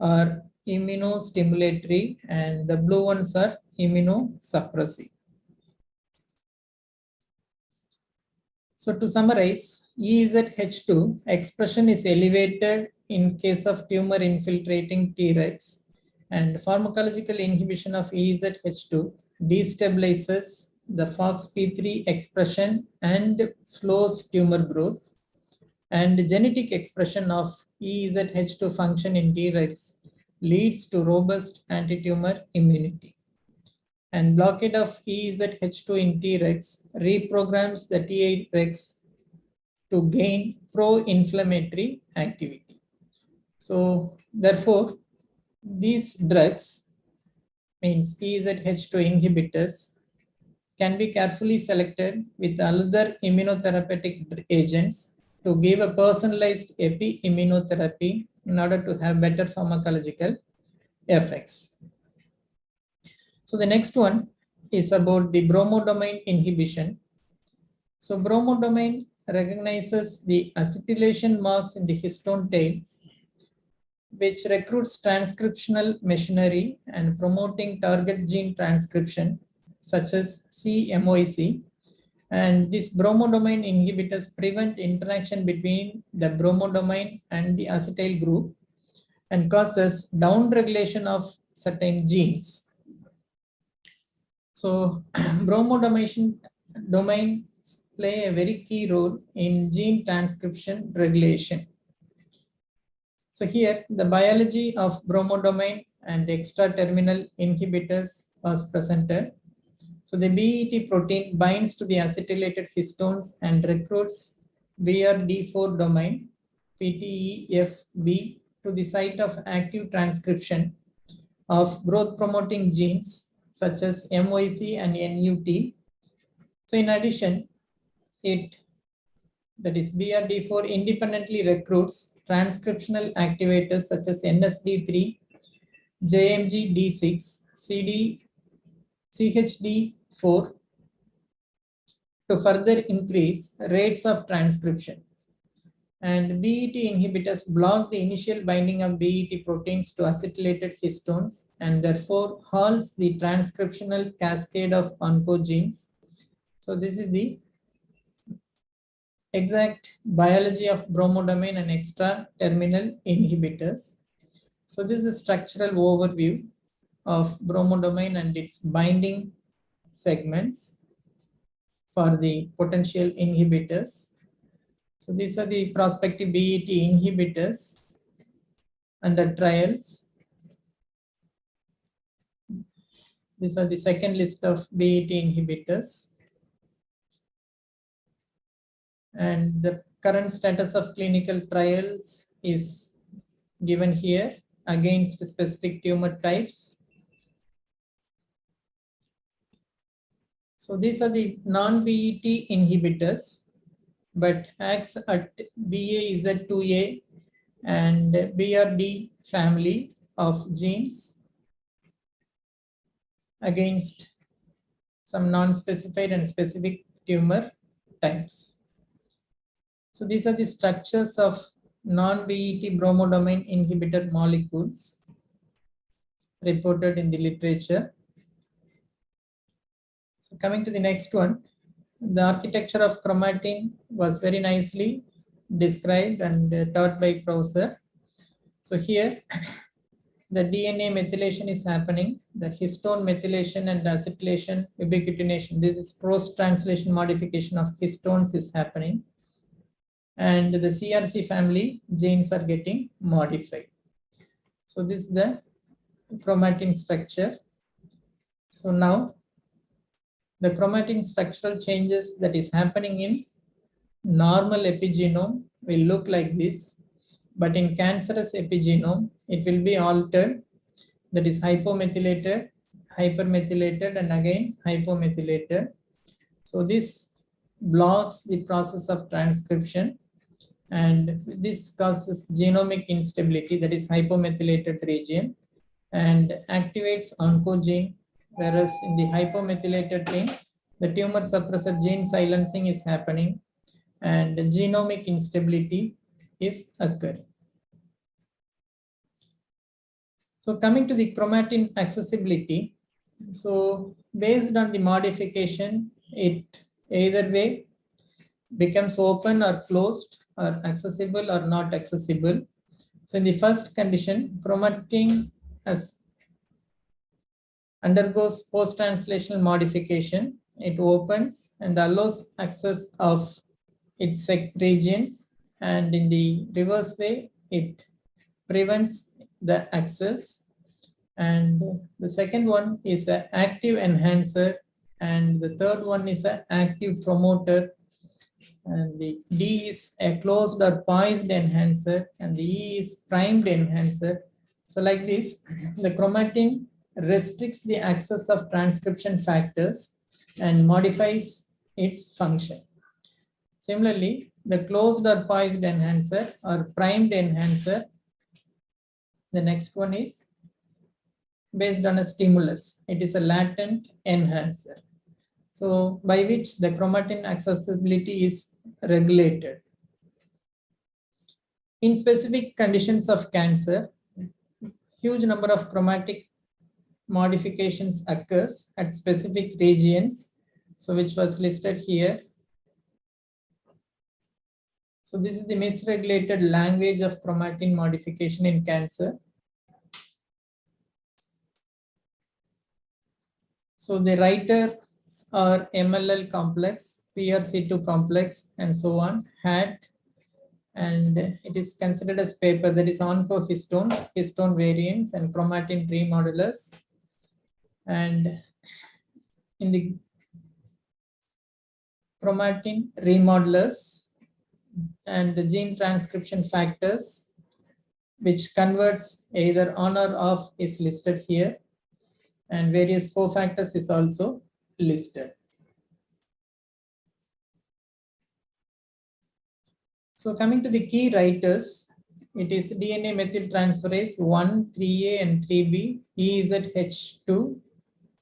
are immunostimulatory, and the blue ones are immunosuppressive. So to summarize, EZH2 expression is elevated in case of tumor infiltrating Tregs, and pharmacological inhibition of EZH2 destabilizes the FOXP3 expression and slows tumor growth, and genetic expression of EZH2 function in Tregs leads to robust anti-tumor immunity. And blockade of EZH2 in Tregs reprograms the Tregs to gain pro-inflammatory activity. So therefore, these drugs, means EZH2 inhibitors, can be carefully selected with other immunotherapeutic agents to give a personalized epi-immunotherapy in order to have better pharmacological effects. So the next one is about the bromodomain inhibition. So bromodomain recognizes the acetylation marks in the histone tails, which recruits transcriptional machinery and promoting target gene transcription, such as CMOIC. And these bromodomain inhibitors prevent interaction between the bromodomain and the acetyl group and causes downregulation of certain genes. So bromodomain domains play a very key role in gene transcription regulation. So here the biology of bromodomain and extra-terminal inhibitors was presented. So the BET protein binds to the acetylated histones and recruits BRD4 domain, PTEFB, to the site of active transcription of growth promoting genes such as MYC and NUT. So in addition, that is BRD4 independently recruits transcriptional activators such as NSD3, JMG-D6, CHD4 to further increase rates of transcription. And BET inhibitors block the initial binding of BET proteins to acetylated histones and therefore halts the transcriptional cascade of oncogenes. So this is the exact biology of bromodomain and extra-terminal inhibitors. So this is a structural overview of bromodomain and its binding segments for the potential inhibitors. So these are the prospective BET inhibitors under trials. These are the second list of BET inhibitors. And the current status of clinical trials is given here against specific tumor types. So these are the non-BET inhibitors, but acts at BAZ2A and BRD family of genes against some non-specified and specific tumor types. So these are the structures of non-BET bromodomain inhibitor molecules reported in the literature. So coming to the next one, the architecture of chromatin was very nicely described and taught by Professor. So here the DNA methylation is happening, the histone methylation and acetylation ubiquitination. This is post-translation modification of histones is happening. And the CRC family genes are getting modified. So this is the chromatin structure. So now the chromatin structural changes that is happening in normal epigenome will look like this, but in cancerous epigenome, it will be altered, that is hypomethylated, hypermethylated, and again hypomethylated. So this blocks the process of transcription, and this causes genomic instability, that is hypomethylated region, and activates oncogene, whereas in the hypomethylated thing, the tumor suppressor gene silencing is happening and genomic instability is occurring. So coming to the chromatin accessibility, so based on the modification, it either way becomes open or closed or accessible or not accessible. So in the first condition, chromatin undergoes post-translational modification. It opens and allows access of its sec regions, and in the reverse way, it prevents the access. And the second one is an active enhancer, and the third one is an active promoter, and the D is a closed or poised enhancer, and the E is primed enhancer. So like this, the chromatin restricts the access of transcription factors and modifies its function. Similarly, the closed or poised enhancer or primed enhancer, the next one is based on a stimulus. It is a latent enhancer. So by which the chromatin accessibility is regulated. In specific conditions of cancer, huge number of chromatic modifications occurs at specific regions, so which was listed here. So this is the misregulated language of chromatin modification in cancer. So the writers are MLL complex, PRC2 complex, and so on, HAT, and it is considered as paper that is oncohistones, histone variants, and chromatin remodelers. And in the chromatin remodelers and the gene transcription factors, which converts either on or off, is listed here, and various cofactors is also listed. So coming to the key writers, it is DNA methyltransferase 1, 3A, and 3B, EZH2,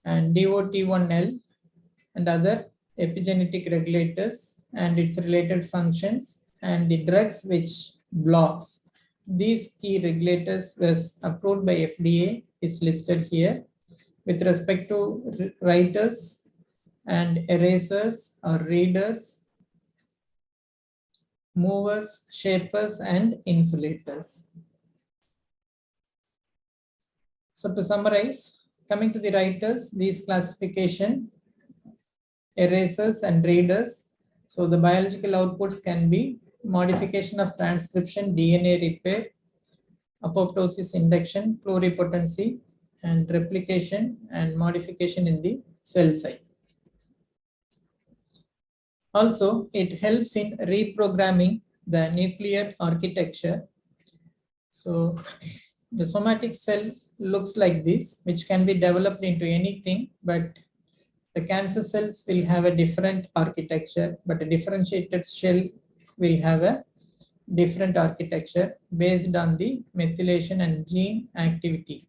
and DOT1L, and other epigenetic regulators and its related functions, and the drugs which blocks these key regulators was approved by FDA is listed here. With respect to writers and erasers or readers, movers, shapers, and insulators. So to summarize, coming to the writers, these classification, erasers and readers. So the biological outputs can be modification of transcription, DNA repair, apoptosis induction, pluripotency, and replication and modification in the cell site. Also, it helps in reprogramming the nuclear architecture. So the somatic cell looks like this, which can be developed into anything, but the cancer cells will have a different architecture, but a differentiated shell will have a different architecture based on the methylation and gene activity.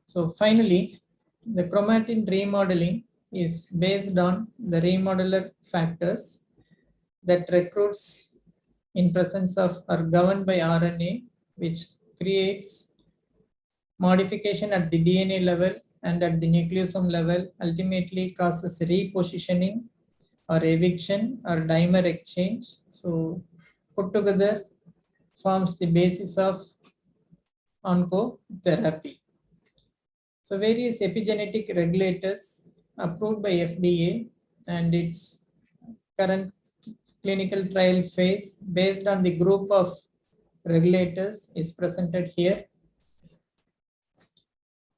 So finally, the chromatin remodeling is based on the remodeler factors that recruits in presence of or governed by RNA, which creates modification at the DNA level and at the nucleosome level, ultimately causes repositioning or eviction or dimer exchange. So put together forms the basis of oncotherapy. So various epigenetic regulators approved by FDA and its current clinical trial phase based on the group of regulators is presented here.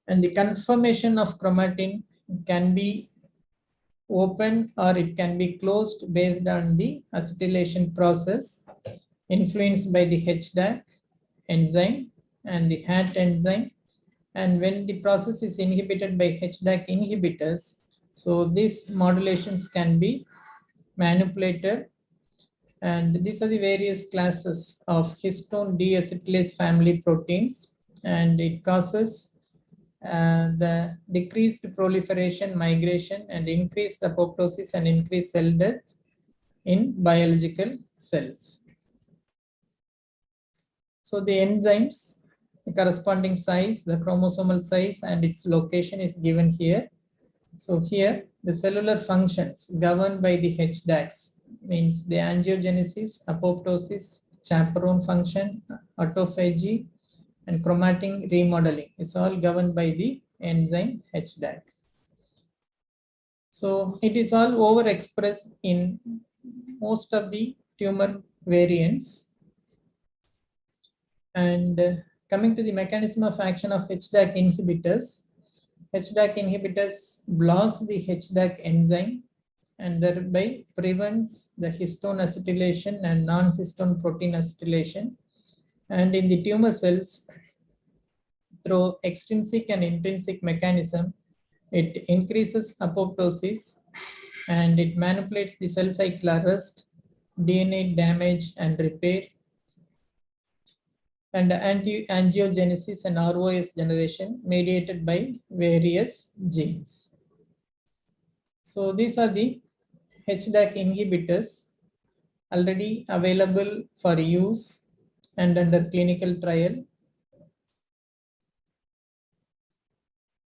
And the conformation of chromatin can be open or it can be closed based on the acetylation process influenced by the HDAC enzyme and the HAT enzyme. And when the process is inhibited by HDAC inhibitors, so these modulations can be manipulated. And these are the various classes of histone deacetylase family proteins, and it causes the decreased proliferation, migration, and increased apoptosis and increased cell death in biological cells. So the enzymes, the corresponding size, the chromosomal size, and its location is given here. So here the cellular functions governed by the HDACs means the angiogenesis, apoptosis, chaperone function, autophagy, and chromatin remodeling is all governed by the enzyme HDAC. So it is all overexpressed in most of the tumor variants. And coming to the mechanism of action of HDAC inhibitors blocks the HDAC enzyme and thereby prevents the histone acetylation and non-histone protein acetylation. And in the tumor cells, through extrinsic and intrinsic mechanism, it increases apoptosis and it manipulates the cell cycle arrest, DNA damage and repair, and anti-angiogenesis and ROS generation mediated by various genes. So these are the HDAC inhibitors already available for use and under clinical trial.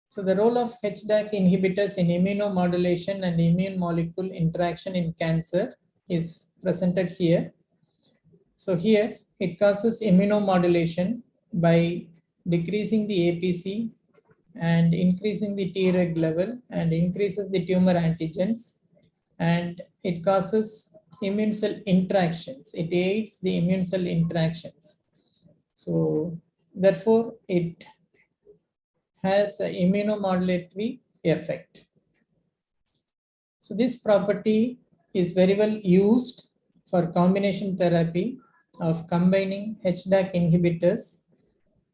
So the role of HDAC inhibitors in immunomodulation and immune molecule interaction in cancer is presented here. So here it causes immunomodulation by decreasing the APC and increasing the Treg level and increases the tumor antigens, and it causes immune cell interactions. It aids the immune cell interactions. So therefore it has an immunomodulatory effect. So this property is very well used for combination therapy of combining HDAC inhibitors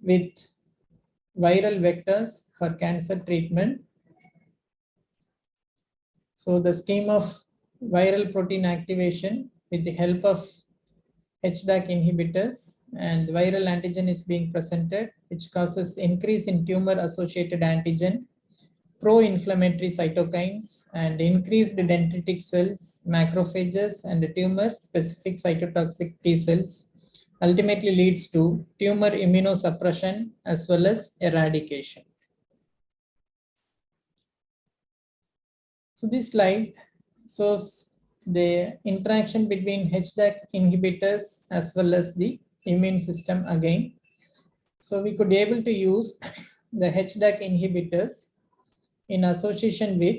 with viral vectors for cancer treatment. So the scheme of viral protein activation with the help of HDAC inhibitors, and viral antigen is being presented, which causes increase in tumor associated antigen, pro-inflammatory cytokines, and increased dendritic cells, macrophages, and tumor specific cytotoxic T cells ultimately leads to tumor immunosuppression as well as eradication. So this slide shows the interaction between HDAC inhibitors as well as the immune system again. So we could be able to use the HDAC inhibitors in association with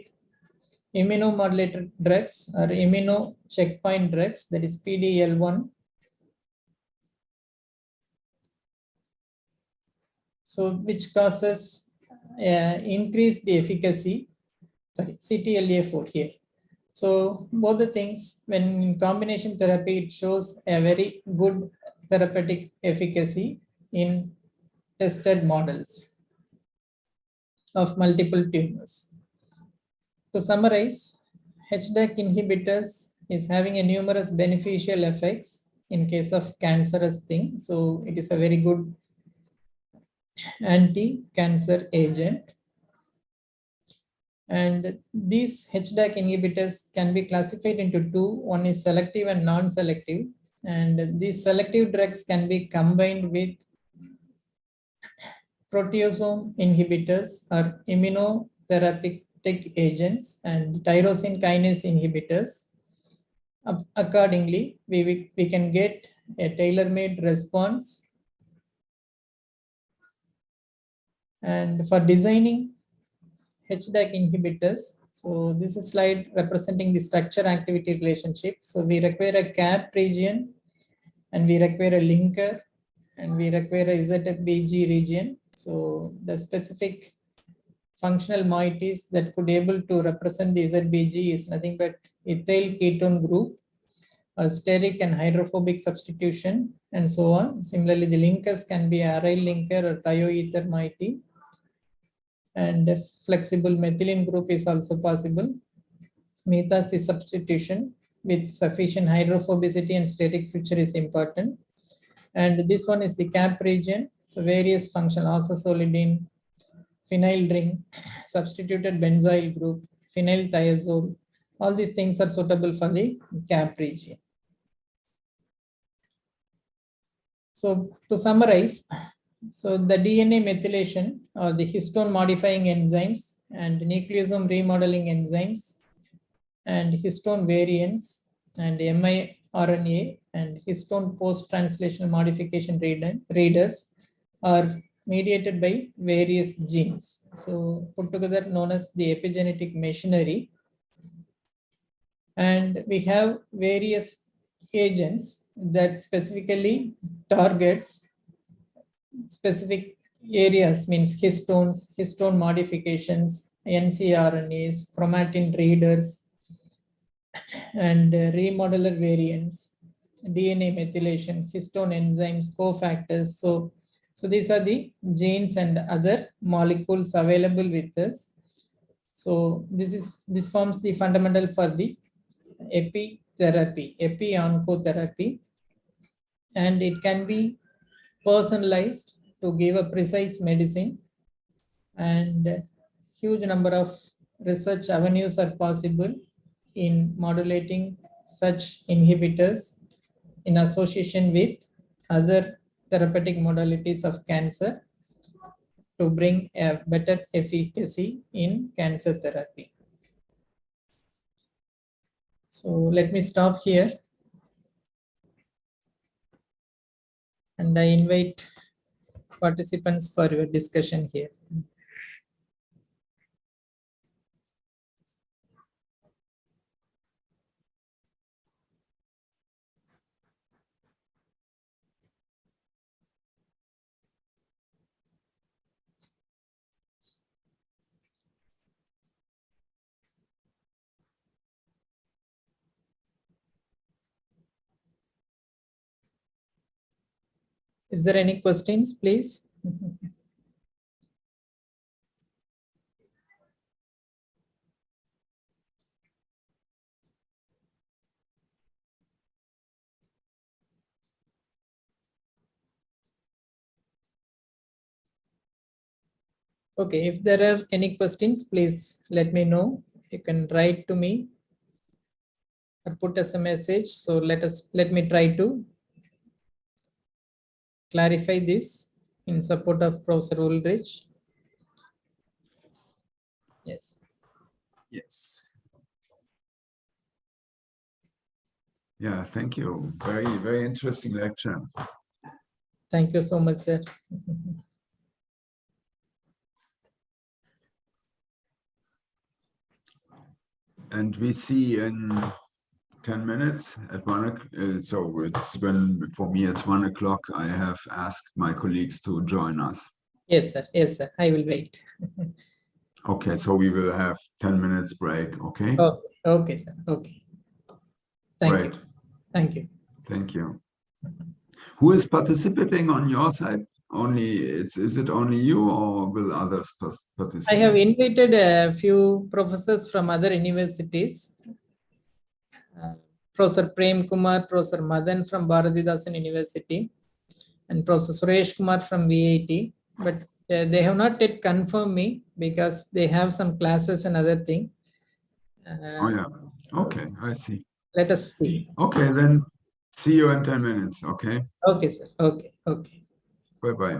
immunomodulator drugs or immunocheckpoint drugs, that is PD-L1. So which causes increased efficacy sorry, CTLA4 here. So both the things, when in combination therapy, it shows a very good therapeutic efficacy in tested models of multiple tumors. To summarize, HDAC inhibitors is having a numerous beneficial effects in case of cancerous thing. So it is a very good anti-cancer agent. And these HDAC inhibitors can be classified into two. One is selective and non-selective. And these selective drugs can be combined with proteasome inhibitors or immunotherapeutic agents and tyrosine kinase inhibitors. Accordingly, we can get a tailor-made response. And for designing HDAC inhibitors, so this is a slide representing the structure-activity relationship. So we require a cap region, and we require a linker, and we require a ZFBG region. So the specific functional moieties that could able to represent the ZBG is nothing but ethyl ketone group, or steric and hydrophobic substitution, and so on. Similarly, the linkers can be aryl linker or thioether moiety, and a flexible methylene group is also possible. Methoxy substitution with sufficient hydrophobicity and steric feature is important. And this one is the cap region. So various functional oxazolidine, phenyl ring, substituted benzyl group, phenyl thiazole, all these things are suitable for the cap region. So to summarize, so the DNA methylation or the histone modifying enzymes and nucleosome remodeling enzymes and histone variants and miRNA and histone post-translational modification readers are mediated by various genes. So put together known as the epigenetic machinery. And we have various agents that specifically targets specific areas, means histones, histone modifications, ncRNAs, chromatin readers, and remodeler variants, DNA methylation, histone enzymes, cofactors. So these are the genes and other molecules available with us. So this forms the fundamental for the epitherapy, epi-oncotherapy, and it can be personalized to give a precise medicine, and huge number of research avenues are possible in modulating such inhibitors in association with other therapeutic modalities of cancer to bring a better efficacy in cancer therapy. So let me stop here, and I invite participants for your discussion here. Is there any questions, please? Okay, if there are any questions, please let me know. You can write to me or put us a message. So let me try to clarify this in support of Professor Ulrich. Yes. Yes. Yeah, thank you. Very, very interesting lecture. Thank you so much, sir. And we see in 10 minutes at 1 so it's when for me it's 1 o'clock. I have asked my colleagues to join us. Yes, sir. Yes, sir. I will wait. Okay, so we will have 10 minutes break, okay? Oh, okay, sir. Okay. Thank Great. you. Thank you. Thank you. Who is participating on your side? Is it only you or will others I participate? have invited a few professors from other universities. Professor Prem Kumar, Professor Madan from Bharatidasan University, and Professor Suresh Kumar from VIT. But they have not yet confirmed me because they have some classes and other thing. Oh yeah. Okay, I see. Let us see. Okay, then see you in 10 minutes, okay? Okay, sir. Okay, okay. Bye-bye.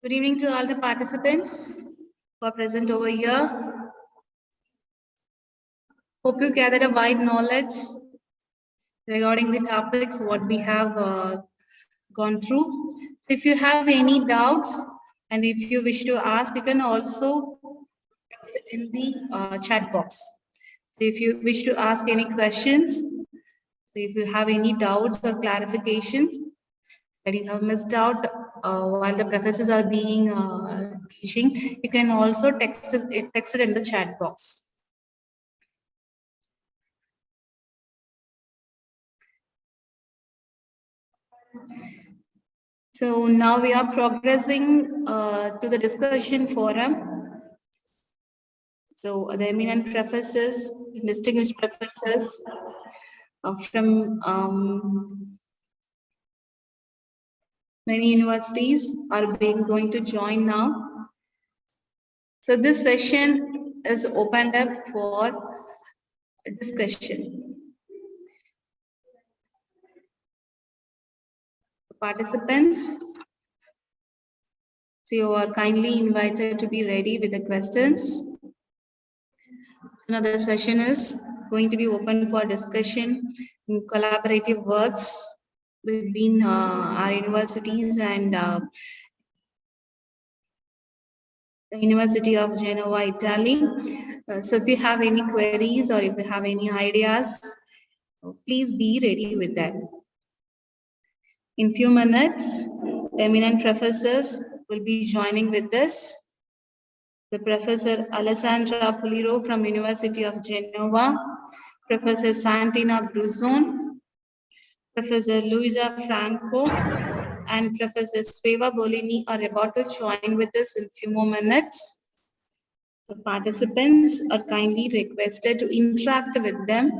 Good evening to all the participants who are present over here. Hope you gathered a wide knowledge regarding the topics what we have gone through. If you have any doubts and if you wish to ask, you can also text in the chat box. If you wish to ask any questions, if you have any doubts or clarifications that you have missed out while the professors are being teaching, you can also text it in the chat box. So now we are progressing to the discussion forum. So the eminent professors, distinguished professors from many universities are going to join now. So this session is opened up for discussion. Participants, so you are kindly invited to be ready with the questions. Another session is going to be open for discussion in collaborative works between our universities and the University of Genova, Italy. So if you have any queries or if you have any ideas, please be ready with that. In few minutes, eminent professors will be joining with us. The Professor Alessandra Puliro from University of Genova, Professor Santina Bruzon, Professor Luisa Franco, and Professor Sveva Bolini are about to join with us in few more minutes. The participants are kindly requested to interact with them.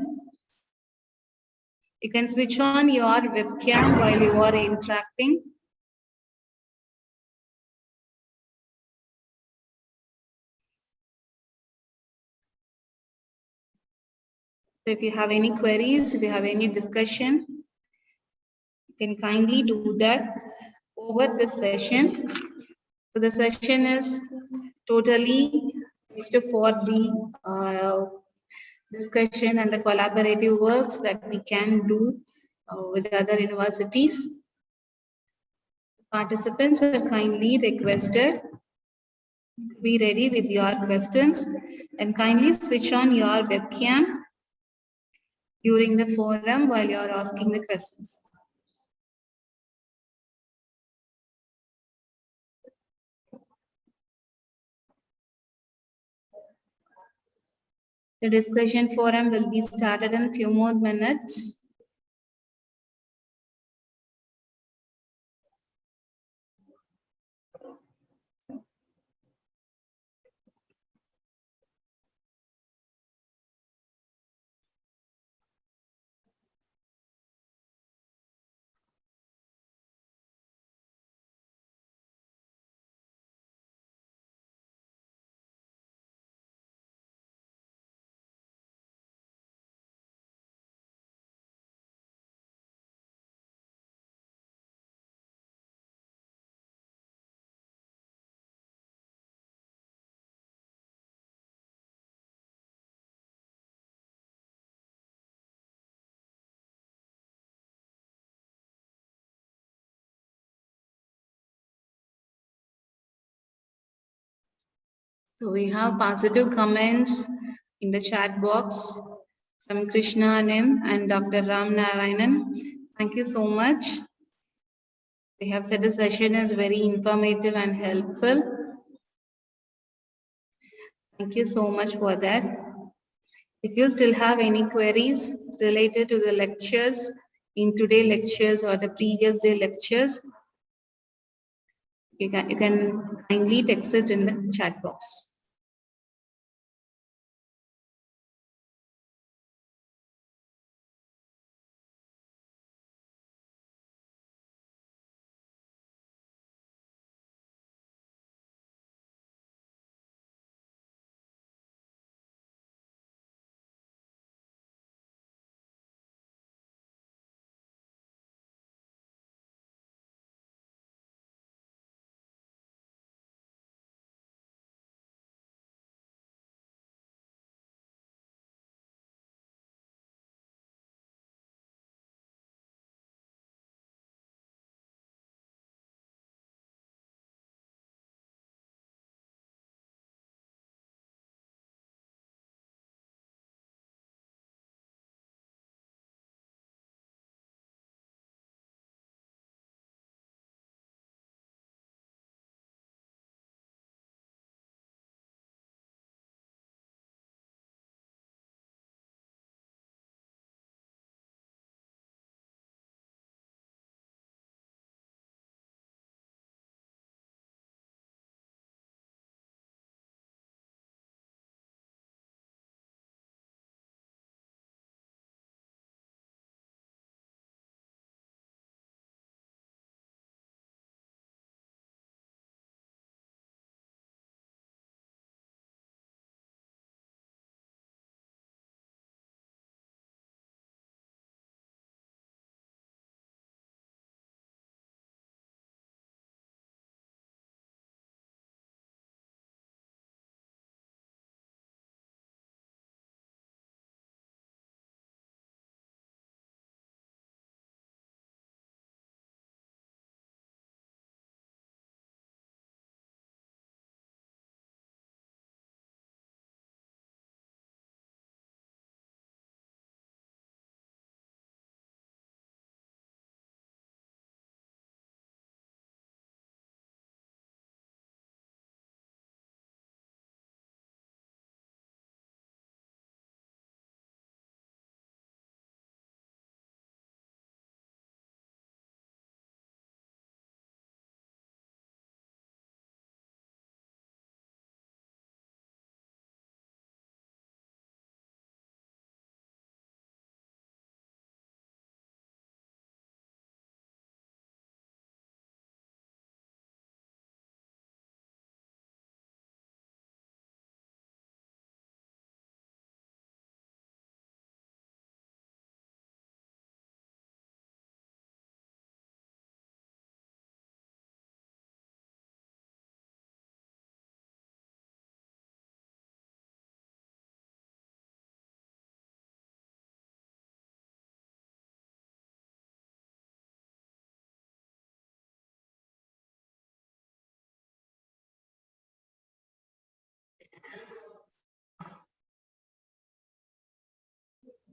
You can switch on your webcam while you are interacting. So if you have any queries, if you have any discussion, you can kindly do that over this session. So the session is totally fixed for the discussion and the collaborative works that we can do with other universities. Participants are kindly requested to be ready with your questions and kindly switch on your webcam during the forum while you are asking the questions. The discussion forum will be started in a few more minutes. So we have positive comments in the chat box from Krishna Nim and Dr. Ram Narayanan. Thank you so much. They have said the session is very informative and helpful. Thank you so much for that. If you still have any queries related to the lectures in today's lectures or the previous day lectures, you can kindly text it in the chat box.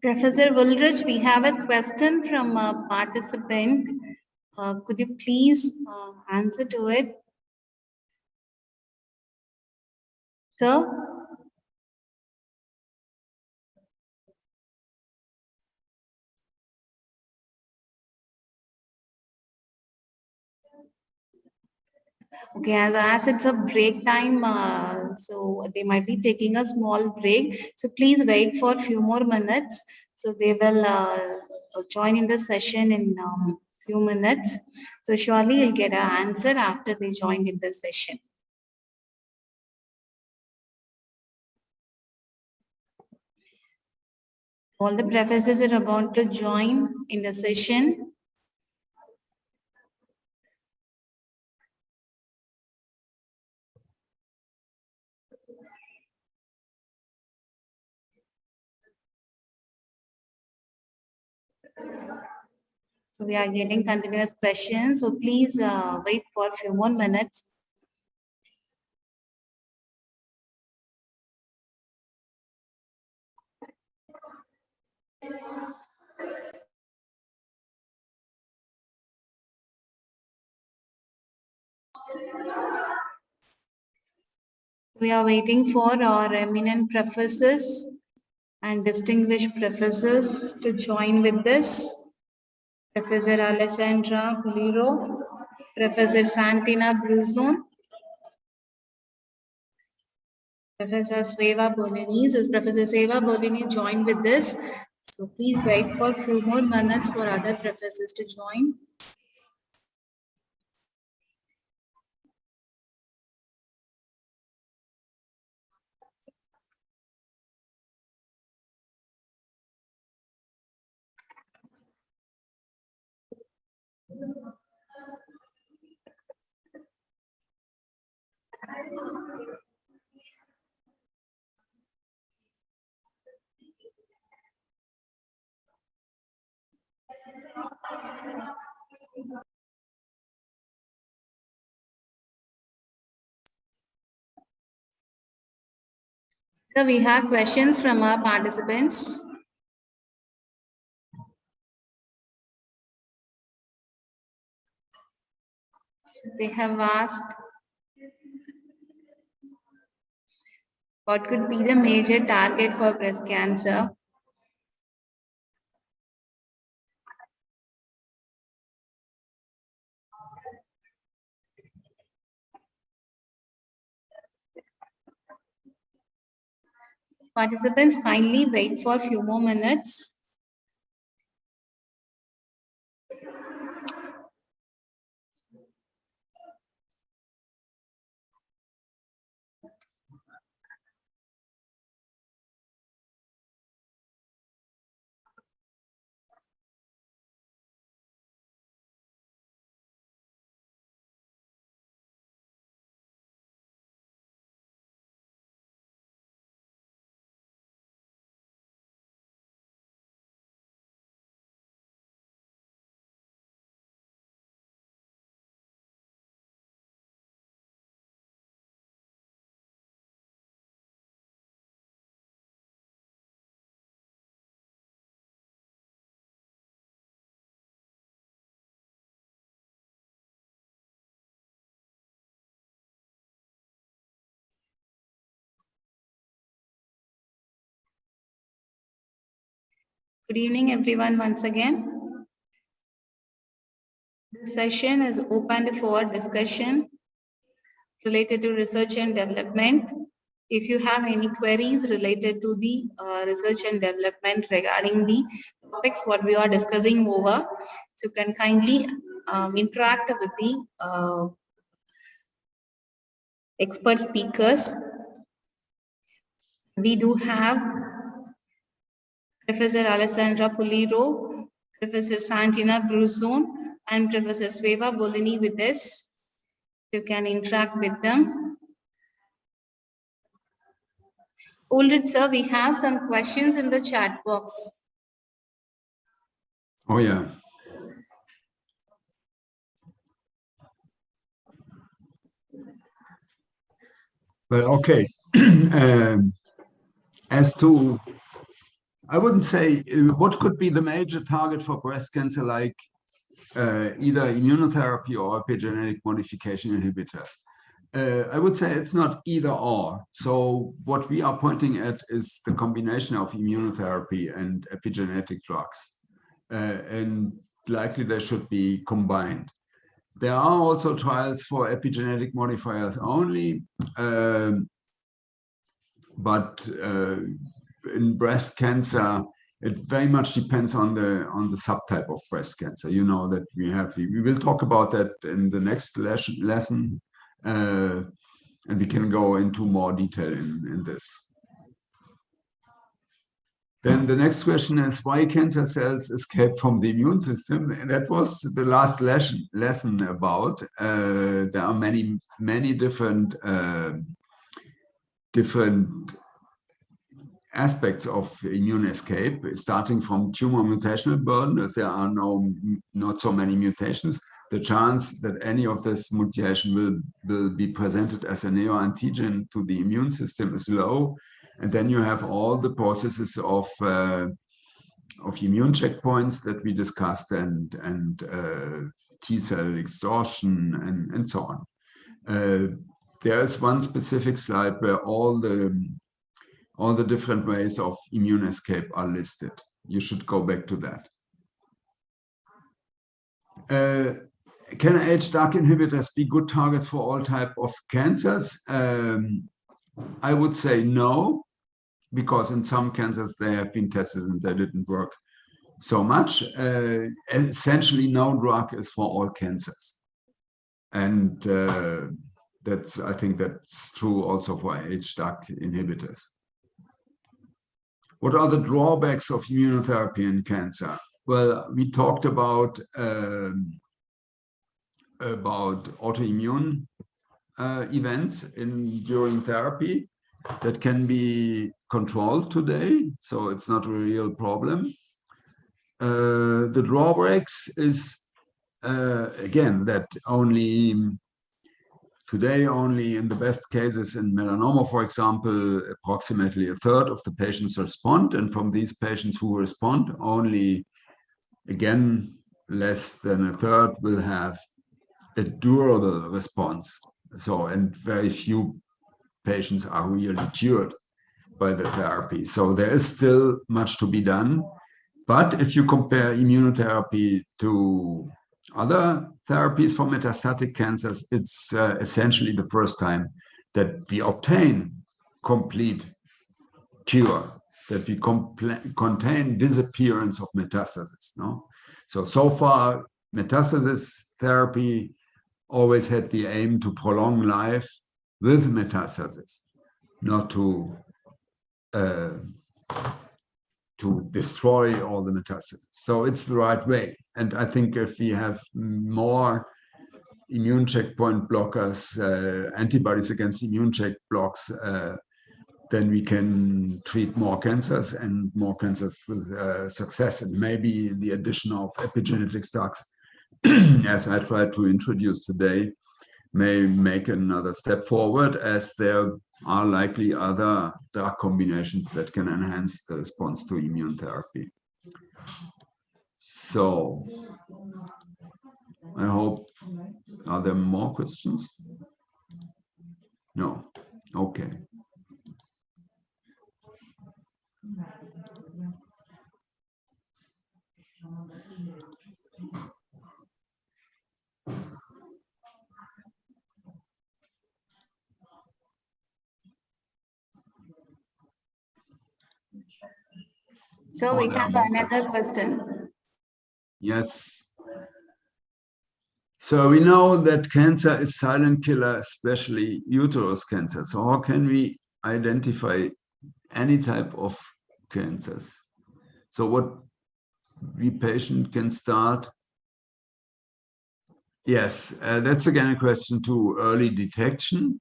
Professor Ulrich, we have a question from a participant. Could you please answer to it? Sir? Okay, as it's a break time, so they might be taking a small break. So please wait for a few more minutes. So they will join in the session in few minutes. So surely you'll get an answer after they join in the session. All the professors are about to join in the session. So we are getting continuous questions. So please wait for a few more minutes. We are waiting for our eminent professors and distinguished professors to join with this. Professor Alessandra Puliro, Professor Santina Bruzon, Professor Sveva Bolognese. As Professor Sveva Bolognese joined with this, so please wait for a few more minutes for other professors to join. So we have questions from our participants. So they have asked, what could be the major target for breast cancer? Participants, kindly wait for a few more minutes. Good evening, everyone, once again. This session is open for discussion related to research and development. If you have any queries related to the research and development regarding the topics what we are discussing over, so you can kindly interact with the expert speakers. We do have Professor Alessandra Puliro, Professor Santina Bruzon, and Professor Sveva Bolognese with us. You can interact with them. Ulrich sir, we have some questions in the chat box. Oh, yeah. Well, okay. As to I wouldn't say what could be the major target for breast cancer, like either immunotherapy or epigenetic modification inhibitors. I would say it's not either or. So what we are pointing at is the combination of immunotherapy and epigenetic drugs. And likely they should be combined. There are also trials for epigenetic modifiers only, but in breast cancer, it very much depends on the subtype of breast cancer. You know that we will talk about that in the next lesson, and we can go into more detail in this. Then the next question is why cancer cells escape from the immune system. And that was the last lesson about. There are many different aspects of immune escape, starting from tumor mutational burden. If there are not so many mutations, the chance that any of this mutation will be presented as a neoantigen to the immune system is low. And then you have all the processes of immune checkpoints that we discussed, and T cell exhaustion and so on. There is one specific slide where all the different ways of immune escape are listed. You should go back to that. Can HDAC inhibitors be good targets for all types of cancers? I would say no, because in some cancers they have been tested and they didn't work so much. Essentially, no drug is for all cancers. And I think that's true also for HDAC inhibitors. What are the drawbacks of immunotherapy in cancer? Well, we talked about autoimmune events during therapy that can be controlled today, so it's not a real problem. The drawbacks is again that today only in the best cases in melanoma, for example, approximately a third of the patients respond, and from these patients who respond, only again less than a third will have a durable response. So, and very few patients are really cured by the therapy. So there is still much to be done. But if you compare immunotherapy to other therapies for metastatic cancers, it's essentially the first time that we obtain complete cure, that we contain disappearance of metastasis. No? So far, metastasis therapy always had the aim to prolong life with metastasis, not to destroy all the metastasis. So it's the right way. And I think if we have more immune checkpoint blockers, antibodies against immune check blocks, then we can treat more cancers and more cancers with success. And maybe the addition of epigenetics drugs, as I tried to introduce today, may make another step forward, as there are likely other drug combinations that can enhance the response to immune therapy. So I hope, are there more questions? No, okay. So we have another question. Yes. So we know that cancer is silent killer, especially uterus cancer. So how can we identify any type of cancers? So what we patient can start? Yes, that's again a question to early detection.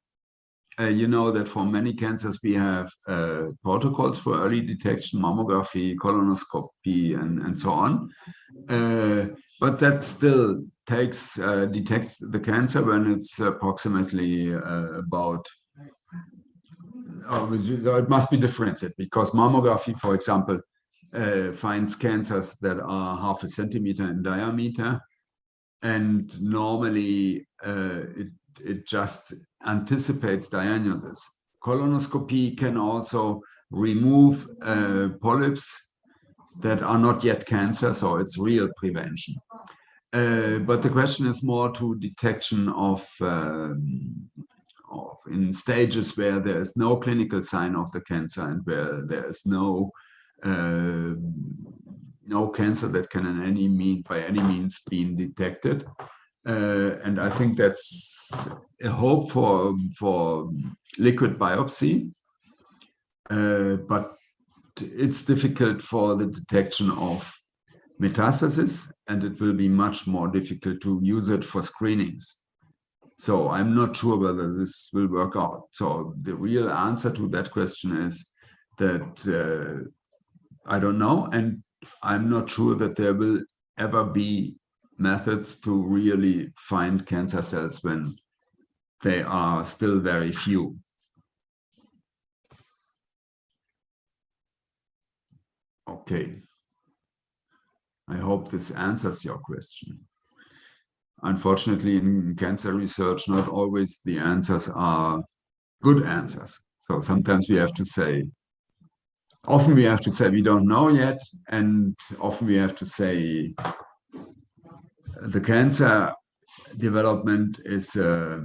You know that for many cancers we have protocols for early detection, mammography, colonoscopy, and so on. But that still detects the cancer when it's approximately about. So it must be differentiated, because mammography, for example, finds cancers that are 0.5 centimeter in diameter, and normally it just anticipates diagnosis. Colonoscopy can also remove polyps that are not yet cancer, so it's real prevention. But the question is more to detection of in stages where there is no clinical sign of the cancer and where there is no cancer that can by any means be detected. And I think that's a hope for liquid biopsy, but it's difficult for the detection of metastasis, and it will be much more difficult to use it for screenings. So I'm not sure whether this will work out. So the real answer to that question is that I don't know, and I'm not sure that there will ever be methods to really find cancer cells when they are still very few. Okay. I hope this answers your question. Unfortunately, in cancer research, not always the answers are good answers. So sometimes we have to say, often we have to say we don't know yet, and often we have to say the cancer development is are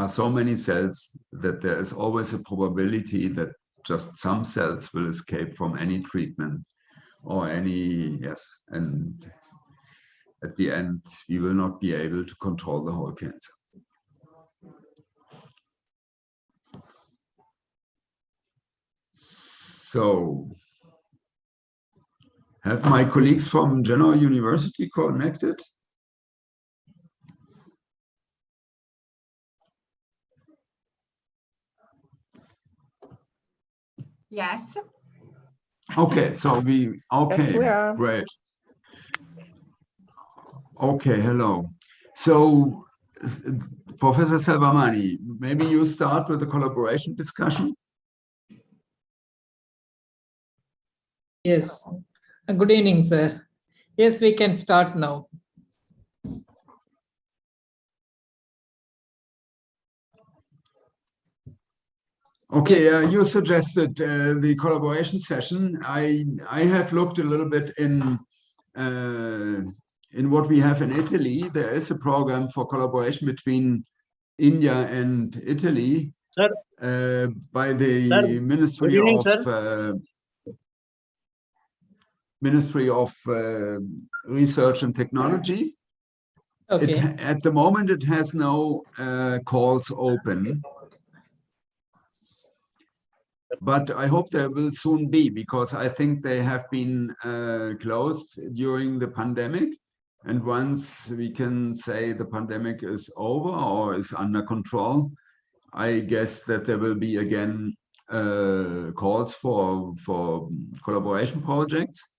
so many cells that there is always a probability that just some cells will escape from any treatment or any, yes, and at the end, we will not be able to control the whole cancer. So, have my colleagues from Genova University connected? Yes. Okay, so okay, we are. great. Okay, hello. So, Professor Selvamani, maybe you start with the collaboration discussion? Yes. Good evening, sir. Yes, we can start now. Okay, you suggested the collaboration session. I have looked a little bit in what we have in Italy. There is a program for collaboration between India and Italy by the Ministry of Ministry of Research and Technology. Okay. At the moment, it has no calls open. But I hope there will soon be, because I think they have been closed during the pandemic. And once we can say the pandemic is over or is under control, I guess that there will be again calls for collaboration projects.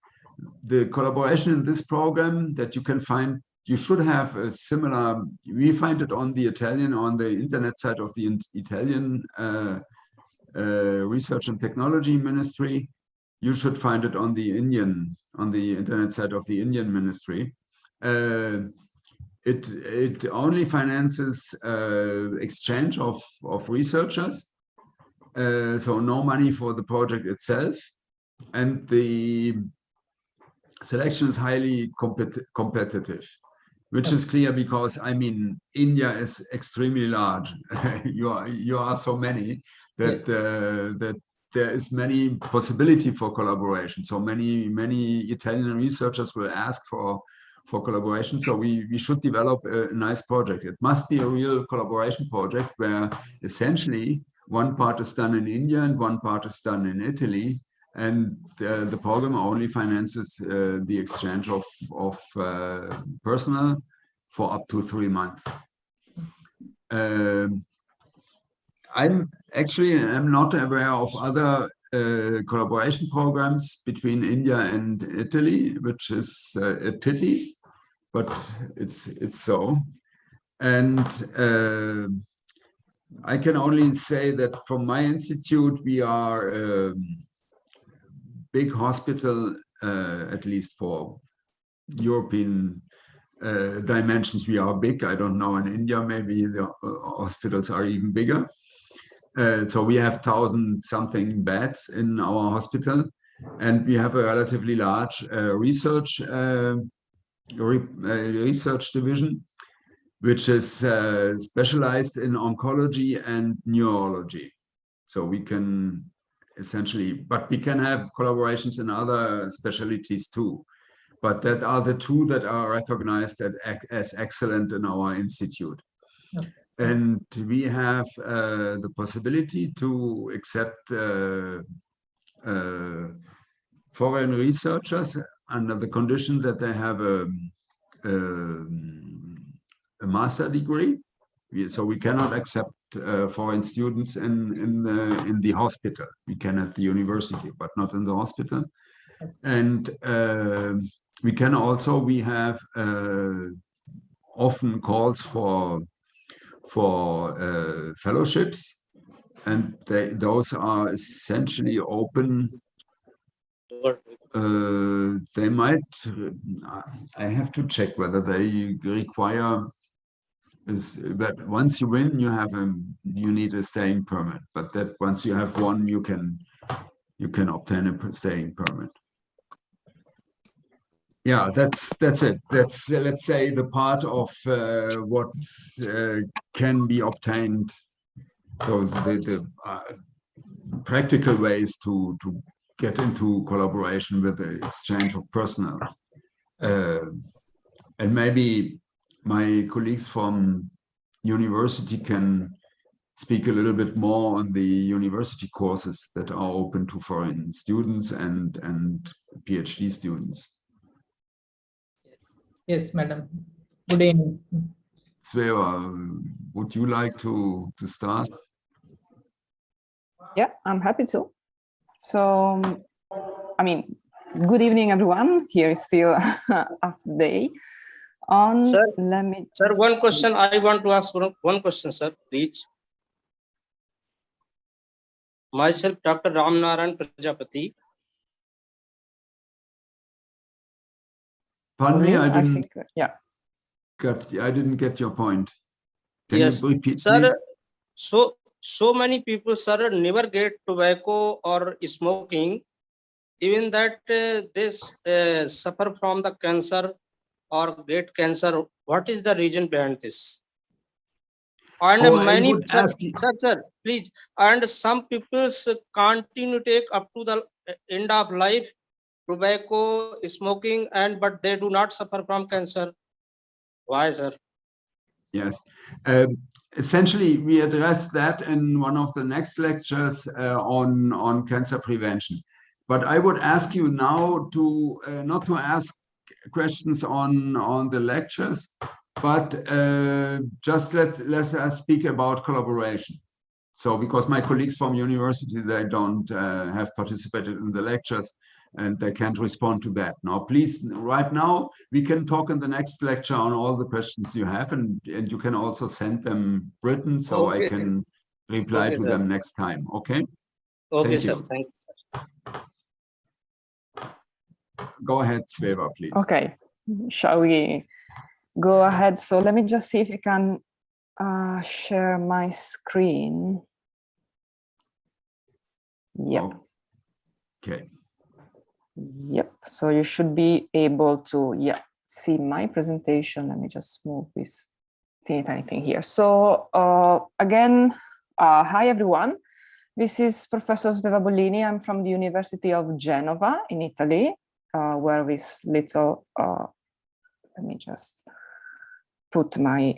The collaboration in this program that you can find, you should have a similar, we find it on the internet site of the Italian Research and Technology Ministry. You should find it on the internet site of the Indian Ministry. It only finances exchange of researchers, so no money for the project itself, and the selection is highly competitive, which is clear because, I mean, India is extremely large. you are so many that Yes. that there is many possibility for collaboration. So many Italian researchers will ask for collaboration. So we should develop a nice project. It must be a real collaboration project where essentially one part is done in India and one part is done in Italy. And the program only finances the exchange of personnel for up to 3 months. I'm not aware of other collaboration programs between India and Italy, which is a pity, but it's so. And I can only say that from my institute, we are big hospital, at least for European dimensions, we are big. I don't know, in India, maybe the hospitals are even bigger. So we have 1,000-something beds in our hospital, and we have a relatively large research division, which is specialized in oncology and neurology. So we can essentially, but we can have collaborations in other specialties too. But that are the two that are recognized as excellent in our institute. Okay. And we have the possibility to accept foreign researchers under the condition that they have a master degree. So we cannot accept foreign students in the hospital. We can at the university, but not in the hospital. And we can also, we have often calls for fellowships, and those are essentially open. They might, I have to check whether they require, but once you win, you need a staying permit. But that once you have one, you can obtain a staying permit. Yeah, that's it. That's let's say the part of what can be obtained. Those the practical ways to get into collaboration with the exchange of personnel. And maybe my colleagues from university can speak a little bit more on the university courses that are open to foreign students and PhD students. Yes, madam. Good evening. Sveva, would you like to start? Yeah, I'm happy to. So, I mean, good evening, everyone. Here is still after day. Sir, let me. Sir, one question. I want to ask one question, sir, please. Myself, Dr. Ramnaran Prajapati. Pardon me, I didn't. Yeah. I didn't get your point. Can Yes, you repeat, sir. please? So many people, sir, never get tobacco or smoking, even that they suffer from the cancer or get cancer. What is the reason behind this? And many, sir, please. And some people continue to take up to the end of life tobacco, smoking, but they do not suffer from cancer. Why, sir? Yes. Essentially, we address that in one of the next lectures on cancer prevention. But I would ask you now to not to ask questions on the lectures, but just let us speak about collaboration. So, because my colleagues from university, they don't have participated in the lectures, and they can't respond to that. Now, please, right now, we can talk in the next lecture on all the questions you have, and you can also send them written, so okay. I can reply to them next time, okay? Okay, sir, thank you. Go ahead, Sveva, please. Okay, shall we go ahead? So let me just see if I can share my screen. Yep. Okay. Yep, so you should be able to, see my presentation. Let me just move this tiny thing here. So again, hi everyone. This is Professor Sveva. I'm from the University of Genova in Italy, where this little, let me just put my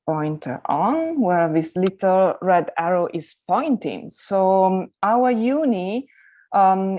pointer on, where this little red arrow is pointing. So our uni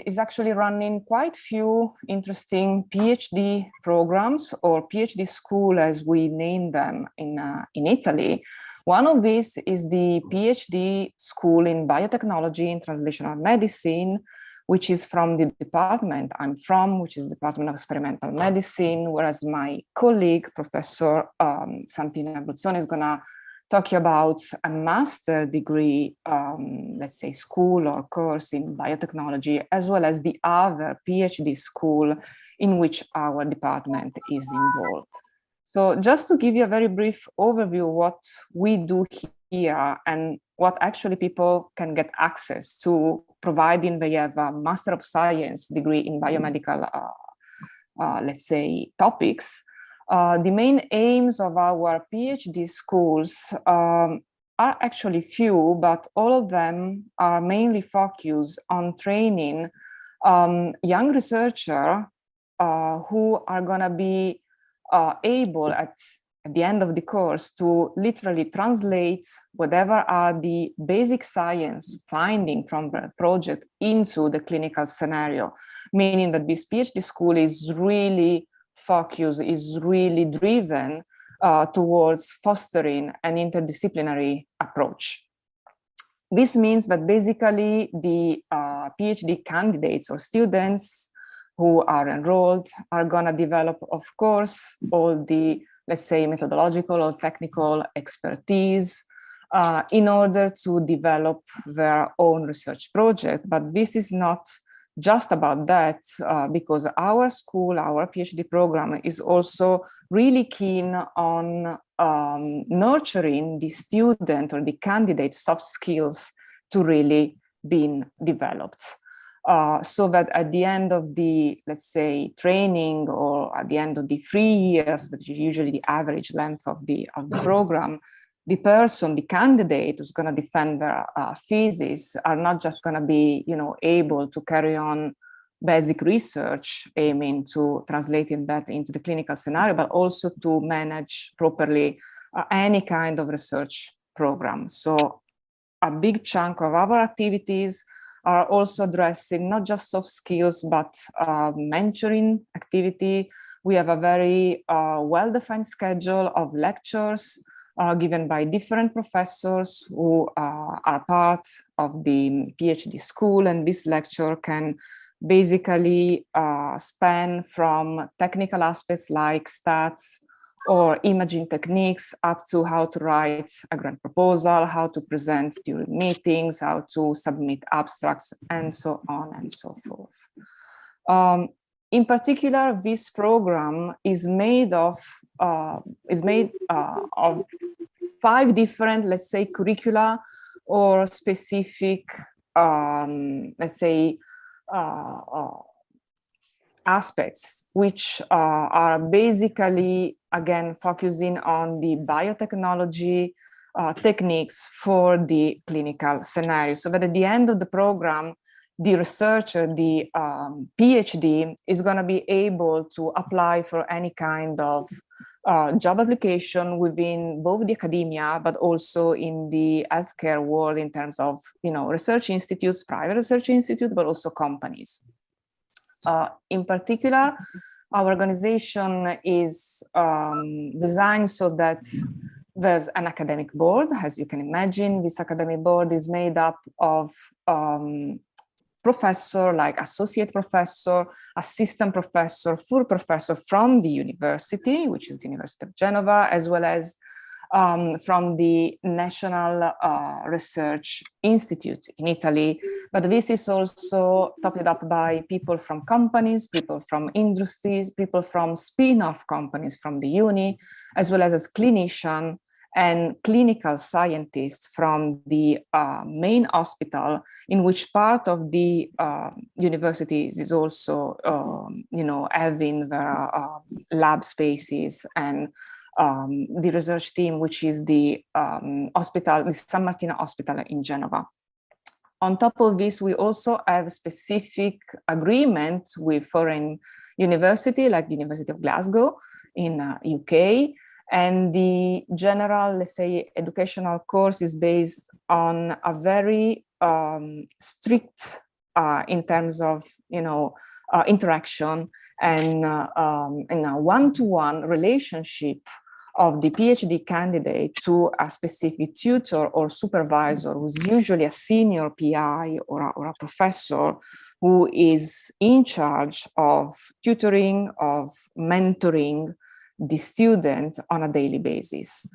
is actually running quite few interesting PhD programs, or PhD school as we name them in Italy. One of these is the PhD school in biotechnology and translational medicine, which is from the department I'm from, which is the Department of Experimental Medicine, whereas my colleague, Professor Santino Abruzzone, is gonna talking about a master degree, let's say school or course in biotechnology, as well as the other PhD school in which our department is involved. So just to give you a very brief overview of what we do here and what actually people can get access to, providing they have a Master of Science degree in biomedical, let's say, topics. The main aims of our PhD schools are actually few, but all of them are mainly focused on training young researchers who are going to be able at the end of the course to literally translate whatever are the basic science finding from the project into the clinical scenario, meaning that this PhD school is really focused, is really driven towards fostering an interdisciplinary approach. This means that basically the PhD candidates or students who are enrolled are going to develop, of course, all the, let's say, methodological or technical expertise in order to develop their own research project. But this is not just about that, because our school, our PhD program is also really keen on nurturing the student or the candidate soft skills to really be developed. So that at the end of the, let's say, training, or at the end of the 3 years, which is usually the average length of the program, the person, the candidate who's going to defend their thesis are not just going to be, able to carry on basic research, aiming to translating that into the clinical scenario, but also to manage properly any kind of research program. So a big chunk of our activities are also addressing not just soft skills, but mentoring activity. We have a very well-defined schedule of lectures given by different professors who are part of the PhD school. And this lecture can basically span from technical aspects like stats or imaging techniques up to how to write a grant proposal, how to present during meetings, how to submit abstracts, and so on and so forth. In particular, this program is made of 5 different, let's say, curricula or specific, let's say, aspects, which are basically, again, focusing on the biotechnology techniques for the clinical scenario. So that at the end of the program, the researcher, the PhD, is going to be able to apply for any kind of job application within both the academia, but also in the healthcare world in terms of, research institutes, private research institutes, but also companies. In particular, our organization is designed so that there's an academic board. As you can imagine, this academic board is made up of professor, like associate professor, assistant professor, full professor from the university, which is the University of Genova, as well as from the National Research Institute in Italy. But this is also topped up by people from companies, people from industries, people from spin-off companies from the uni, as well as clinician and clinical scientists from the main hospital, in which part of the universities is also, having their lab spaces, and the research team, which is the hospital, the San Martino Hospital in Genova. On top of this, we also have specific agreement with foreign university, like the University of Glasgow in UK. And the general, let's say, educational course is based on a very strict, in terms of, interaction and a one-to-one relationship of the PhD candidate to a specific tutor or supervisor, who's usually a senior PI or a professor, who is in charge of tutoring, of mentoring the student on a daily basis.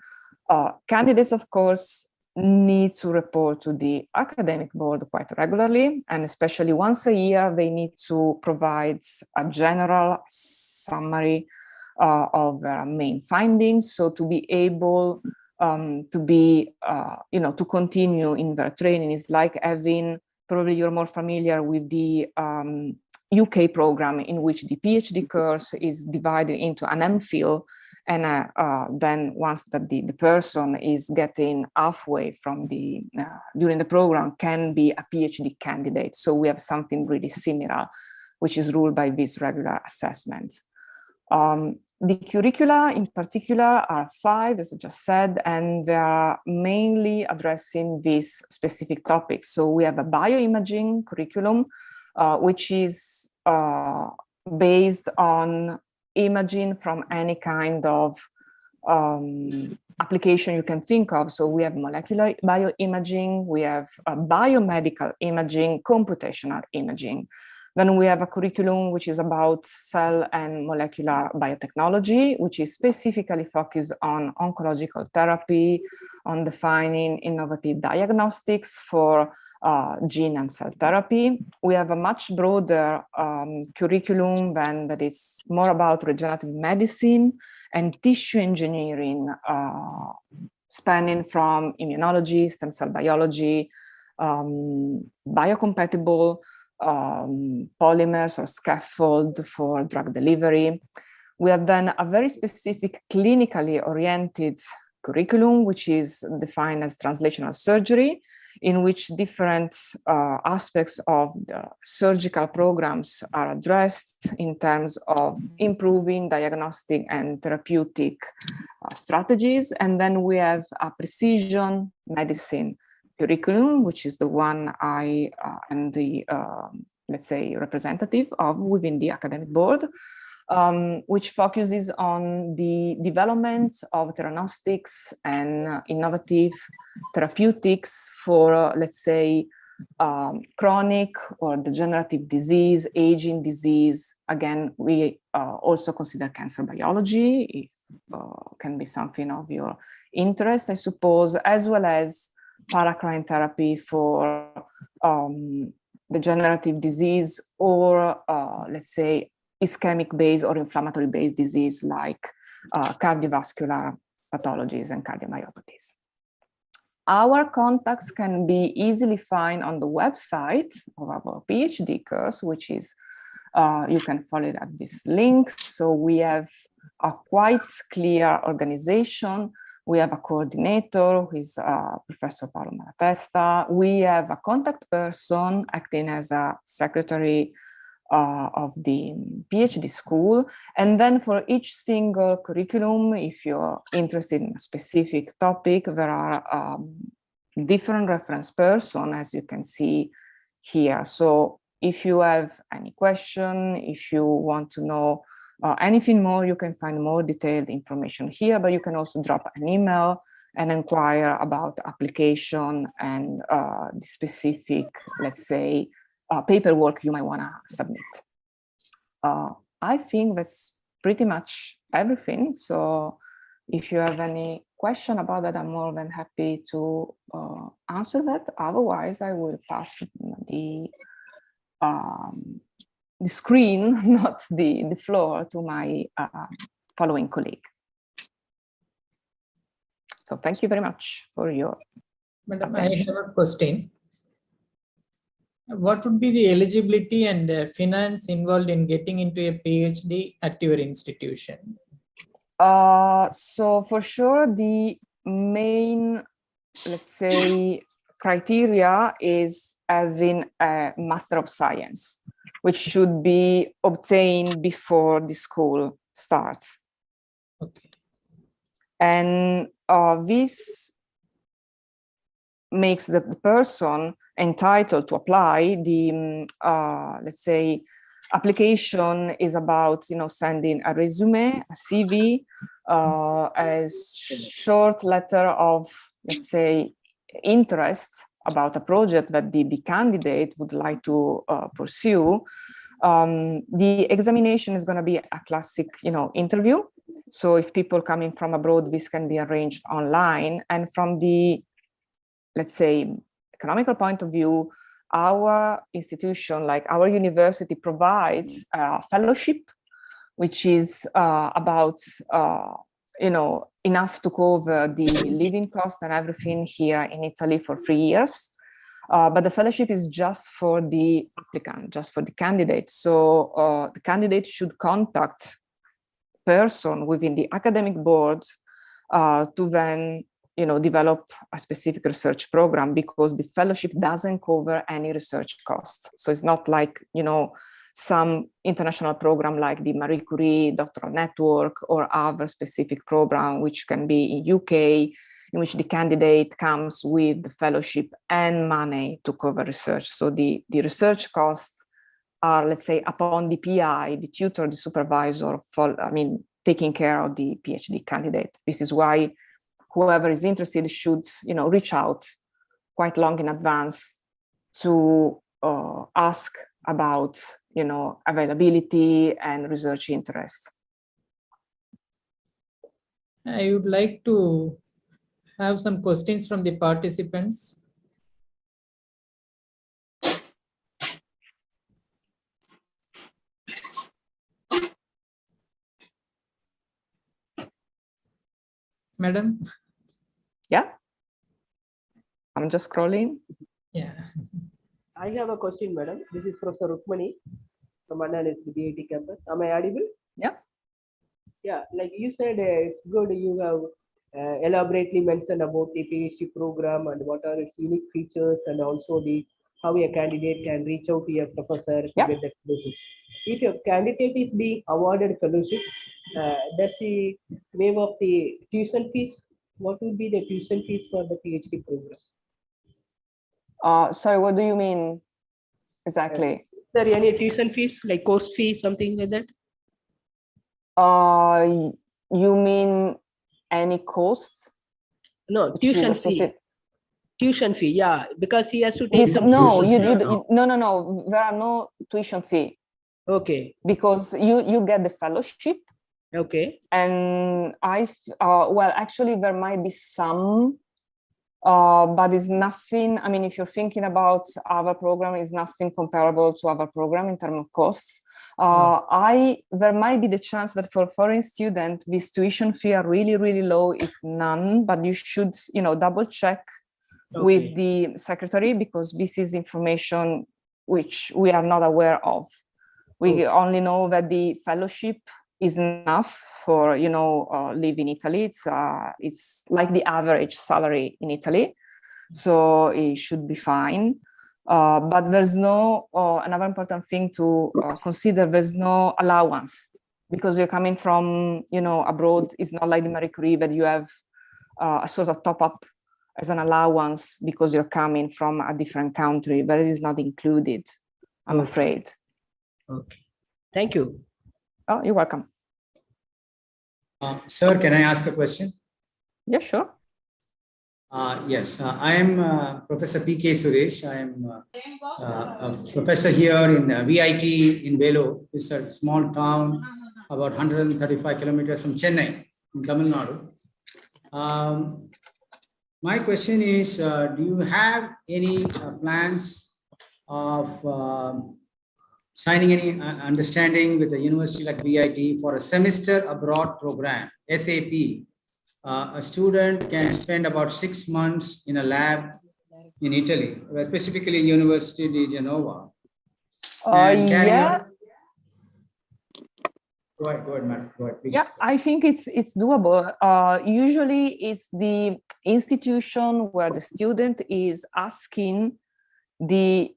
Candidates, of course, need to report to the academic board quite regularly, and especially once a year, they need to provide a general summary of their main findings. So to be able to continue in their training is like having, probably you're more familiar with the UK program, in which the PhD course is divided into an MPhil, and then once that the person is getting halfway from during the program, can be a PhD candidate. So we have something really similar, which is ruled by these regular assessments. The curricula in particular are 5, as I just said, and they are mainly addressing these specific topics. So we have a bioimaging curriculum, which is based on imaging from any kind of application you can think of. So we have molecular bioimaging, we have biomedical imaging, computational imaging. Then we have a curriculum which is about cell and molecular biotechnology, which is specifically focused on oncological therapy, on defining innovative diagnostics for gene and cell therapy. We have a much broader curriculum than that is more about regenerative medicine and tissue engineering, spanning from immunology, stem cell biology, biocompatible polymers or scaffold for drug delivery. We have then a very specific clinically oriented curriculum, which is defined as translational surgery, in which different aspects of the surgical programs are addressed in terms of improving diagnostic and therapeutic strategies. And then we have a precision medicine curriculum, which is the one I am the, let's say, representative of within the academic board, which focuses on the development of theranostics and innovative therapeutics for, let's say, chronic or degenerative disease, aging disease. Again, we also consider cancer biology, if can be something of your interest, I suppose, as well as paracrine therapy for degenerative disease or, let's say, ischemic-based or inflammatory-based disease like cardiovascular pathologies and cardiomyopathies. Our contacts can be easily found on the website of our PhD course, which is, you can follow it at this link. So we have a quite clear organization. We have a coordinator, who is Professor Paolo Malatesta. We have a contact person acting as a secretary of the PhD school. And then for each single curriculum, if you're interested in a specific topic, there are different reference persons, as you can see here. So if you have any question, if you want to know anything more, you can find more detailed information here, but you can also drop an email and inquire about application and the specific, let's say, paperwork you might want to submit. I think that's pretty much everything. So if you have any question about that, I'm more than happy to answer that. Otherwise, I will pass the screen, not the floor, to my following colleague. So thank you very much for your Madam, attention. I have a question. What would be the eligibility and finance involved in getting into a PhD at your institution? So for sure, the main, let's say, criteria is having a Master of Science, which should be obtained before the school starts. Okay. And this makes the person entitled to apply. The, let's say, application is about, sending a resume, a CV, a short letter of, let's say, interest about a project that the candidate would like to pursue. The examination is going to be a classic, interview So if people coming from abroad, this can be arranged online. And from the, let's say, economical point of view, our institution, like our university, provides a fellowship, which is about, enough to cover the living cost and everything here in Italy for 3 years. But the fellowship is just for the applicant, just for the candidate. So the candidate should contact person within the academic board to then, develop a specific research program, because the fellowship doesn't cover any research costs. So it's not like, some international program like the Marie Curie doctoral network or other specific program, which can be in UK, in which the candidate comes with the fellowship and money to cover research. So the research costs are, let's say, upon the PI, the tutor, the supervisor, taking care of the PhD candidate. This is why whoever is interested should, reach out quite long in advance to ask about, availability and research interest. I would like to have some questions from the participants. Madam? Yeah, I'm just scrolling. Yeah. I have a question, madam. This is Professor Rukmani from Anna's BIT campus. Am I audible? Yeah. Yeah, like you said, it's good you have elaborately mentioned about the PhD program and what are its unique features, and also the how a candidate can reach out to a professor to Yeah. get that fellowship. If your candidate is being awarded fellowship, does he waive off the tuition fees? What would be the tuition fees for the PhD program? Sorry, what do you mean exactly? Is there any tuition fees, like course fees, something like that? You mean any cost? No, which is tuition fee. associated- Tuition fee, yeah, because he has to take some. No, Tuition fee, no. There are no tuition fee, Okay, because you get the fellowship, okay, and well, actually there might be some, but it's nothing. I mean, if you're thinking about our program, it's nothing comparable to our program in terms of costs. There might be the chance that for foreign student, this tuition fee are really, really low, if none, but you should, double check with the secretary, because this is information which we are not aware of. We only know that the fellowship is enough for, live in Italy. It's like the average salary in Italy, so it should be fine. But there's no, another important thing to consider, there's no allowance, because you're coming from, abroad. It's not like the Marie Curie that you have a sort of top up as an allowance because you're coming from a different country. That is not included, I'm afraid. okay. Thank you. Oh, you're welcome. Sir, can I ask a question? Yeah, sure. Yes, I am Professor P.K. Suresh. I am a professor here in VIT in Velo. It's a small town about 135 kilometers from Chennai, in Tamil Nadu. My question is, do you have any plans of signing any understanding with a university like VIT for a semester abroad program, SAP? A student can spend about 6 months in a lab in Italy, specifically University di Genova. And carry out. Go ahead, madam. Go ahead, please. Yeah, I think it's doable. Usually it's the institution where the student is asking the,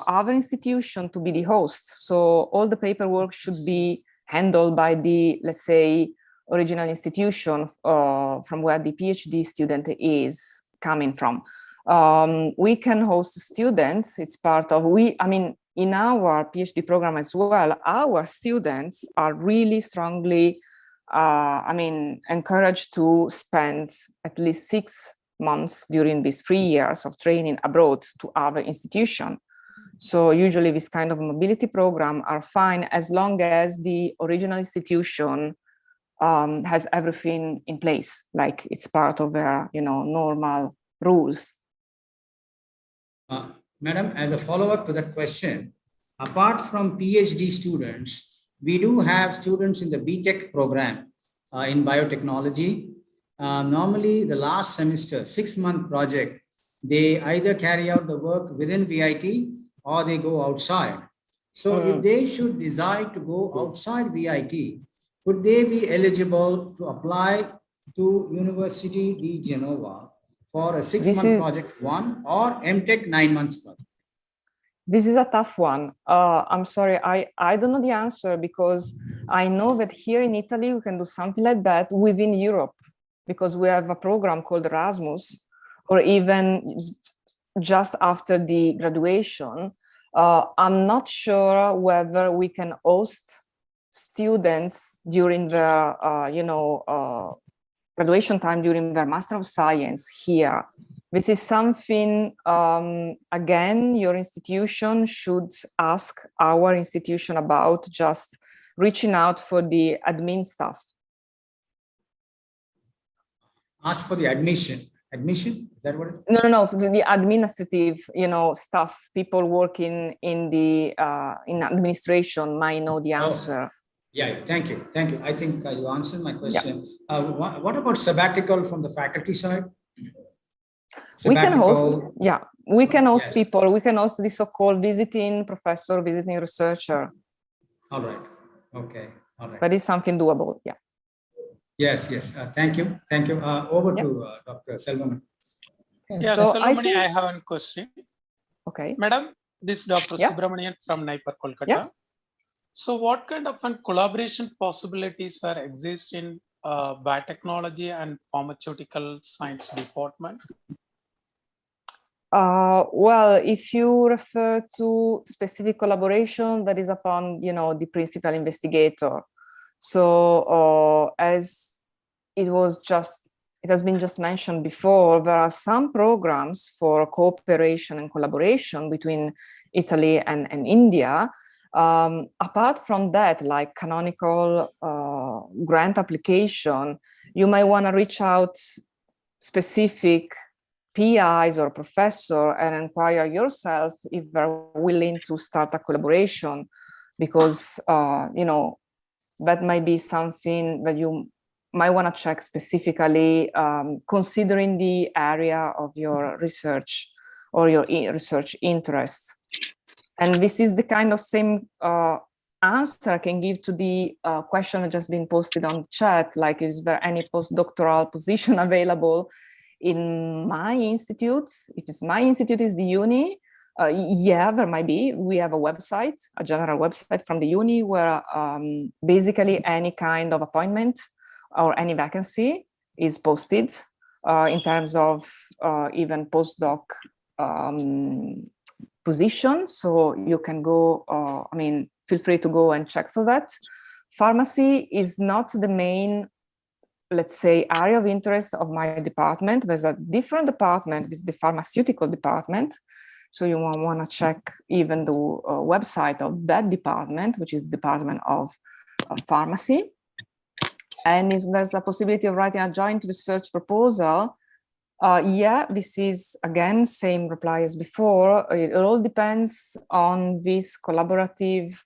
other institution to be the host. So all the paperwork should be handled by the, let's say, original institution from where the PhD student is coming from. We can host students. It's part of, in our PhD program as well, our students are really strongly, encouraged to spend at least 6 months during these 3 years of training abroad to other institutions. So usually this kind of mobility program are fine as long as the original institution has everything in place, like it's part of their, normal rules. Madam, as a follow-up to that question, apart from PhD students, we do have students in the BTech program in biotechnology. Normally, the last semester, 6-month project, they either carry out the work within VIT or they go outside. So if they should decide to go outside VIT, would they be eligible to apply to University di Genova for a 6-month project 1 or MTech 9 months project? This is a tough one. I'm sorry, I don't know the answer, because I know that here in Italy, we can do something like that within Europe, because we have a program called Erasmus, or even just after the graduation. I'm not sure whether we can host students during their, graduation time, during their Master of Science here. This is something, again, your institution should ask our institution about, just reaching out for the admin staff. Ask for the admission. Admission? Is that what it is? No, the administrative, staff, people working in the in administration might know the answer. Yeah, thank you. I think you answered my question. Yeah. What about sabbatical from the faculty side? We can host, we can host people. We can host the so-called visiting professor, visiting researcher. All right. Okay. All right. That is something doable. Yeah. Yes. Thank you. Over to Dr. Selvamani. Yeah, so Selvamani, I have one question. Okay. Madam, this is Dr. Subramanian from Naipur, Kolkata. Yeah. So what kind of collaboration possibilities exist in biotechnology and pharmaceutical science department? Well, if you refer to specific collaboration, that is upon, the principal investigator. So as it has been just mentioned before, there are some programs for cooperation and collaboration between Italy and India. Apart from that, like canonical grant application, you might want to reach out specific PIs or professor and inquire yourself if they're willing to start a collaboration, because that might be something that you might want to check specifically, considering the area of your research or your research interest. And this is the kind of same answer I can give to the question that just been posted on the chat, like, is there any postdoctoral position available in my institute? If it's my institute, is the uni? Yeah, there might be. We have a website, a general website from the uni, where basically any kind of appointment or any vacancy is posted in terms of even postdoc position. So you can go, feel free to go and check for that. Pharmacy is not the main, let's say, area of interest of my department. There's a different department, it's the pharmaceutical department. So you want to check even the website of that department, which is the Department of Pharmacy. And if there's a possibility of writing a joint research proposal, this is, again, same reply as before. It all depends on these collaborative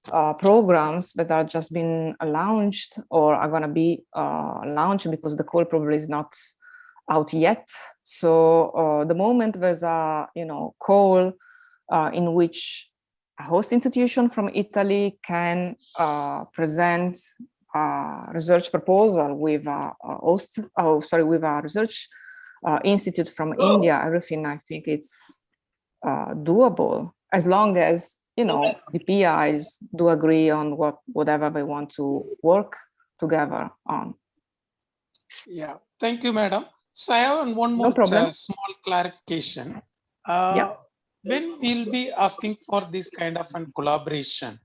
programs that are just been launched or are going to be launched, because the call probably is not out yet. So the moment there's a call in which a host institution from Italy can present a research proposal with a with a research institute from India, everything, I think it's doable, as long as the PIs do agree on whatever they want to work together on. Yeah, thank you, madam. So I have one more small clarification. When we'll be asking for this kind of collaboration,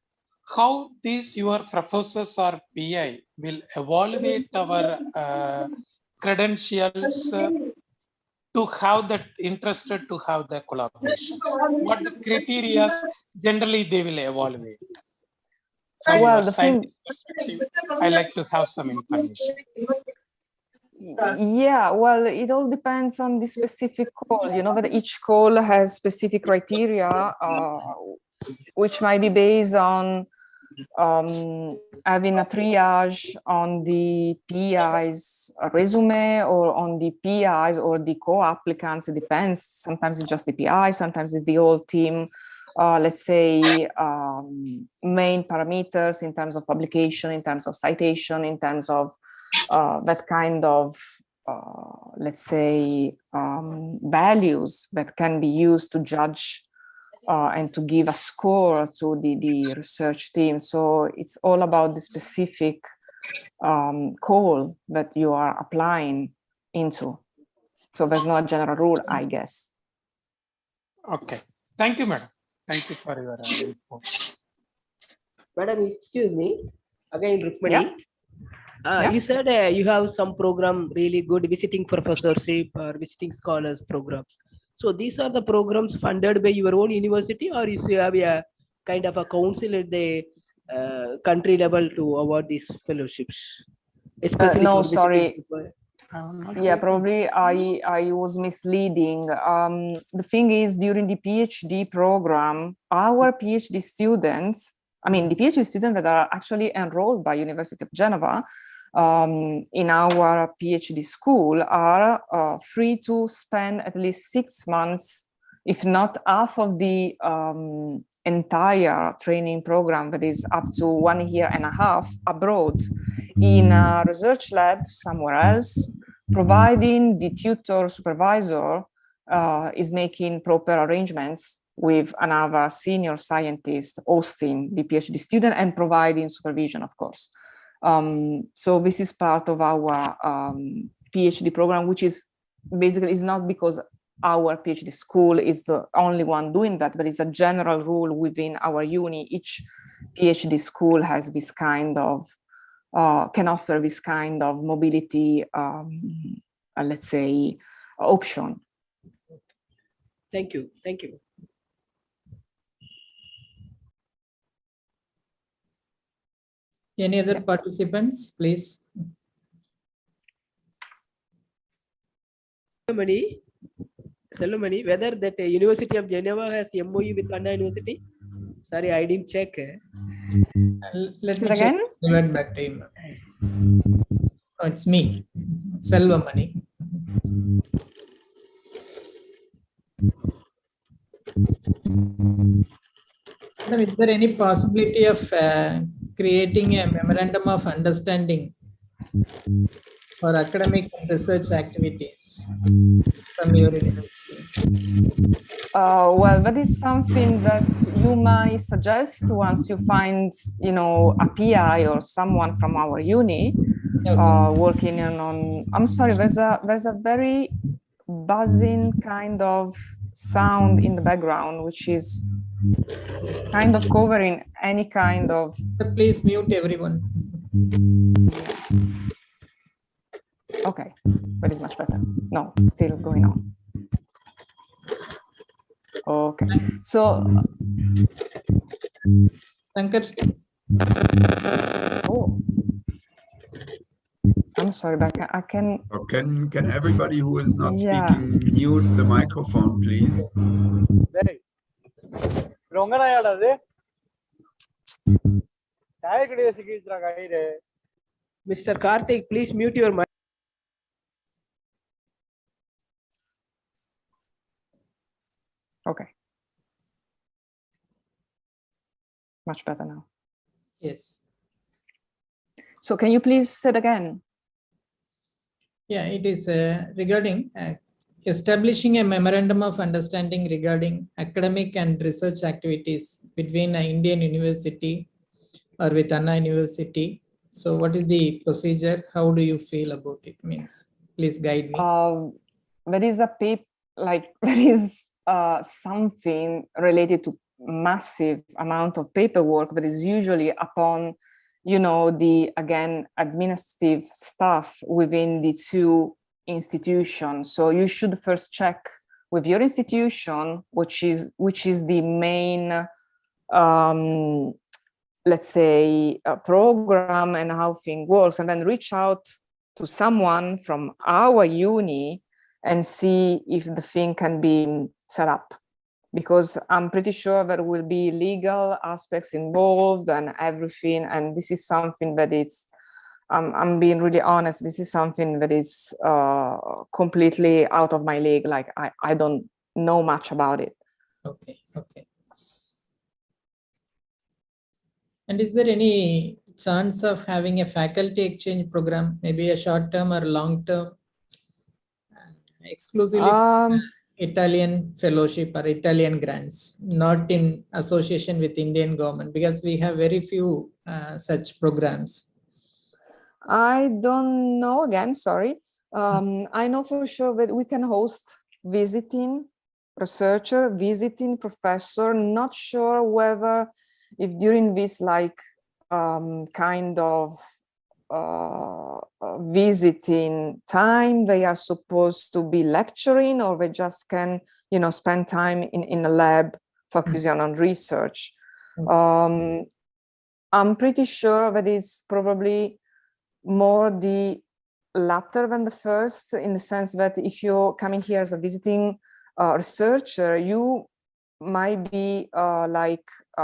how these your professors or PI will evaluate our credentials to have that interested to have the collaborations? What the criteria generally they will evaluate? from Well, your the thing, scientist perspective, I like to have some information. yeah, well, it all depends on the specific call. You know that each call has specific criteria, which might be based on having a triage on the PI's resume or on the PI's or the co-applicants. It depends. Sometimes it's just the PI, sometimes it's the whole team. Let's say main parameters in terms of publication, in terms of citation, in terms of that kind of, let's say, values that can be used to judge and to give a score to the research team. So it's all about the specific call that you are applying into. So there's no general rule, I guess. Okay. Thank you, madam. Thank you for your report. Madam, excuse me. Again, Rukmani. Yeah. Yeah. You said you have some program really good visiting professorship or visiting scholars programs. So these are the programs funded by your own university, or you have a kind of a council at the country level to award these fellowships? Especially No, for sorry. visiting. Yeah, probably I was misleading. The thing is, during the PhD program, our PhD students, I mean, the PhD students that are actually enrolled by University of Genova in our PhD school are free to spend at least 6 months, if not half of the entire training program, that is up to 1.5 years abroad in a research lab somewhere else, providing the tutor supervisor is making proper arrangements with another senior scientist hosting the PhD student and providing supervision, of course. So this is part of our PhD program, which is basically is not because our PhD school is the only one doing that, but it's a general rule within our uni. Each PhD school has this kind of, can offer this kind of mobility, let's say, option. Thank you. Thank you. Any other participants, please? Selvamani, whether that University of Geneva has MOU with Anna University? Sorry, I didn't check. Let me check. Revert back to him. Oh, it's me, Selvamani. Is there any possibility of creating a memorandum of understanding for academic and research activities from your university? Well, that is something that you might suggest once you find, you know, a PI or someone from our uni working on. I'm sorry, there's a very buzzing kind of sound in the background, which is kind of covering any kind of. Please mute everyone. Okay, that is much better. No, still going on. Okay, so. Shankar. Oh, I'm sorry, but I can. Oh, can everybody who is not speaking mute the microphone, please? Mr. Karthik, please mute your mic. Okay. Much better now. Yes. So can you please say it again? Yeah, it is regarding establishing a memorandum of understanding regarding academic and research activities between an Indian university or with Anna University. So what is the procedure? How do you feel about it? Means, please guide me. There is a paper, like there is something related to massive amount of paperwork that is usually upon, you know, the, again, administrative staff within the two institutions. So you should first check with your institution, which is the main, let's say, a program and how things works, and then reach out to someone from our uni and see if the thing can be set up. Because I'm pretty sure there will be legal aspects involved and everything. And this is something that is, I'm being really honest, this is something that is completely out of my league. Like I don't know much about it. Okay, okay. And is there any chance of having a faculty exchange program, maybe a short-term or long-term, exclusively Italian fellowship or Italian grants, not in association with Indian government, because we have very few such programs? I don't know, again, sorry. I know for sure that we can host visiting researcher, visiting professor, not sure whether if during this like kind of visiting time they are supposed to be lecturing, or they just can, you know, spend time in a lab focusing on research. I'm pretty sure that is probably more the latter than the first, in the sense that if you're coming here as a visiting researcher, you might be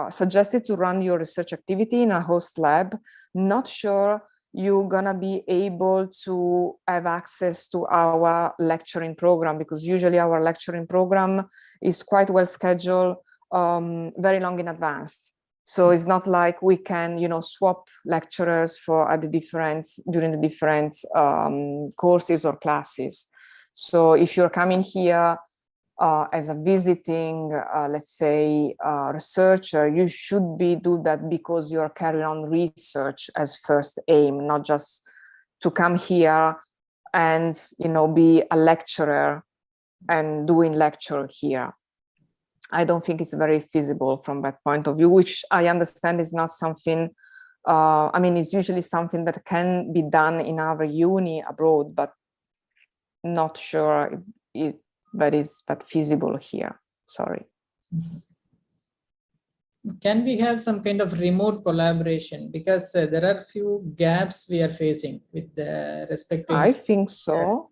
suggested to run your research activity in a host lab. Not sure you're gonna be able to have access to our lecturing program, because usually our lecturing program is quite well scheduled, very long in advance. So it's not like we can, you know, swap lecturers for during the different courses or classes. So if you're coming here as a visiting, let's say, researcher, you should do that because you're carrying on research as first aim, not just to come here and, you know, be a lecturer and doing lecture here. I don't think it's very feasible from that point of view, which I understand is not something, I mean, it's usually something that can be done in our uni abroad, but not sure if that is feasible here. Sorry. Can we have some kind of remote collaboration? Because there are few gaps we are facing with the respective. I think so.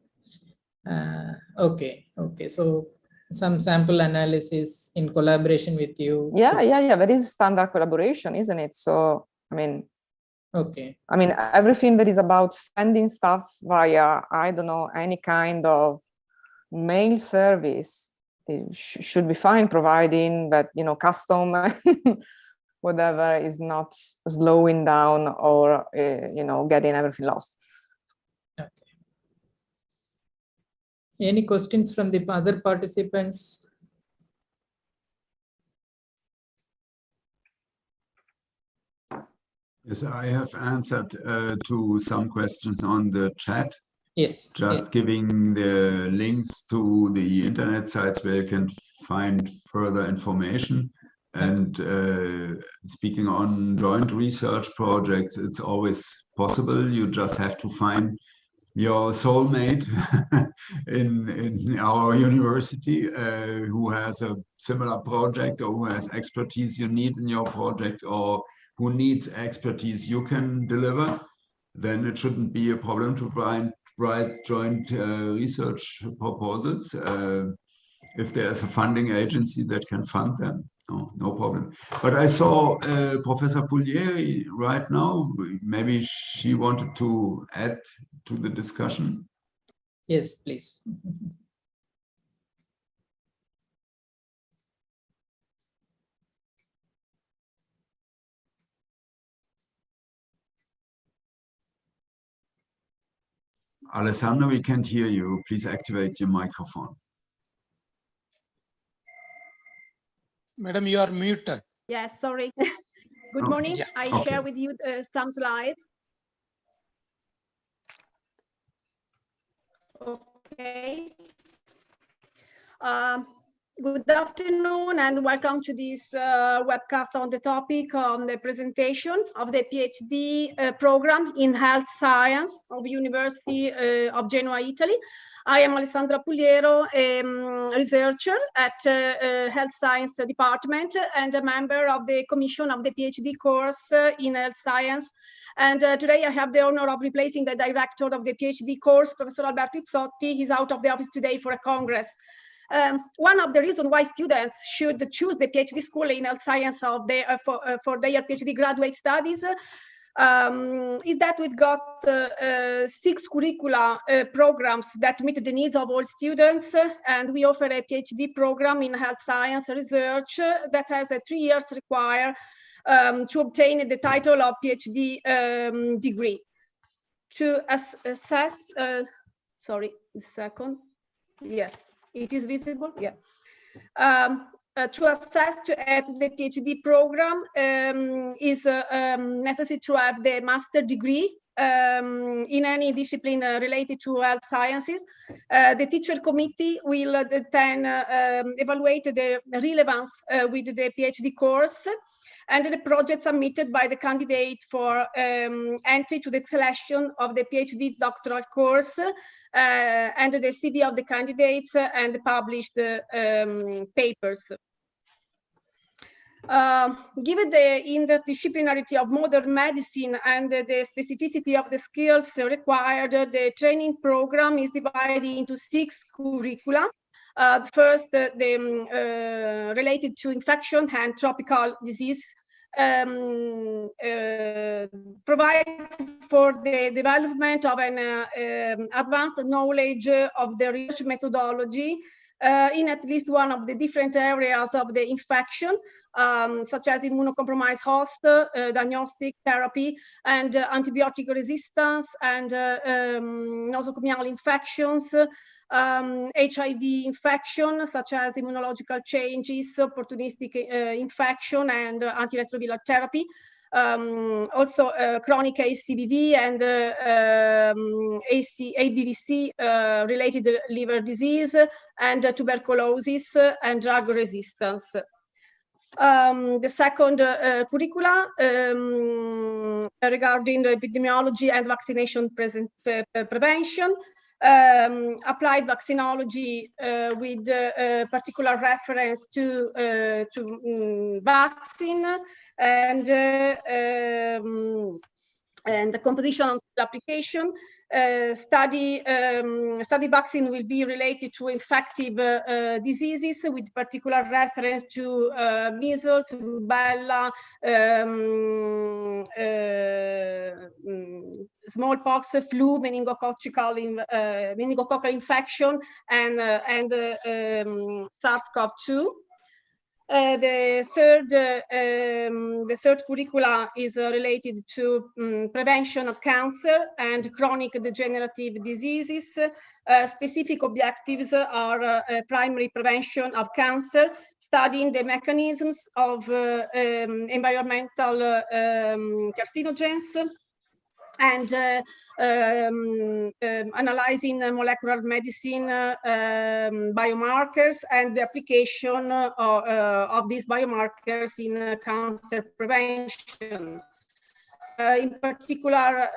Okay. So some sample analysis in collaboration with you. Yeah. That is standard collaboration, isn't it? So, I mean, okay. I mean, everything that is about sending stuff via, I don't know, any kind of mail service, it should be fine, providing that, you know, custom whatever is not slowing down or, you know, getting everything lost. Okay. Any questions from the other participants? Yes, I have answered to some questions on the chat. Yes. Just giving the links to the internet sites where you can find further information. And speaking on joint research projects, it's always possible. You just have to find your soulmate in our university who has a similar project, or who has expertise you need in your project, or who needs expertise you can deliver. Then it shouldn't be a problem to write joint research proposals. If there's a funding agency that can fund them, no problem. But I saw Professor Puglieri right now. Maybe she wanted to add to the discussion. Yes, please. Alessandro, we can't hear you. Please activate your microphone. Madam, you are muted. Yes, sorry. Good morning. Yeah. I share with you some slides. Okay. Good afternoon and welcome to this webcast on the topic on the presentation of the PhD program in health science of University of Genoa, Italy. I am Alessandra Pugliero, a researcher at Health Science Department and a member of the commission of the PhD course in health science. And today I have the honor of replacing the director of the PhD course, Professor Alberto Izzotti. He's out of the office today for a congress. One of the reasons why students should choose the PhD school in health science of for their PhD graduate studies is that we've got 6 curricula programs that meet the needs of all students, and we offer a PhD program in health science research that has a 3 years required to obtain the title of PhD degree. To assess, sorry, a second, yes. It is visible, yeah. To assess to add the PhD program is necessary to have the master degree in any discipline related to health sciences. The teacher committee will then evaluate the relevance with the PhD course and the project submitted by the candidate for entry to the selection of the PhD doctoral course and the CV of the candidates and published papers. Given the interdisciplinarity of modern medicine and the specificity of the skills required, the training program is divided into 6 curricula. First, related to infection and tropical disease, provides for the development of an advanced knowledge of the research methodology in at least one of the different areas of the infection, such as immunocompromised host, diagnostic therapy, and antibiotic resistance, and nosocomial infections, HIV infection, such as immunological changes, opportunistic infection, and antiretroviral therapy. Also chronic ACVV and ABVC related liver disease, and tuberculosis and drug resistance. The second curricula regarding the epidemiology and vaccination prevention, applied vaccinology with particular reference to vaccine and the composition of the application. Study vaccine will be related to infective diseases with particular reference to measles, rubella, smallpox, flu, meningococcal infection, and SARS-CoV-2. The third curricula is related to prevention of cancer and chronic degenerative diseases. Specific objectives are primary prevention of cancer, studying the mechanisms of environmental carcinogens, and analyzing molecular medicine biomarkers and the application of these biomarkers in cancer prevention. In particular,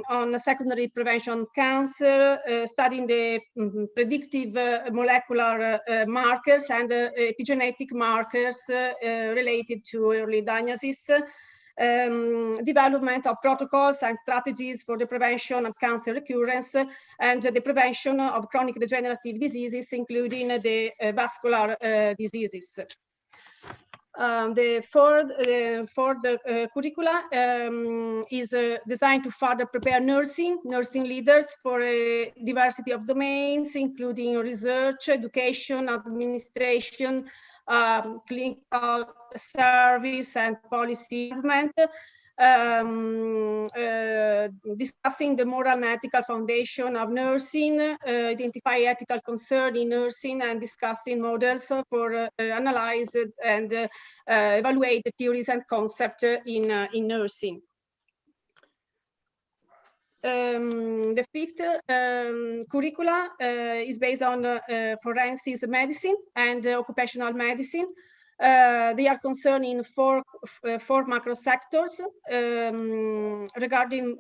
on secondary prevention of cancer, studying the predictive molecular markers and epigenetic markers related to early diagnosis. Development of protocols and strategies for the prevention of cancer recurrence and the prevention of chronic degenerative diseases, including the vascular diseases. The fourth curricula is designed to further prepare nursing leaders for a diversity of domains, including research, education, administration, clinical service, and policy development, discussing the moral and ethical foundation of nursing, identify ethical concern in nursing, and discussing models for analyze and evaluate the theories and concepts in nursing. the fifth curricula is based on forensic medicine and occupational medicine. They are concerning four macro sectors. Regarding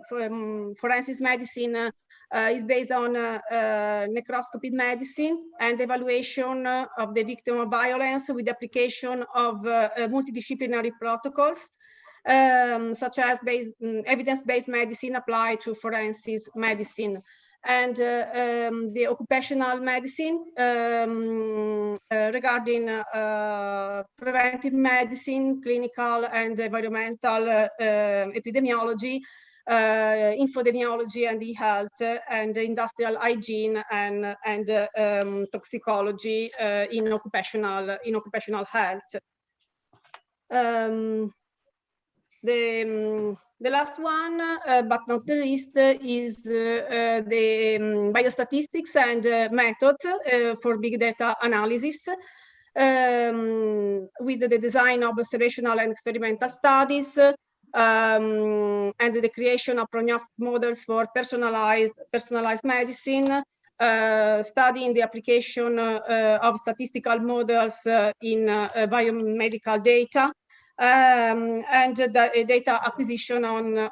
forensic medicine, is based on necroscopy medicine and evaluation of the victim of violence with application of multidisciplinary protocols, such as evidence-based medicine applied to forensic medicine. And the occupational medicine regarding preventive medicine, clinical and environmental epidemiology, infodemiology and e-health, and industrial hygiene and toxicology in occupational health. The last one, but not the least, is the biostatistics and methods for big data analysis, with the design of observational and experimental studies, and the creation of prognostic models for personalized medicine, studying the application of statistical models in biomedical data, and the data acquisition on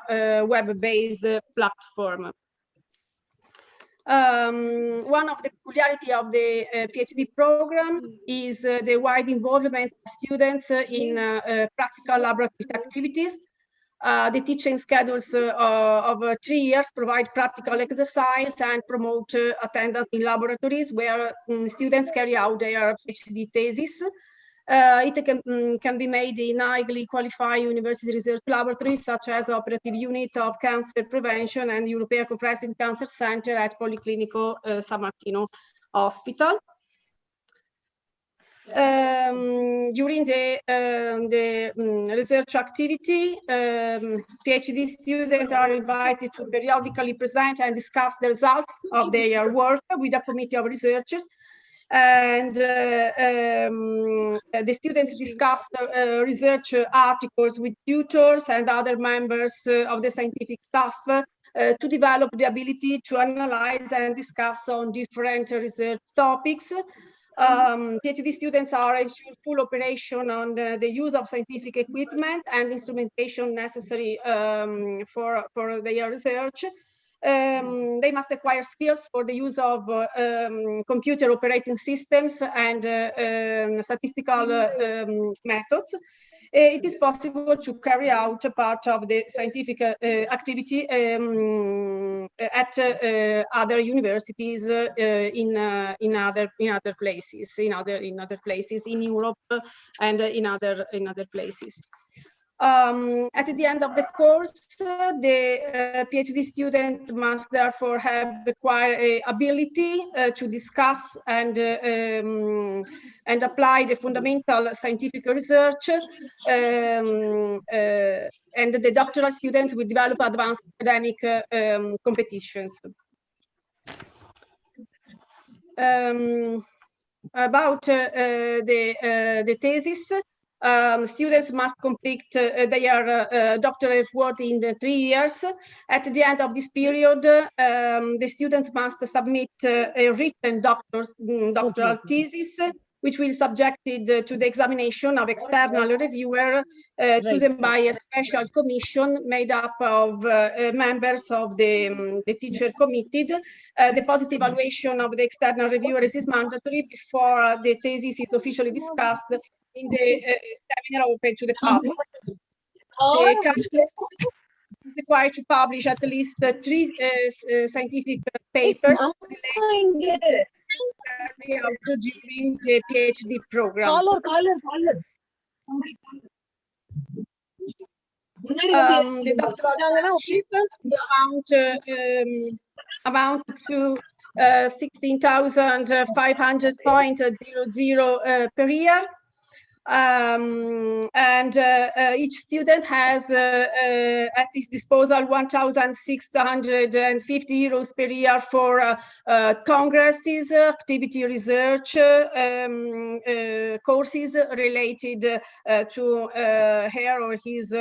web-based platform. One of the peculiarities of the PhD program is the wide involvement of students in practical laboratory activities. The teaching schedules of 3 years provide practical exercise and promote attendance in laboratories where students carry out their PhD thesis. It can be made in highly qualified university research laboratories, such as Operative Unit of Cancer Prevention and European Comprehensive Cancer Center at Policlinico San Martino Hospital. During the research activity, PhD students are invited to periodically present and discuss the results of their work with a committee of researchers. And the students discuss research articles with tutors and other members of the scientific staff to develop the ability to analyze and discuss on different research topics. PhD students are ensuring full operation on the use of scientific equipment and instrumentation necessary for their research. They must acquire skills for the use of computer operating systems and statistical methods. It is possible to carry out a part of the scientific activity at other universities in other places, in other places in Europe and in other places. At the end of the course, the PhD student must therefore have acquired ability to discuss and apply the fundamental scientific research, and the doctoral students will develop advanced academic competitions. About the thesis. Students must complete their doctorate work in 3 years. At the end of this period, the students must submit a written doctoral thesis, which will be subjected to the examination of external reviewer chosen by a special commission made up of members of the teacher committee. The positive evaluation of the external reviewer is mandatory before the thesis is officially discussed in the seminar open to the public. The candidate is required to publish at least 3 scientific papers related to during the PhD program. The doctoral amount to 16,500.00 per year. And each student has at his disposal 1,650 euros per year for congresses, activity research, courses related to her or his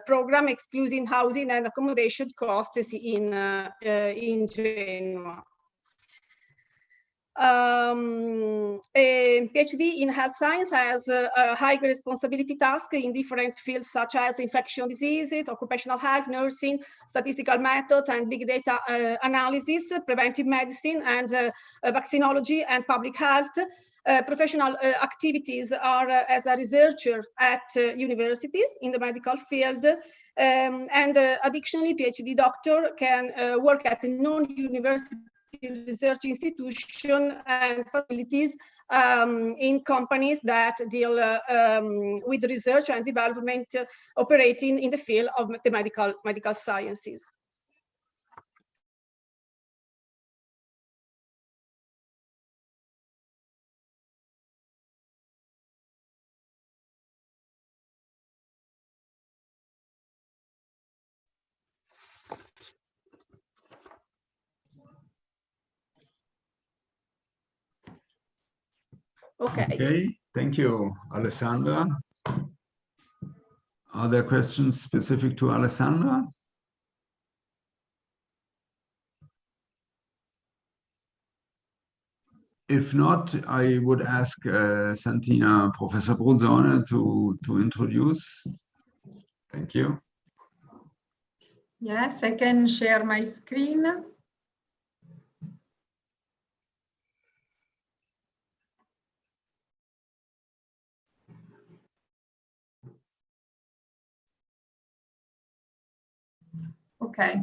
program, excluding housing and accommodation costs in Genova. A PhD in health science has a high responsibility task in different fields such as infectious diseases, occupational health, nursing, statistical methods, and big data analysis, preventive medicine, and vaccinology and public health. Professional activities are as a researcher at universities in the medical field. And additionally, PhD doctor can work at a non-university research institution and facilities in companies that deal with research and development operating in the field of the medical sciences. Okay, thank you, Alessandra. Are there questions specific to Alessandra? If not, I would ask Santina, Professor Bruzzone to introduce. Thank you. Yes, I can share my screen. Okay.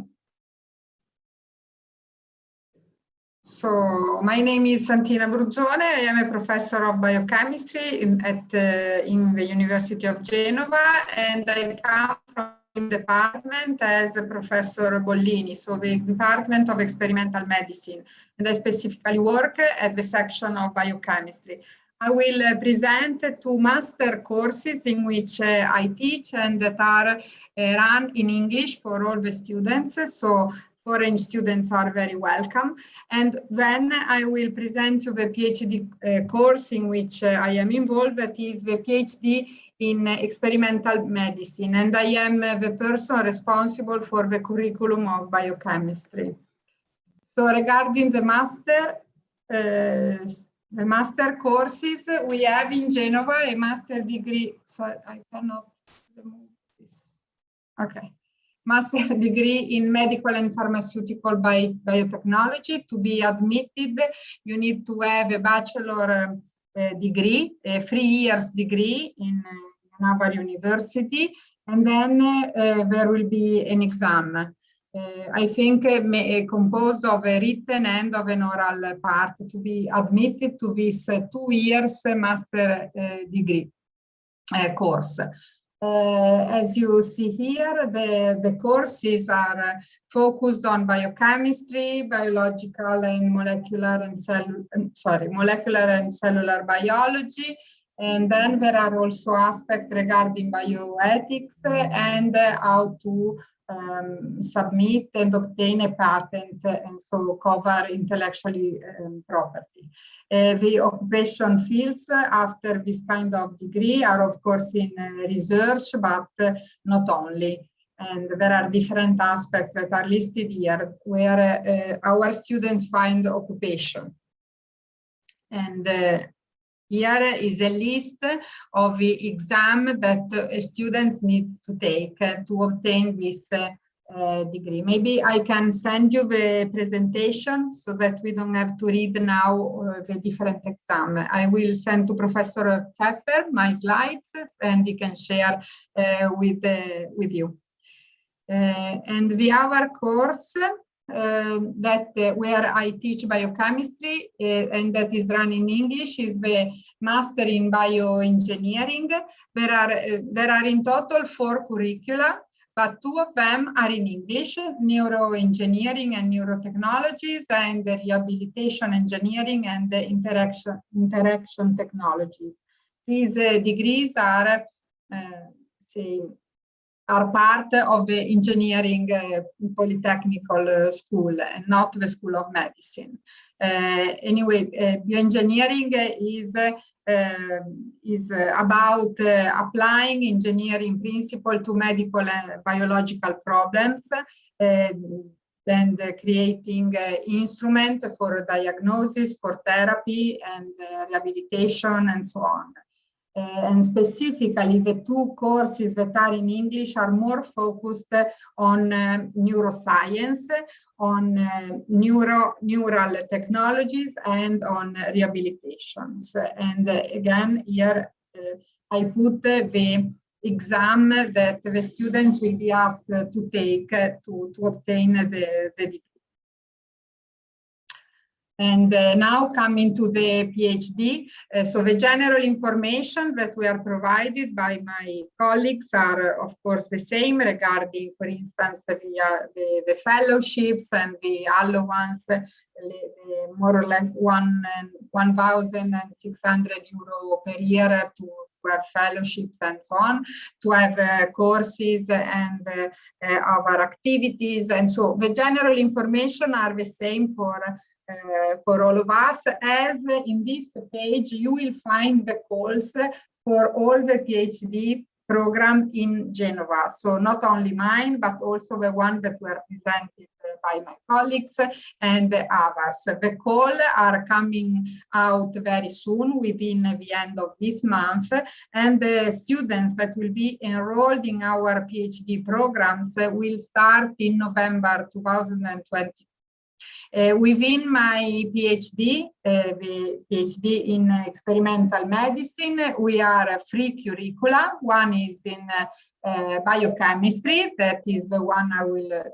So my name is Santina Bruzzone. I am a professor of biochemistry in the University of Genova, and I come from the department as Professor Bollini, so the Department of Experimental Medicine, and I specifically work at the section of biochemistry. I will present two master courses in which I teach and that are run in English for all the students. So foreign students are very welcome. And then I will present you the PhD course in which I am involved, that is the PhD in experimental medicine. And I am the person responsible for the curriculum of biochemistry. So regarding the master courses, we have in Genova a master degree. Sorry, I cannot remove this. Okay. Master degree in medical and pharmaceutical biotechnology. To be admitted, you need to have a bachelor degree, a 3 years degree in our university, and then there will be an exam. I think composed of a written and of an oral part to be admitted to this 2 years master degree course. As you see here, the courses are focused on biochemistry, biological and molecular and cellular biology. And then there are also aspects regarding bioethics and how to submit and obtain a patent and so cover intellectual property. The occupation fields after this kind of degree are of course in research, but not only. And there are different aspects that are listed here where our students find occupation. And here is a list of the exam that students need to take to obtain this degree. Maybe I can send you the presentation so that we don't have to read now the different exam. I will send to Professor Pfeffer my slides and he can share with you. And the other course where I teach biochemistry and that is run in English is the Master in Bioengineering. There are in total 4 curricula, but 2 of them are in English, neuroengineering and neurotechnologies, and the rehabilitation engineering and the interaction technologies. These degrees are part of the engineering polytechnical school and not the School of Medicine. Anyway, bioengineering is about applying engineering principle to medical and biological problems, and creating instrument for diagnosis, for therapy and rehabilitation and so on. And specifically, the two courses that are in English are more focused on neuroscience, on neural technologies, and on rehabilitations. And again, here I put the exam that the students will be asked to take to obtain the degree. And now coming to the PhD, so the general information that we are provided by my colleagues are of course the same regarding, for instance, the fellowships and the allowance, more or less 1,600 euro per year to have fellowships and so on, to have courses and our activities. And so the general information are the same for all of us. As in this page, you will find the calls for all the PhD program in Genova. So not only mine, but also the one that were presented by my colleagues and the others. The call are coming out very soon, within the end of this month, and the students that will be enrolled in our PhD programs will start in November 2020. Within my PhD, the PhD in experimental medicine, we are three curricula. One is in biochemistry, that is the one I will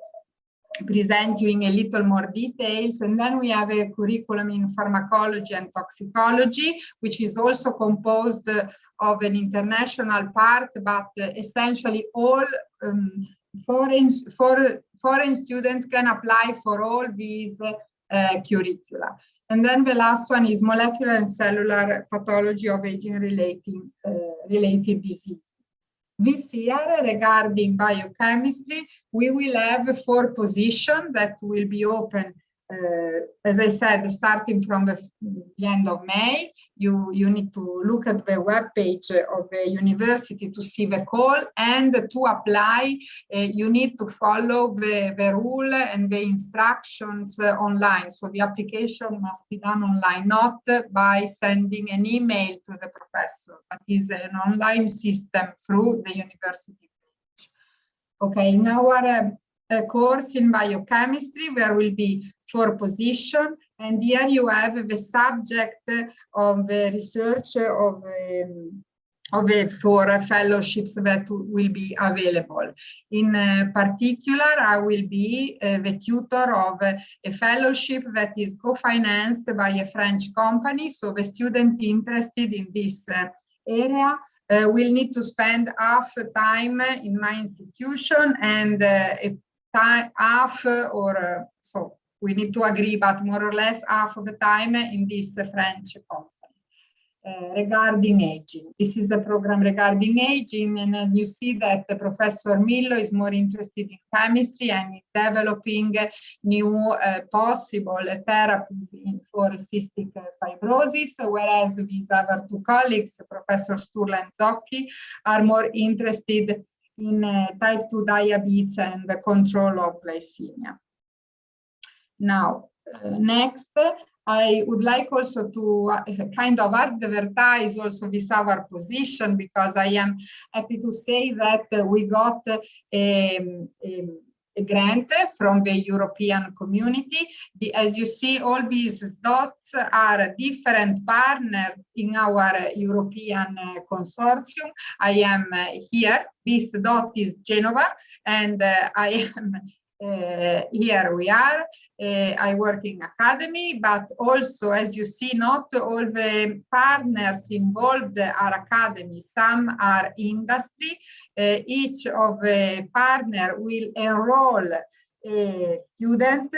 present you in a little more details. And then we have a curriculum in pharmacology and toxicology, which is also composed of an international part, but essentially all foreign students can apply for all these curricula. And then the last one is molecular and cellular pathology of aging-related disease. This year, regarding biochemistry, we will have 4 positions that will be open, as I said, starting from the end of May. You need to look at the web page of the university to see the call, and to apply, you need to follow the rule and the instructions online. So the application must be done online, not by sending an email to the professor, but is an online system through the university page. Okay, in our course in biochemistry, there will be 4 positions, and here you have the subject of the research of the 4 fellowships that will be available. In particular, I will be the tutor of a fellowship that is co-financed by a French company. So the student interested in this area will need to spend half time in my institution and half, or so we need to agree, but more or less half of the time in this French company. Regarding aging, this is a program regarding aging, and you see that Professor Millo is more interested in chemistry and is developing new possible therapies for cystic fibrosis, whereas these other 2 colleagues, Professor Sturla and Zocchi, are more interested in type 2 diabetes and the control of glycemia. Now, next, I would like also to kind of advertise also this our position, because I am happy to say that we got a grant from the European community. As you see, all these dots are different partners in our European consortium. I am here, this dot is Genova, and I am here we are. I work in academy, but also, as you see, not all the partners involved are academy. Some are industry. Each of the partner will enroll a student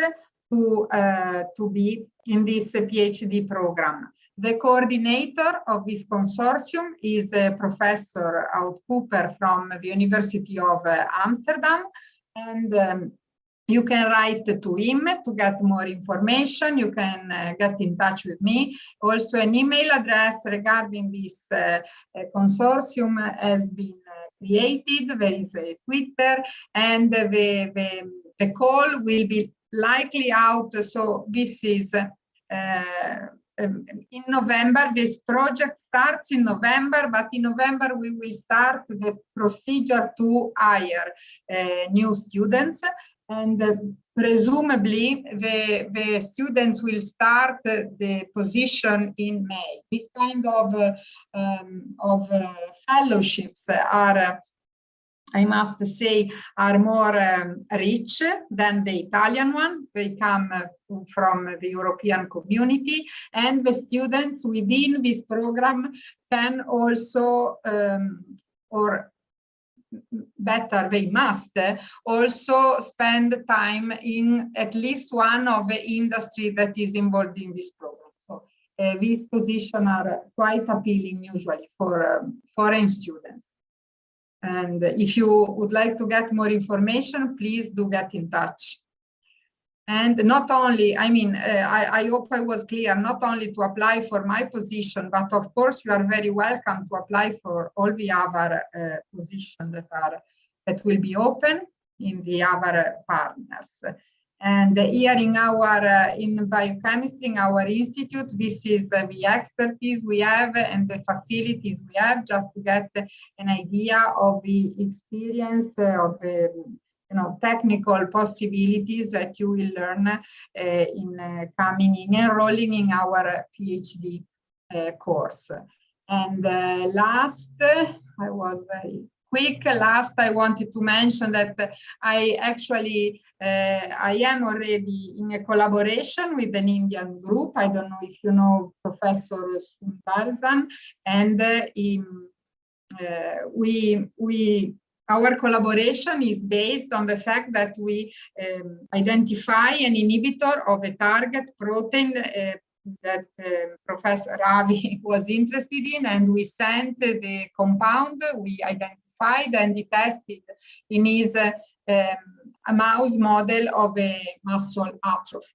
to be in this PhD program. The coordinator of this consortium is Professor Oud Cooper from the University of Amsterdam, and you can write to him to get more information. You can get in touch with me. Also, an email address regarding this consortium has been created. There is a Twitter, and the call will be likely out. So this is in November. This project starts in November, but in November we will start the procedure to hire new students. And presumably the students will start the position in May. This kind of fellowships are, I must say, are more rich than the Italian one. They come from the European community, and the students within this program can also, or better, they must also spend time in at least one of the industry that is involved in this program. So these positions are quite appealing usually for foreign students. And if you would like to get more information, please do get in touch. And not only, I mean, I hope I was clear, not only to apply for my position, but of course you are very welcome to apply for all the other positions that will be open in the other partners. And here in our in biochemistry, in our institute, this is the expertise we have and the facilities we have, just to get an idea of the experience of the technical possibilities that you will learn in enrolling in our PhD course. And last, I was very quick. Last, I wanted to mention that I actually, I am already in a collaboration with an Indian group. I don't know if you know Professor Sundarzan, and our collaboration is based on the fact that we identify an inhibitor of a target protein that Professor Ravi was interested in, and we sent the compound we identified and he tested in his a mouse model of a muscle atrophy.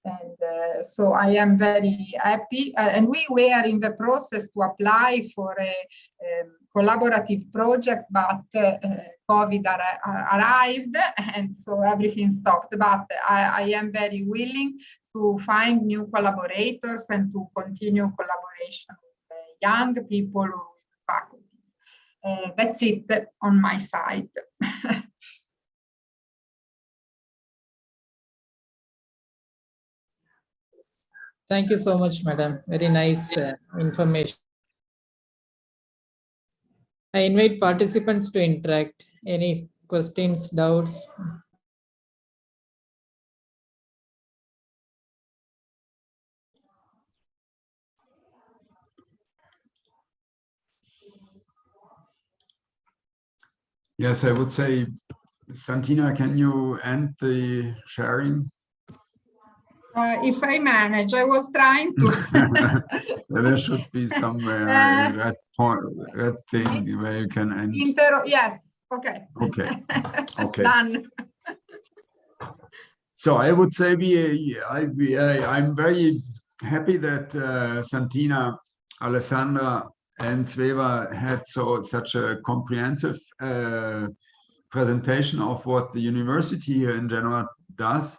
And so I am very happy, and we were in the process to apply for a collaborative project, but COVID arrived, and so everything stopped. But I am very willing to find new collaborators and to continue collaboration with young people or with faculties. That's it on my side. Thank you so much, madam. Very nice information. I invite participants to interact. Any questions, doubts? Yes, I would say, Santina, can you end the sharing? If I manage, I was trying to. There should be somewhere that thing where you can end. Yes. Okay. Okay. Okay. Done. So I would say I'm very happy that Santina, Alessandra, and Sveva had such a comprehensive presentation of what the university here in Genova does.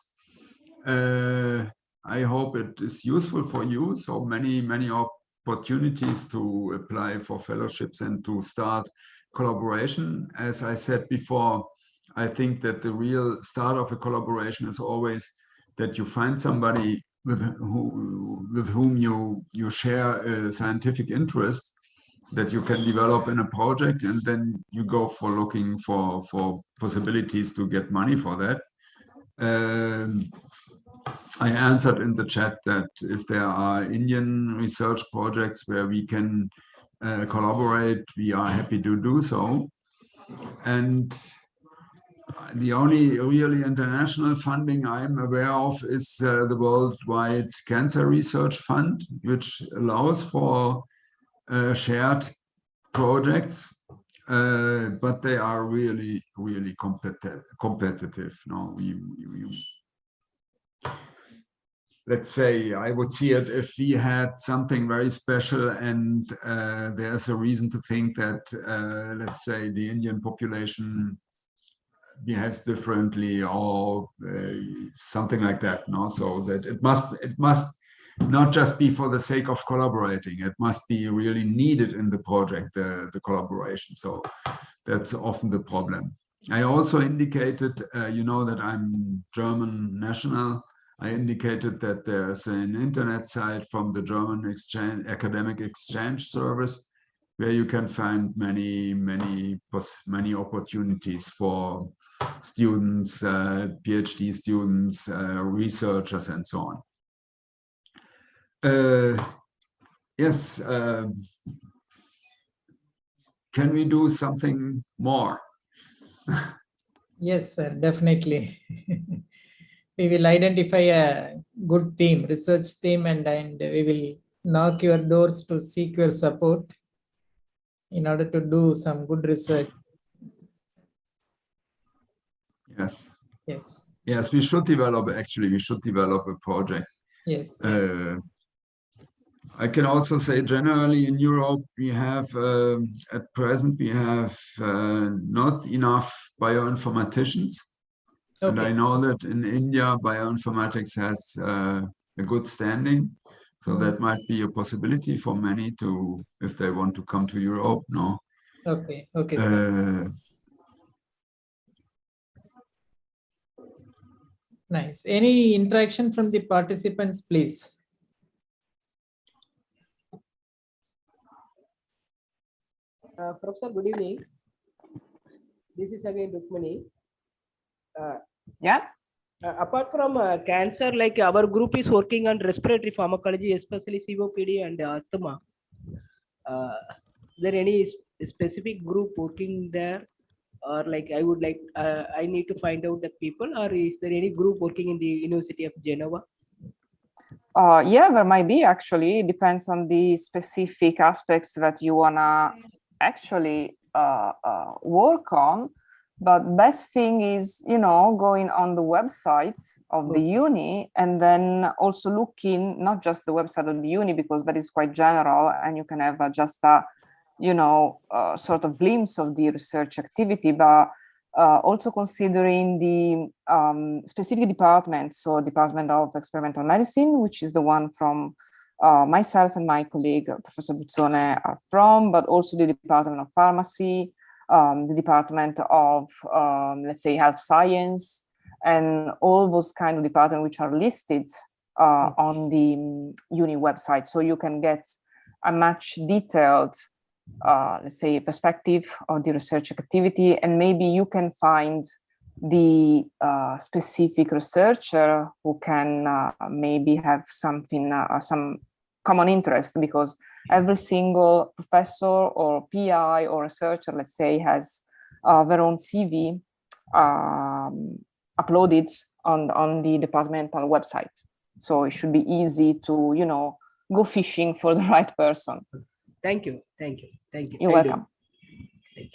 I hope it is useful for you. So many opportunities to apply for fellowships and to start collaboration. As I said before, I think that the real start of a collaboration is always that you find somebody with whom you share a scientific interest that you can develop in a project, and then you go for looking for possibilities to get money for that. I answered in the chat that if there are Indian research projects where we can collaborate, we are happy to do so. And the only really international funding I'm aware of is the Worldwide Cancer Research Fund, which allows for shared projects, but they are really, really competitive. No, let's say I would see it if we had something very special and there's a reason to think that, let's say, the Indian population behaves differently or something like that. No, so that it must not just be for the sake of collaborating. It must be really needed in the project, the collaboration. So that's often the problem. I also indicated, you know, that I'm German national. I indicated that there's an internet site from the German academic exchange service where you can find many opportunities for students, PhD students, researchers, and so on. Yes, can we do something more? Yes, sir, definitely. We will identify a good theme, research theme, and we will knock your doors to seek your support in order to do some good research. Yes. Yes. Yes, we should develop a project. Yes. I can also say generally in Europe, we have, at present, we have not enough bioinformaticians. Okay. And I know that in India, bioinformatics has a good standing. So that might be a possibility for many to, if they want to come to Europe, no? Okay, okay, sir. Nice. Any interaction from the participants, please? Professor, good evening. This is again Rukmani. Yeah. Apart from cancer, like our group is working on respiratory pharmacology, especially COPD and asthma. Is there any specific group working there, or like I would like I need to find out the people, or is there any group working in the University of Genova? Yeah, there might be actually. It depends on the specific aspects that you wanna actually work on. But best thing is, you know, going on the website of the uni and then also looking, not just the website of the uni, because that is quite general and you can have just a, you know, sort of glimpse of the research activity, but also considering the specific department. So Department of Experimental Medicine, which is the one from myself and my colleague, Professor Buzzone, are from, but also the Department of Pharmacy, the Department of, let's say, Health Science, and all those kind of departments which are listed on the uni website. So you can get a much detailed, let's say, perspective of the research activity, and maybe you can find the specific researcher who can maybe have something, some common interest, because every single professor or PI or researcher, let's say, has their own CV uploaded on the departmental website. So it should be easy to, you know, go fishing for the right person. Thank you. Thank you. Thank you. You're welcome. Thank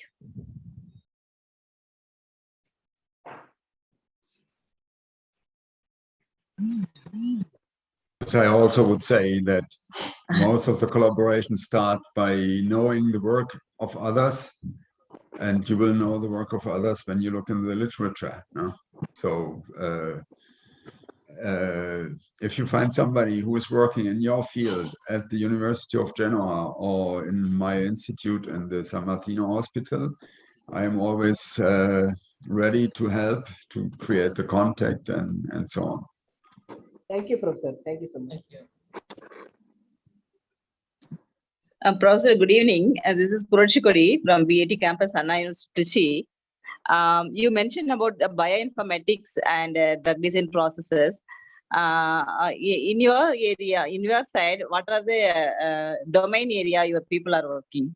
you. So I also would say that most of the collaborations start by knowing the work of others, and you will know the work of others when you look in the literature. No? So if you find somebody who is working in your field at the University of Genova or in my institute in the San Martino Hospital, I am always ready to help to create the contact and so on. Thank you, Professor. Thank you so much. Professor, good evening. This is Tiruchirappalli from BAT campus, Anna University. You mentioned about the bioinformatics and drug design processes. In your area, in your side, what are the domain area your people are working?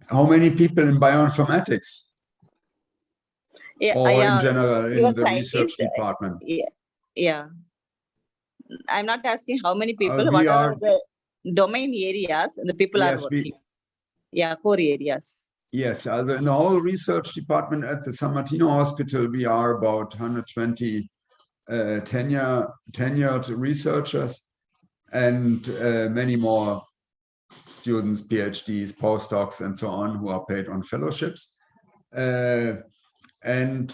how many people in bioinformatics? Yeah, Or in yeah, general in even the research scientists. department? Yeah. I'm not asking how many people, we what are, are the domain areas the people are yes, working. Yeah, core areas. Yes, in the whole research department at the San Martino Hospital, we are about 120 tenured researchers and many more students, PhDs, postdocs, and so on, who are paid on fellowships. And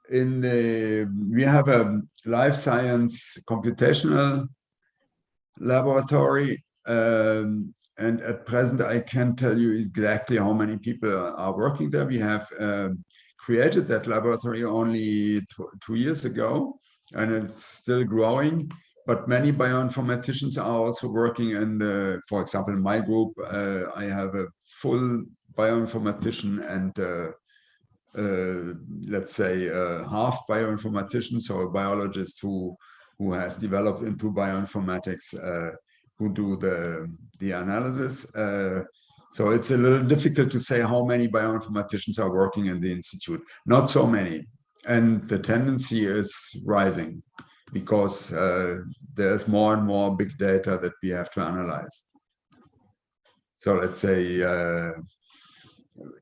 we have a life science computational laboratory. And at present, I can't tell you exactly how many people are working there. We have created that laboratory only 2 years ago, and it's still growing. But many bioinformaticians are also working in for example, in my group, I have a full bioinformatician and let's say half bioinformatician, so a biologist who has developed into bioinformatics, who do the analysis. So it's a little difficult to say how many bioinformaticians are working in the institute. Not so many, and the tendency is rising because there's more and more big data that we have to analyze. So let's say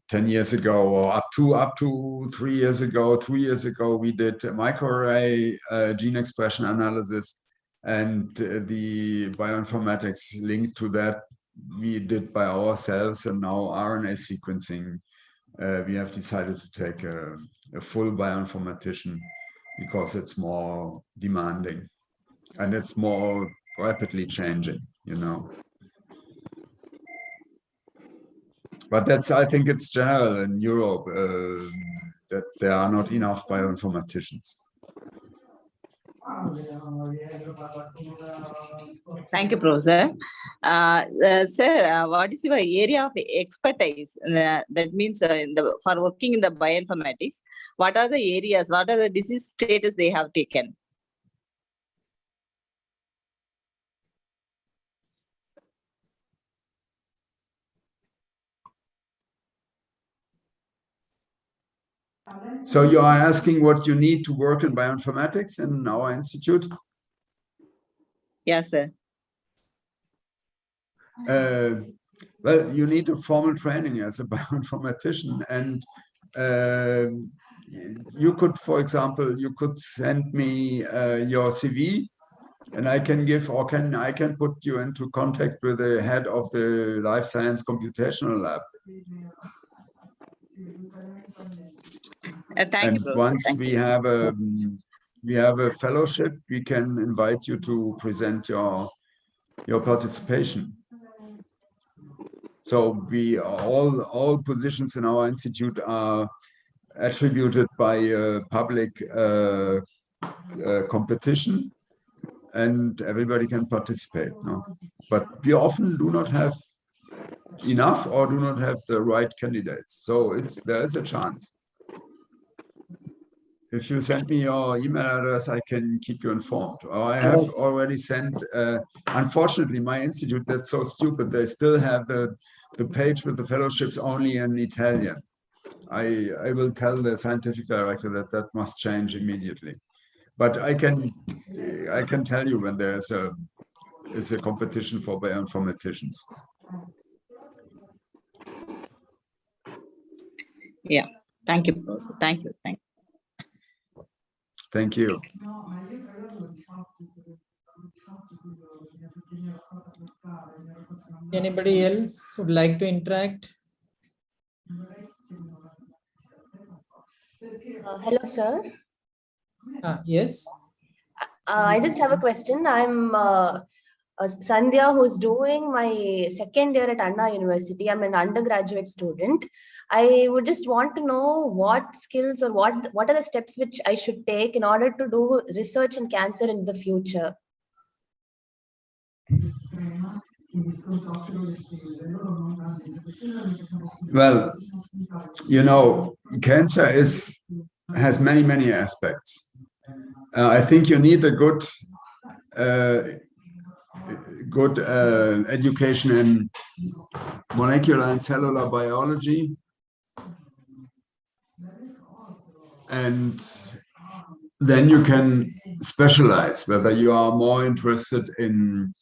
10 years ago, or up to 3 years ago, 2 years ago, we did microarray gene expression analysis, and the bioinformatics linked to that we did by ourselves, and now RNA sequencing. We have decided to take a full bioinformatician because it's more demanding and it's more rapidly changing, you know. But I think it's general in Europe that there are not enough bioinformaticians. Thank you, Professor. Sir, what is your area of expertise? That means for working in the bioinformatics, what are the areas, what are the disease status they have taken? So you are asking what you need to work in bioinformatics in our institute? Yes, sir. Well, you need a formal training as a bioinformatician, and you could, for example, you could send me your CV, and I can I can put you into contact with the head of the life science computational lab. Thank you, once we have a fellowship, we can invite you to present your participation. So all positions in our institute are attributed by public competition, and everybody can participate. No? But we often do not have enough or do not have the right candidates. So there is a chance. If you send me your email address, I can keep you informed. Or I have already sent, unfortunately, my institute, that's so stupid, they still have the page with the fellowships only in Italian. I will tell the scientific director that must change immediately. But I can tell you when there is a competition for bioinformaticians. Yeah, thank you, Professor. Thank you. Thank you. Anybody else would like to interact? Hello, sir. Yes. I just have a question. I'm Sandhya, who's doing my second year at Anna University. I'm an undergraduate student. I would just want to know what skills or what are the steps which I should take in order to do research in cancer in the future. Well, you know, cancer has many aspects. I think you need a good education molecular and cellular biology. And then you can specialize, whether you are more interested in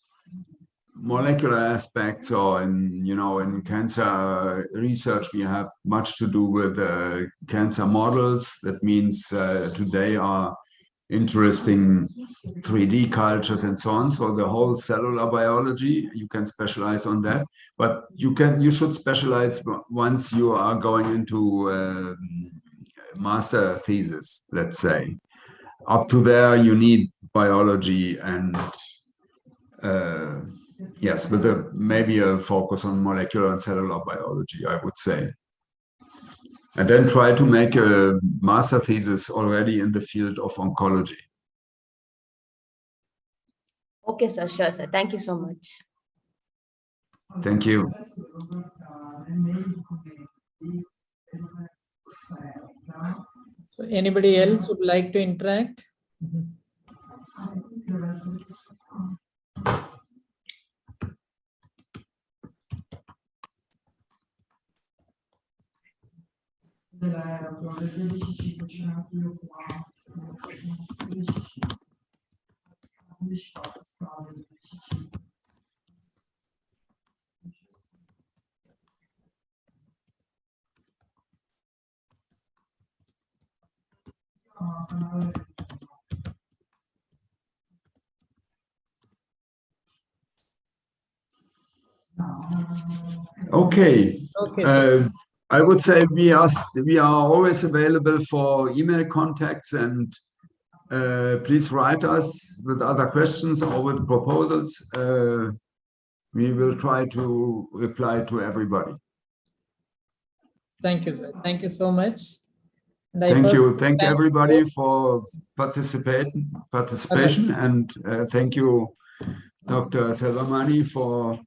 molecular aspects or in, in cancer research. We have much to do with cancer models. That means today are interesting 3D cultures and so on. So the whole cellular biology, you can specialize on that, but you should specialize once you are going into master thesis, let's say. Up to there, you need biology and yes, with maybe a focus on molecular and cellular biology, I would say. And then try to make a master thesis already in the field of oncology. Okay, sir. Sure, sir. Thank you so much. Thank you. So anybody else would like to interact? Okay. Okay, I would say we are always available for email contacts, and please write us with other questions or with proposals. We will try to reply to everybody. Thank you, sir. Thank you so much. And Thank you. Thank everybody for participation, and thank you, Dr.Selvamani, for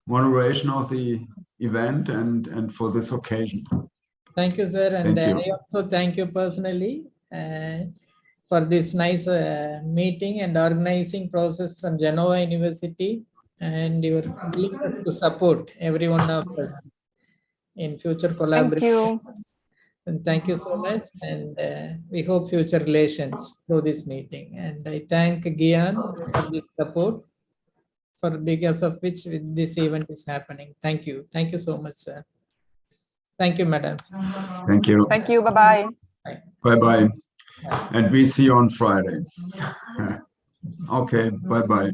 moderation of the event and for this occasion. Thank you, sir. And Thank you. I also thank you personally for this nice meeting and organizing process from Genova University, and your willingness to support every one of us in future collaboration. Thank you. And thank you so much. And we hope future relations through this meeting. And I thank GIAN for this support, for because of which this event is happening. Thank you. Thank you so much, sir. Thank you, madam. Thank you. Thank you. Bye-bye. Bye-bye. And we see you on Friday. Okay, bye-bye.